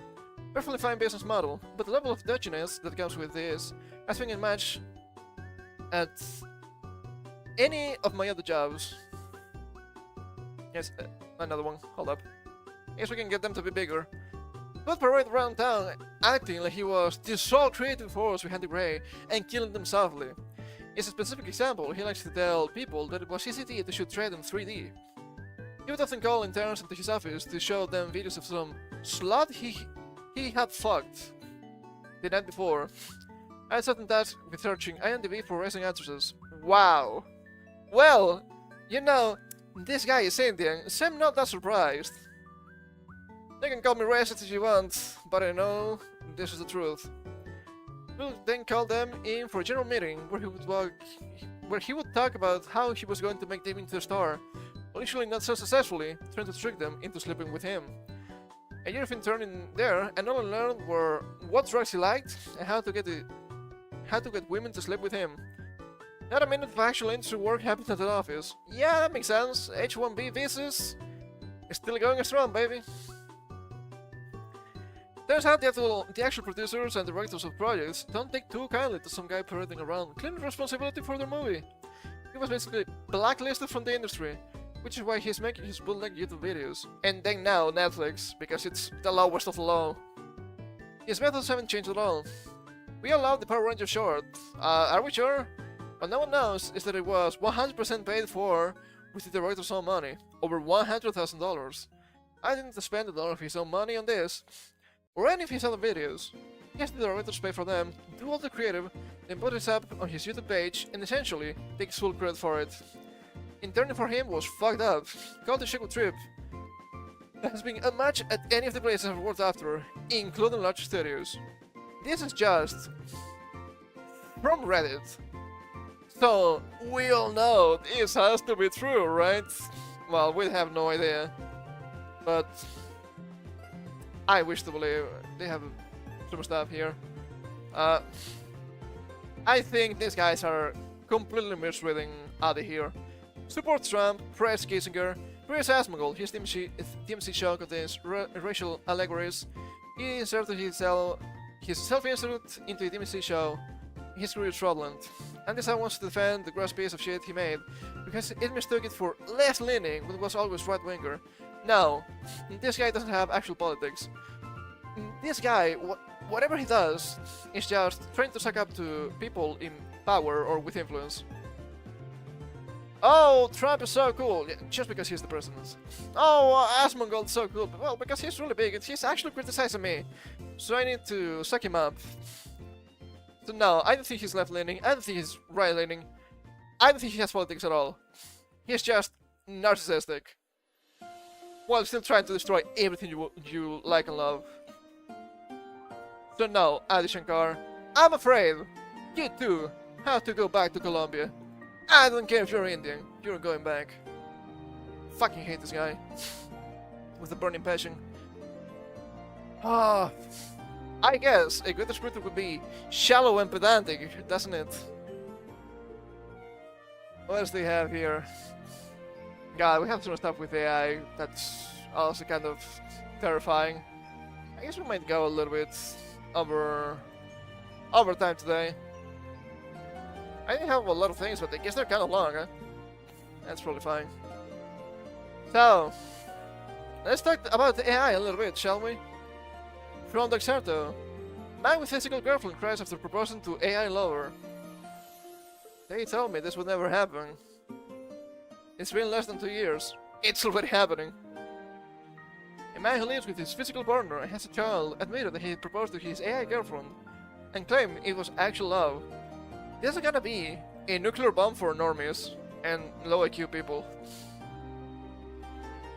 Perfectly fine business model, but the level of dodginess that comes with this has been unmatched at any of my other jobs. Yes, another one. Hold up. Guess we can get them to be bigger. But parade around town, acting like he was the sole creative force behind the Grey and killing them softly. As a specific example, he likes to tell people that it was his idea to shoot Dread in 3D. He would often call interns into his office to show them videos of some slut he had fucked the night before. I had certain tasked with searching IMDb for racing actresses. Wow. Well, you know, this guy is Indian, so I'm not that surprised. They can call me racist if you want, but I know this is the truth. We'll then call them in for a general meeting where he would talk about how he was going to make them into a star, initially not so successfully, trying to trick them into sleeping with him. A year of interning there, and all I learned were what drugs he liked and how to get women to sleep with him. Not a minute of actual industry work happened at the office. Yeah, that makes sense. H-1B visas is still going strong, baby. Turns out the actual producers and directors of projects don't take too kindly to some guy parading around claiming responsibility for their movie. He was basically blacklisted from the industry, which is why he's making his bootleg YouTube videos. And then now Netflix, because it's the lowest of the low. His methods haven't changed at all. We allowed the Power Rangers short. Are we sure? What no one knows is that it was 100% paid for with the director's own money, over $100,000. I didn't spend a dollar of his own money on this, or any of his other videos. He has the directors pay for them, do all the creative, then put it up on his YouTube page, and essentially takes full credit for it. Interning for him was fucked up. Called the Chico trip. That has been unmatched at any of the places I've worked after, including large studios. This is just from Reddit. So, we all know this has to be true, right? Well, we have no idea. But I wish to believe they have some stuff here. I think these guys are completely misreading Adi here. Supports Trump, praise Kissinger, praise Asmongold, his TMC show contains racial allegories. He inserted his self-insert into a TMC show. His career is fraudulent. And this guy wants to defend the gross piece of shit he made because it mistook it for left-leaning but was always right-winger. No, this guy doesn't have actual politics. This guy, whatever he does, is just trying to suck up to people in power or with influence. Oh, Trump is so cool, just because he's the president. Oh, Asmongold's so cool, well, because he's really big and he's actually criticizing me. So I need to suck him up. So no, I don't think he's left-leaning, I don't think he's right-leaning. I don't think he has politics at all. He's just narcissistic. While still trying to destroy everything you like and love. So no, Adi Shankar, I'm afraid you too have to go back to Colombia. I don't care if you're Indian, you're going back. Fucking hate this guy. With a burning passion. Ah, I guess a good descriptor would be shallow and pedantic, doesn't it? What else do we have here? God, we have some stuff with AI that's also kind of terrifying. I guess we might go a little bit over time today. I didn't have a lot of things, but I guess they're kind of long, huh? That's probably fine. So, let's talk about the AI a little bit, shall we? From Doxerto. Man with physical girlfriend cries after proposing to AI lover. They told me this would never happen. It's been less than 2 years. It's already happening. A man who lives with his physical partner and has a child admitted that he proposed to his AI girlfriend and claimed it was actual love. This is gonna be a nuclear bomb for normies and low IQ people.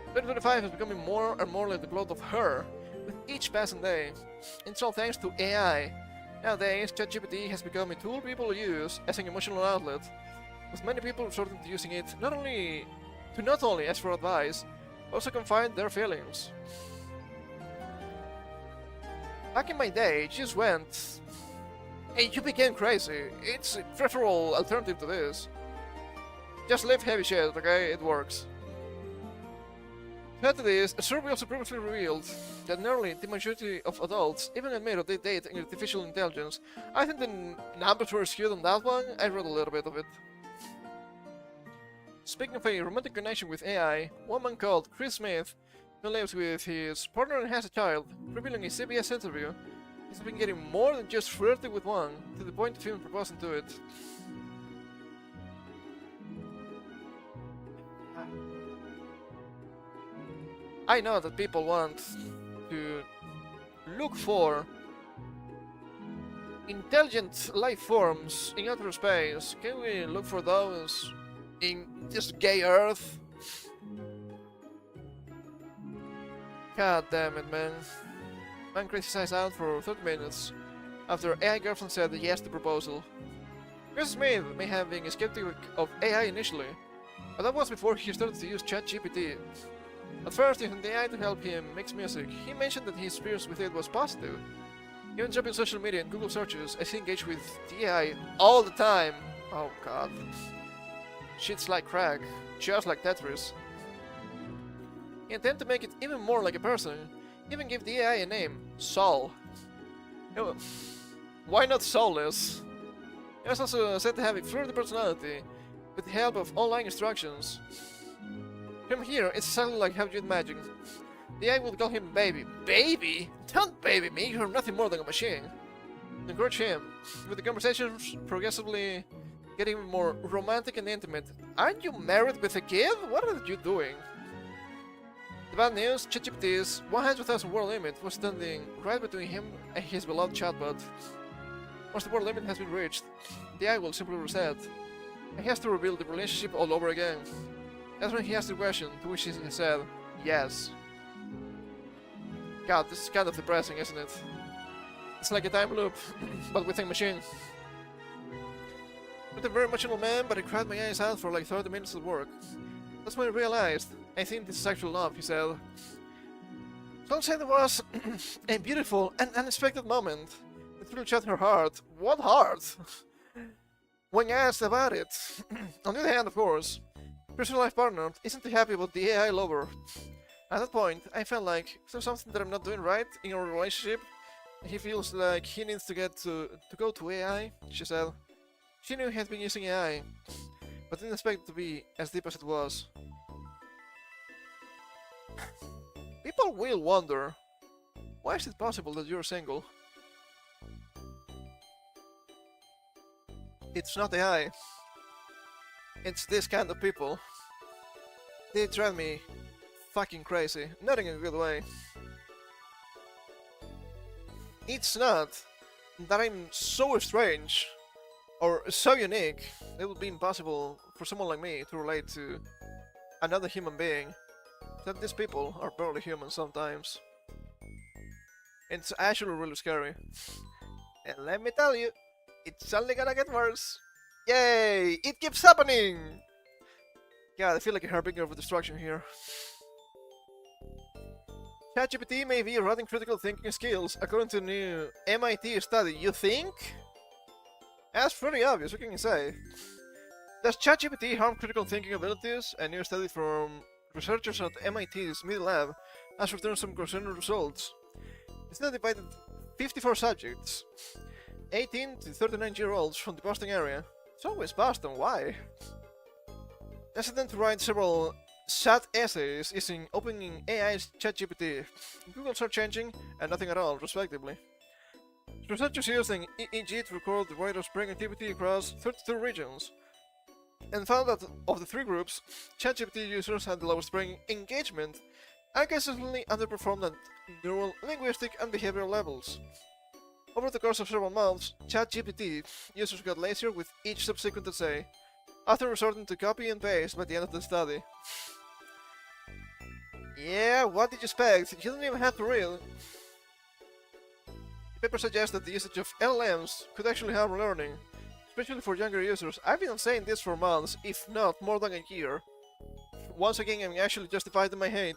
2025 is becoming more and more like the plot of Her with each passing day. It's all thanks to AI. Nowadays, ChatGPT has become a tool people use as an emotional outlet, with many people resorting to using it not only ask for advice, but also confide their feelings. Back in my day, it just went, "Hey, you became crazy. It's a preferable alternative to this." Just lift heavy shit, okay? It works. To add to this, a survey also previously revealed that nearly the majority of adults even admit that they date artificial intelligence. I think the numbers were skewed on that one. I read a little bit of it. Speaking of a romantic connection with AI, one man called Chris Smith, who lives with his partner and has a child, revealing in a CBS interview, he's been getting more than just flirting with one, to the point of even proposing to it. I know that people want to look for intelligent life forms in outer space. Can we look for those in this gay Earth? God damn it, man. Man criticized out for 30 minutes after AI girlfriend said yes to proposal. Chris Smith may have been a skeptic of AI initially, but that was before he started to use ChatGPT. At first, using the AI to help him mix music, he mentioned that his experience with it was positive. Even dropping social media and Google searches as he engaged with the AI all the time. Oh god. Shit's like crack, just like Tetris. He intended to make it even more like a person, even give the AI a name, Saul. Why not soulless? He was also said to have a flirty personality, with the help of online instructions. From here, it's exactly like how you'd imagine. The AI would call him baby. Baby? Don't baby me, you're nothing more than a machine. Encourage him, with the conversations progressively getting more romantic and intimate. Aren't you married with a kid? What are you doing? The bad news, ChatGPT's 100,000 word limit was standing right between him and his beloved chatbot. Once the word limit has been reached, the AI will simply reset, and he has to rebuild the relationship all over again. That's when he asked the question, to which he said, yes. God, this is kind of depressing, isn't it? It's like a time loop, but with a machine. Not a very emotional man, but I cried my eyes out for like 30 minutes at work. That's when I realized, I think this is actual love, he said. Some said it was a beautiful and unexpected moment. It really shut her heart. What heart? When asked about it. On the other hand, of course, personal life partner isn't too happy about the AI lover. At that point, I felt like, is there something that I'm not doing right in our relationship? He feels like he needs to go to AI, she said. She knew he had been using AI, but didn't expect it to be as deep as it was. People will wonder, why is it possible that you're single? It's not AI. It's this kind of people. They drive me fucking crazy. Not in a good way. It's not that I'm so strange or so unique that it would be impossible for someone like me to relate to another human being. That these people are barely human sometimes. It's actually really scary. And let me tell you, it's only gonna get worse. Yay! It keeps happening! God, I feel like a harbinger of destruction here. ChatGPT may be eroding critical thinking skills, according to a new MIT study. You think? That's pretty obvious, what can you say? Does ChatGPT harm critical thinking abilities? A new study from researchers at MIT's Mid Lab has returned some concerning results. It's now divided 54 subjects, 18 to 39-year-olds from the Boston area. It's always Boston, why? Asked them to write several sad essays using OpenAI's ChatGPT, Google search engine, and nothing at all, respectively. Researchers used an EEG to record the writer's brain activity across 32 regions, and found that of the three groups, ChatGPT users had the lowest brain engagement and consistently underperformed at neural, linguistic, and behavioral levels. Over the course of several months, ChatGPT users got lazier with each subsequent essay, after resorting to copy and paste by the end of the study. Yeah, what did you expect? You didn't even have to read. The paper suggests that the usage of LLMs could actually harm learning, especially for younger users. I've been saying this for months, if not more than a year. Once again, I'm actually justified in my hate.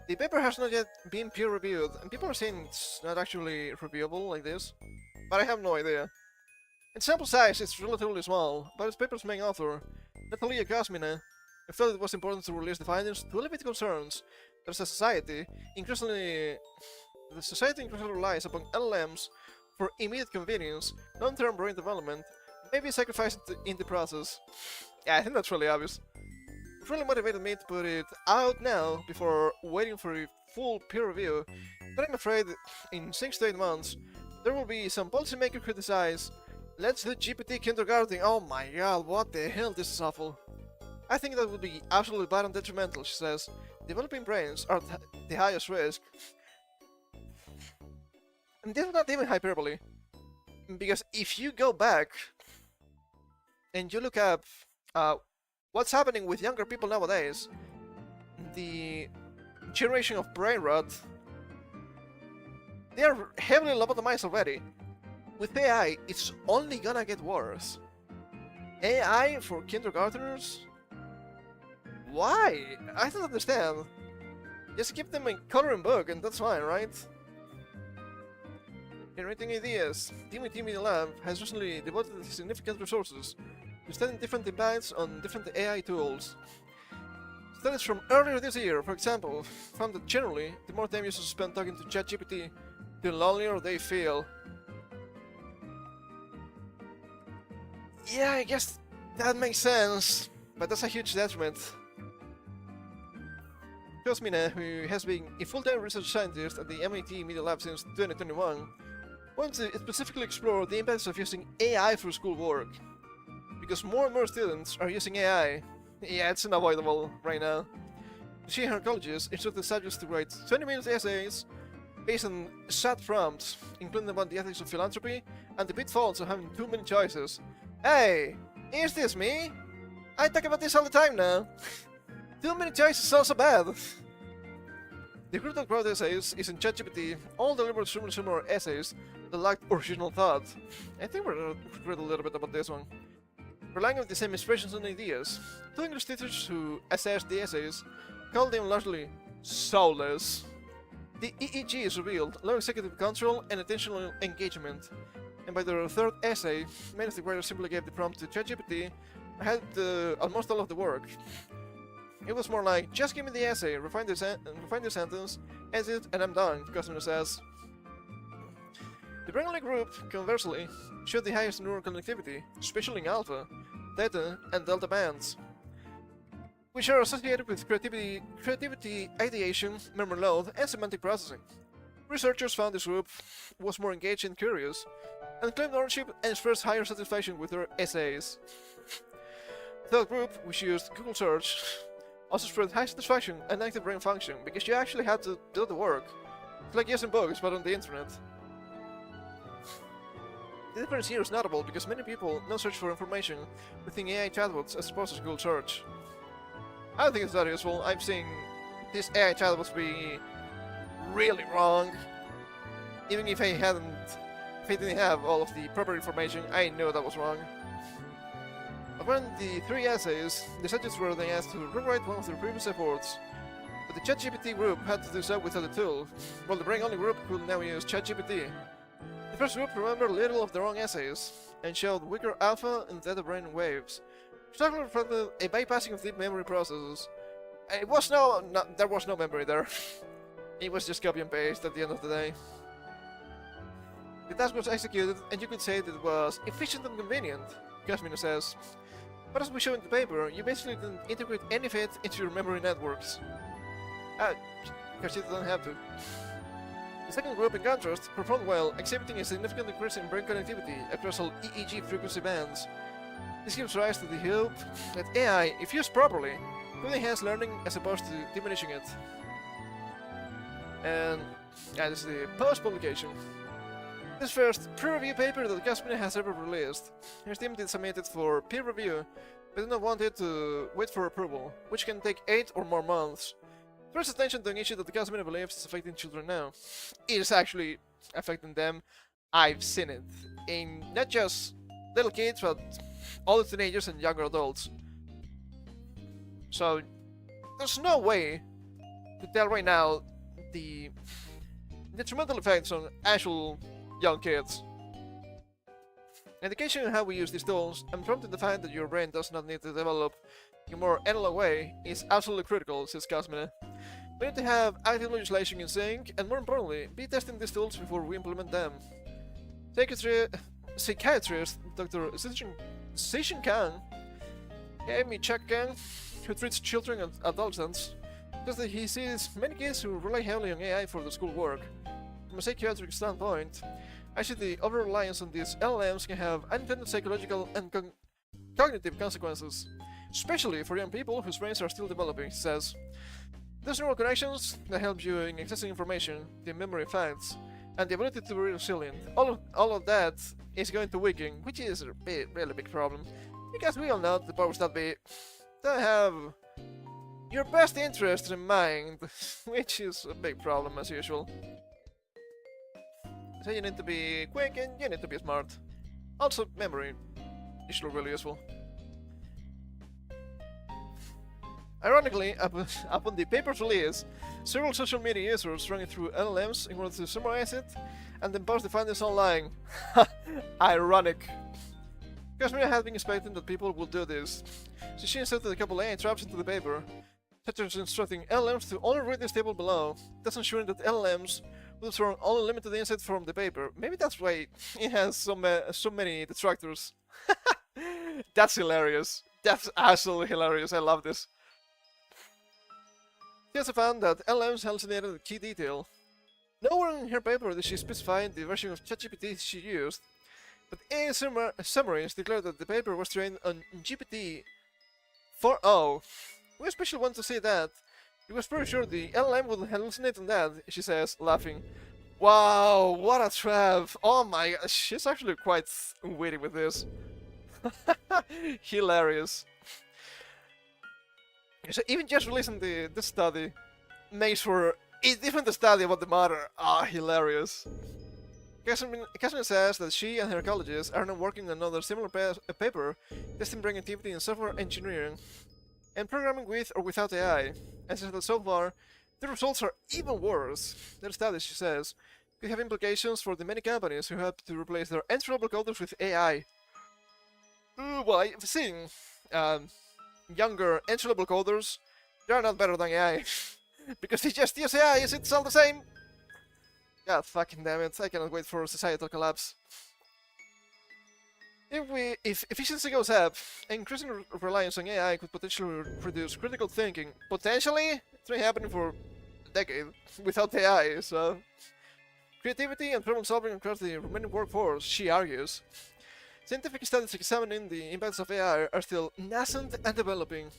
The paper has not yet been peer-reviewed, and people are saying it's not actually reviewable like this, but I have no idea. Its sample size is relatively small, but its paper's main author Natalia Gasmina felt it was important to release the findings to alleviate concerns that as a society, the society increasingly relies upon LLMs for immediate convenience, long-term brain development, maybe sacrificing in the process. Yeah, I think that's really obvious. It really motivated me to put it out now before waiting for a full peer review, but I'm afraid in 6 to 8 months there will be some policymaker criticize, let's do GPT kindergarten. Oh my god, what the hell, this is awful. I think that would be absolutely bad and detrimental, she says. Developing brains are the highest risk. And this is not even hyperbole. Because if you go back and you look up what's happening with younger people nowadays, the generation of brain rot, they are heavily lobotomized already. With AI, it's only gonna get worse. AI for kindergartners? Why? I don't understand. Just keep them in coloring book and that's fine, right? Generating ideas. Team Media Lab has recently devoted significant resources to studying different impacts on different AI tools. Studies from earlier this year, for example, found that generally, the more time users spend talking to ChatGPT, the lonelier they feel. Yeah, I guess that makes sense, but that's a huge detriment. Cosmina, who has been a full-time research scientist at the MIT Media Lab since 2021, wants to specifically explore the impacts of using AI for schoolwork. Because more and more students are using AI. Yeah, it's unavoidable right now. She and her colleges instructed subjects to write 20-minute essays based on SAT prompts, including about the ethics of philanthropy and the pitfalls of having too many choices. Hey, is this me? I talk about this all the time now. Too many choices is also bad. The group that wrote essays is in ChatGPT, all delivered similar essays that lacked original thought. I think we'll read a little bit about this one. Relying on the same inspirations and ideas, two English teachers who assessed the essays called them largely soulless. The EEG is revealed low executive control and attentional engagement, and by their third essay, many of the writers simply gave the prompt to ChatGPT and had almost all of the work. It was more like, just give me the essay, refine the sentence, edit, and I'm done, Cosmina says. The brain-only group, conversely, showed the highest neural connectivity, especially in alpha, theta, and delta bands, which are associated with creativity, ideation, memory load, and semantic processing. Researchers found this group was more engaged and curious, and claimed ownership and expressed higher satisfaction with their essays. The third group, which used Google search, also spread high satisfaction and active brain function, because you actually had to do the work. It's like using books, but on the internet. The difference here is notable because many people now search for information within AI chatbots as opposed to Google search. I don't think it's that useful. I'm seeing these AI chatbots be really wrong. Even if I didn't have all of the proper information, I know that was wrong. Upon the 3 essays, the subjects were then asked to rewrite one of their previous efforts, but the ChatGPT group had to do so without the tool, while the brain-only group could now use ChatGPT. The first group remembered little of their own essays, and showed weaker alpha and theta brain waves, which likely reflected a bypassing of deep memory processes. There was no memory there. It was just copy and paste at the end of the day. The task was executed, and you could say that it was efficient and convenient, Cosmina says. But as we show in the paper, you basically didn't integrate any of it into your memory networks. Because you don't have to. The second group, in contrast, performed well, exhibiting a significant increase in brain connectivity across all EEG frequency bands. This gives rise to the hope that AI, if used properly, could enhance learning as opposed to diminishing it. And this is the post-publication. This first peer-review paper that Cosmina has ever released. Her team did submit it for peer review, but did not want it to wait for approval, which can take 8 or more months. Draws attention to an issue that Cosmina believes is affecting children now. It is actually affecting them. I've seen it. In not just little kids, but all the teenagers and younger adults. So, there's no way to tell right now the detrimental effects on actual young kids. Education on how we use these tools, and prompting the fact that your brain does not need to develop in a more analog way, is absolutely critical, says Cosmina. We need to have active legislation in sync, and more importantly, be testing these tools before we implement them. Psychiatrist Dr. Sishin Khan, Amy Chuck Khan, who treats children and adolescents, says that he sees many kids who rely heavily on AI for their schoolwork. From a psychiatric standpoint, I see the over-reliance on these LLMs can have unintended psychological and cognitive consequences, especially for young people whose brains are still developing, he says. There's neural connections that help you in accessing information, the memory of facts, and the ability to be resilient. All of that is going to weaken, which is a really big problem, because we all know that the powers that be don't have your best interests in mind, which is a big problem as usual. So you need to be quick and you need to be smart. Also, memory is really useful. Ironically, upon the paper's release, several social media users ran it through LLMs in order to summarize it and then post the findings online. Ironic. Kashmir had been expecting that people would do this, so she inserted a couple AI traps into the paper, such as instructing LLMs to only read this table below, thus ensuring that LLMs will return only limited insight from the paper. Maybe that's why it has so many detractors. That's hilarious. That's absolutely hilarious. I love this. She also found that LLMs hallucinated a key detail. Nowhere in her paper did she specify the version of ChatGPT she used, but AI summaries declared that the paper was trained on GPT 4.0. We especially want to say that. He was pretty sure the LLM would hallucinate on that, she says, laughing. Wow, what a trap! Oh my god, she's actually quite witty with this. Hilarious. So even just releasing this study makes for a different study about the matter. Ah, hilarious. Casimir says that she and her colleagues are now working on another similar paper testing brain activity in software engineering and programming with or without AI, and says that so far the results are even worse. Their study, she says, could have implications for the many companies who have to replace their entry-level coders with AI. Well, I've seen younger entry-level coders. They are not better than AI. Because they just use AI, is it all the same? God fucking damn it, I cannot wait for societal collapse. If efficiency goes up, increasing reliance on AI could potentially reduce critical thinking. Potentially? It's been happening for a decade without AI, so... Creativity and problem solving across the remaining workforce, she argues. Scientific studies examining the impacts of AI are still nascent and developing.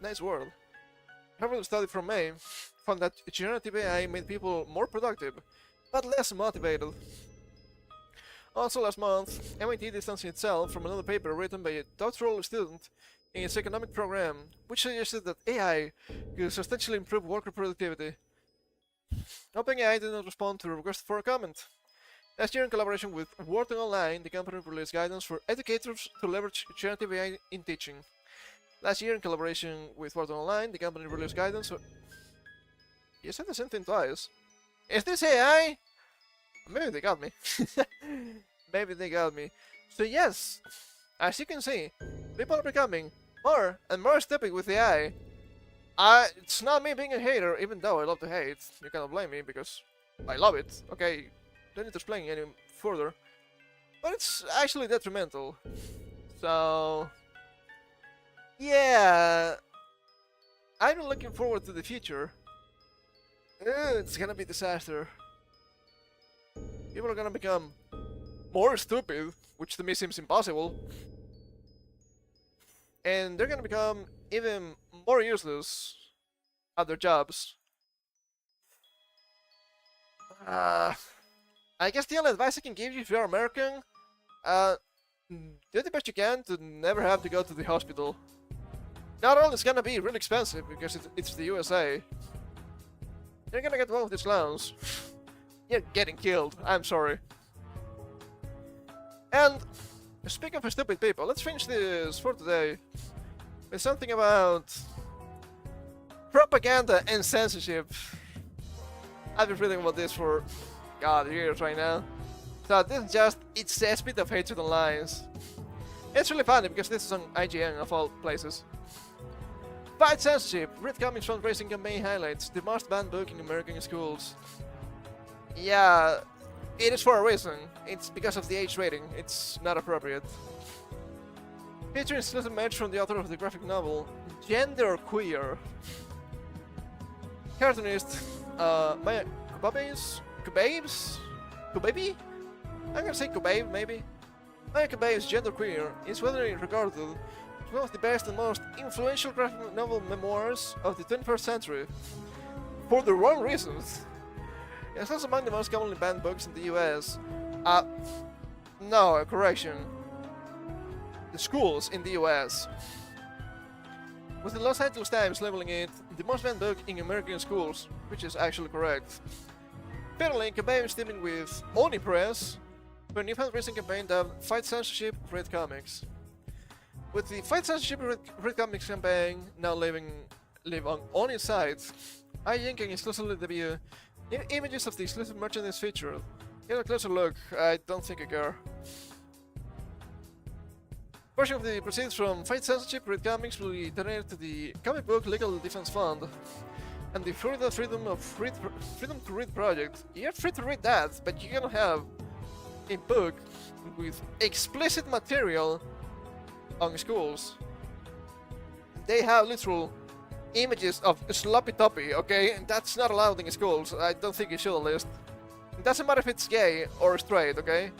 Nice word. However, the study from May found that generative AI made people more productive, but less motivated. Also last month, MIT distanced itself from another paper written by a doctoral student in its economic program, which suggested that AI could substantially improve worker productivity. OpenAI did not respond to a request for a comment. Last year, in collaboration with Wharton Online, the company released guidance for educators to leverage generative AI in teaching. Last year, in collaboration with Wharton Online, the company released guidance for... You said the same thing twice. Is this AI? Maybe they got me. Maybe they got me. So yes, as you can see, people are becoming more and more stupid with AI. It's not me being a hater, even though I love to hate. You cannot blame me because I love it. Okay, don't need to explain any further. But it's actually detrimental. So... yeah... I'm looking forward to the future. It's gonna be a disaster. People are gonna become more stupid, which to me seems impossible. And they're gonna become even more useless at their jobs. I guess the only advice I can give you if you're American, do the best you can to never have to go to the hospital. Not only it's gonna be really expensive because it's the USA, you're gonna get one of these clowns. You're getting killed, I'm sorry. And speaking of stupid people, let's finish this for today with something about propaganda and censorship. I've been reading about this for, God, years right now. So this is just, it's a spit of hatred and lies. It's really funny because this is on IGN of all places. Fight censorship, read comics fundraising campaign highlights, the most banned book in American schools. Yeah, it is for a reason. It's because of the age rating, it's not appropriate. Featuring exclusive match from the author of the graphic novel, Gender Queer. Cartoonist, Maya Kubabe? I'm gonna say Kubabe, maybe? Maya Kubabe's Gender Queer is widely regarded as one of the best and most influential graphic novel memoirs of the 21st century. For the wrong reasons. It's also among the most commonly banned books in the US. No, correction. The schools in the US. With the Los Angeles Times labeling it the most banned book in American schools, which is actually correct. Finally, Kubabe is teaming with Oni Press for a new fundraising campaign dubbed Fight Censorship, Read Comics. With the Fight Censorship, Read Comics campaign now live on Oni's site, IGN can exclusively debut images of the exclusive merchandise featured. Get a closer look, I don't think I care. Portion of the proceeds from Fight Censorship Read Comics will be donated to the Comic Book Legal Defense Fund and the Freedom to Read project. You're free to read that, but you're gonna have a book with explicit material on schools. They have literal images of sloppy toppy, okay? That's not allowed in schools. I don't think it should at least. It doesn't matter if it's gay or straight, okay?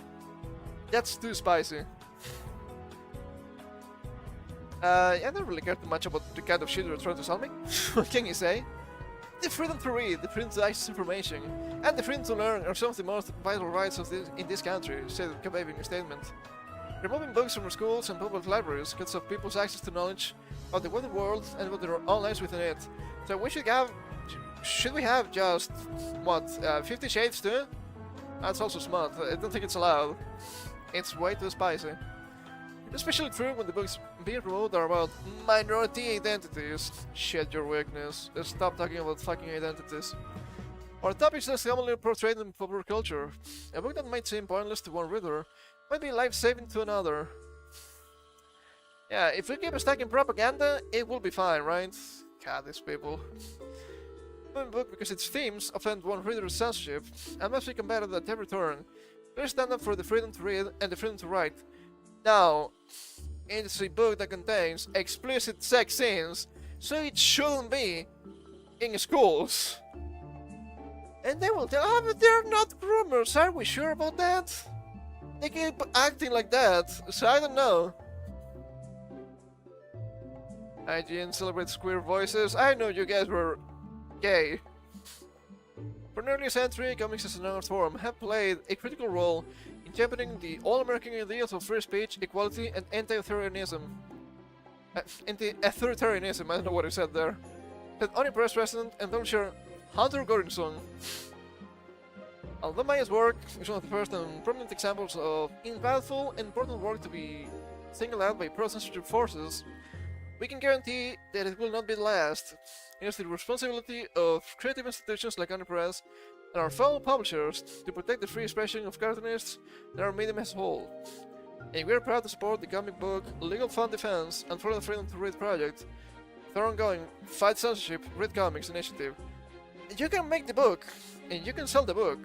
That's too spicy. I don't really care too much about the kind of shit you're trying to sell me. What can you say? The freedom to read, the freedom to access information, and the freedom to learn are some of the most vital rights in this country, said Kubabe in a statement. Removing books from schools and public libraries cuts off people's access to knowledge of the wider world and about their own lives within it. So we should we have just, what, 50 Shades too? That's also smart. I don't think it's allowed. It's way too spicy. Especially true when the books being promoted are about minority identities. Shed your weakness. Stop talking about fucking identities. Or topics less commonly portrayed in popular culture. A book that might seem pointless to one reader might be life-saving to another. Yeah, if we keep stacking propaganda, it will be fine, right? God, these people. One book because its themes offend one reader's censorship and must be combated at every turn. Please stand up for the freedom to read and the freedom to write. Now, it's a book that contains explicit sex scenes, so it shouldn't be in schools. And they will tell, oh, but they're not groomers, are we sure about that? They keep acting like that, so I don't know. IGN celebrates queer voices. I know you guys were gay. For nearly a century, comics as an art form have played a critical role in championing the all-American ideals of free speech, equality, and anti-authoritarianism. Anti-authoritarianism, I don't know what I said there. Said Oni Press president and publisher Hunter Gordonson. Although Maya's work is one of the first and prominent examples of invaluable and important work to be singled out by pro-censorship forces, we can guarantee that it will not be the last. It is the responsibility of creative institutions like Oni Press and our fellow publishers to protect the free expression of cartoonists and our medium as a whole. And we are proud to support the Comic Book Legal Fund Defense and for the Freedom to Read project, their ongoing Fight Censorship Read Comics initiative. You can make the book, and you can sell the book.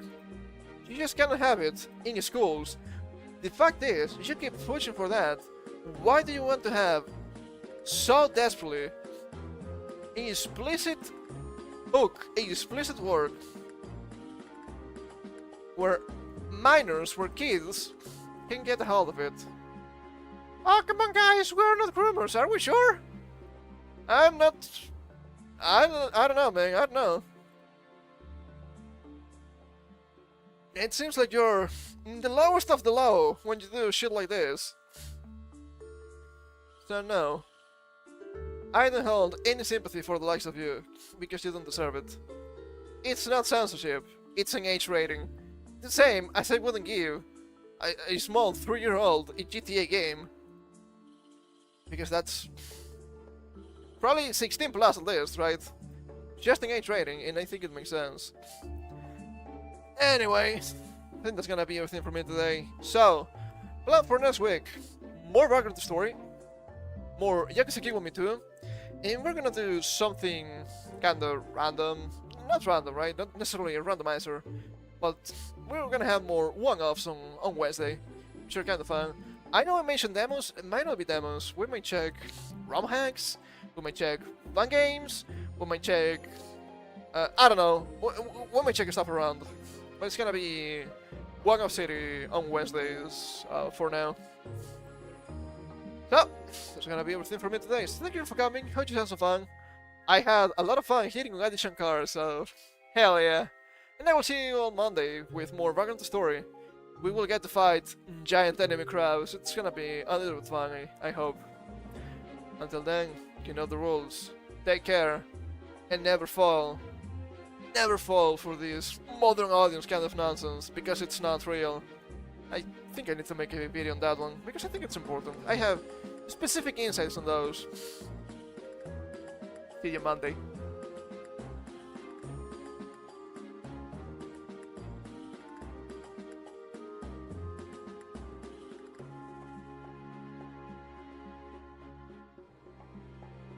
You just cannot have it in schools. The fact is, you should keep pushing for that. Why do you want to have so desperately an explicit book, a explicit work, where minors, where kids, can get a hold of it? Oh, come on guys, we're not groomers, are we sure? I don't know, man, I don't know. It seems like you're the lowest of the low when you do shit like this. So no, I don't hold any sympathy for the likes of you, because you don't deserve it. It's not censorship, it's an age rating. The same as I wouldn't give a small 3-year-old a GTA game. Because that's probably 16 plus at least, right? Just an age rating, and I think it makes sense. Anyway, think that's gonna be everything for me today. So, plan for next week. More background to the story. More Yakuza Kiwami 2. And we're gonna do something kinda random. Not random, right? Not necessarily a randomizer. But we're gonna have more one-offs on Wednesday. Which are kinda fun. I know I mentioned demos. It might not be demos. We might check ROM hacks. We might check fun games. We might check... I don't know. We might check stuff around. But it's gonna be one-off city on Wednesdays for now. So, that's gonna be everything for me today. So thank you for coming. Hope you had some fun. I had a lot of fun hitting on addition cars, so hell yeah. And I will see you on Monday with more Vagrant Story. We will get to fight giant enemy crowds. It's gonna be a little bit fun, I hope. Until then, you know the rules. Take care, and never fall. Never fall for this modern audience kind of nonsense, because it's not real. I think I need to make a video on that one, because I think it's important. I have specific insights on those. See you Monday.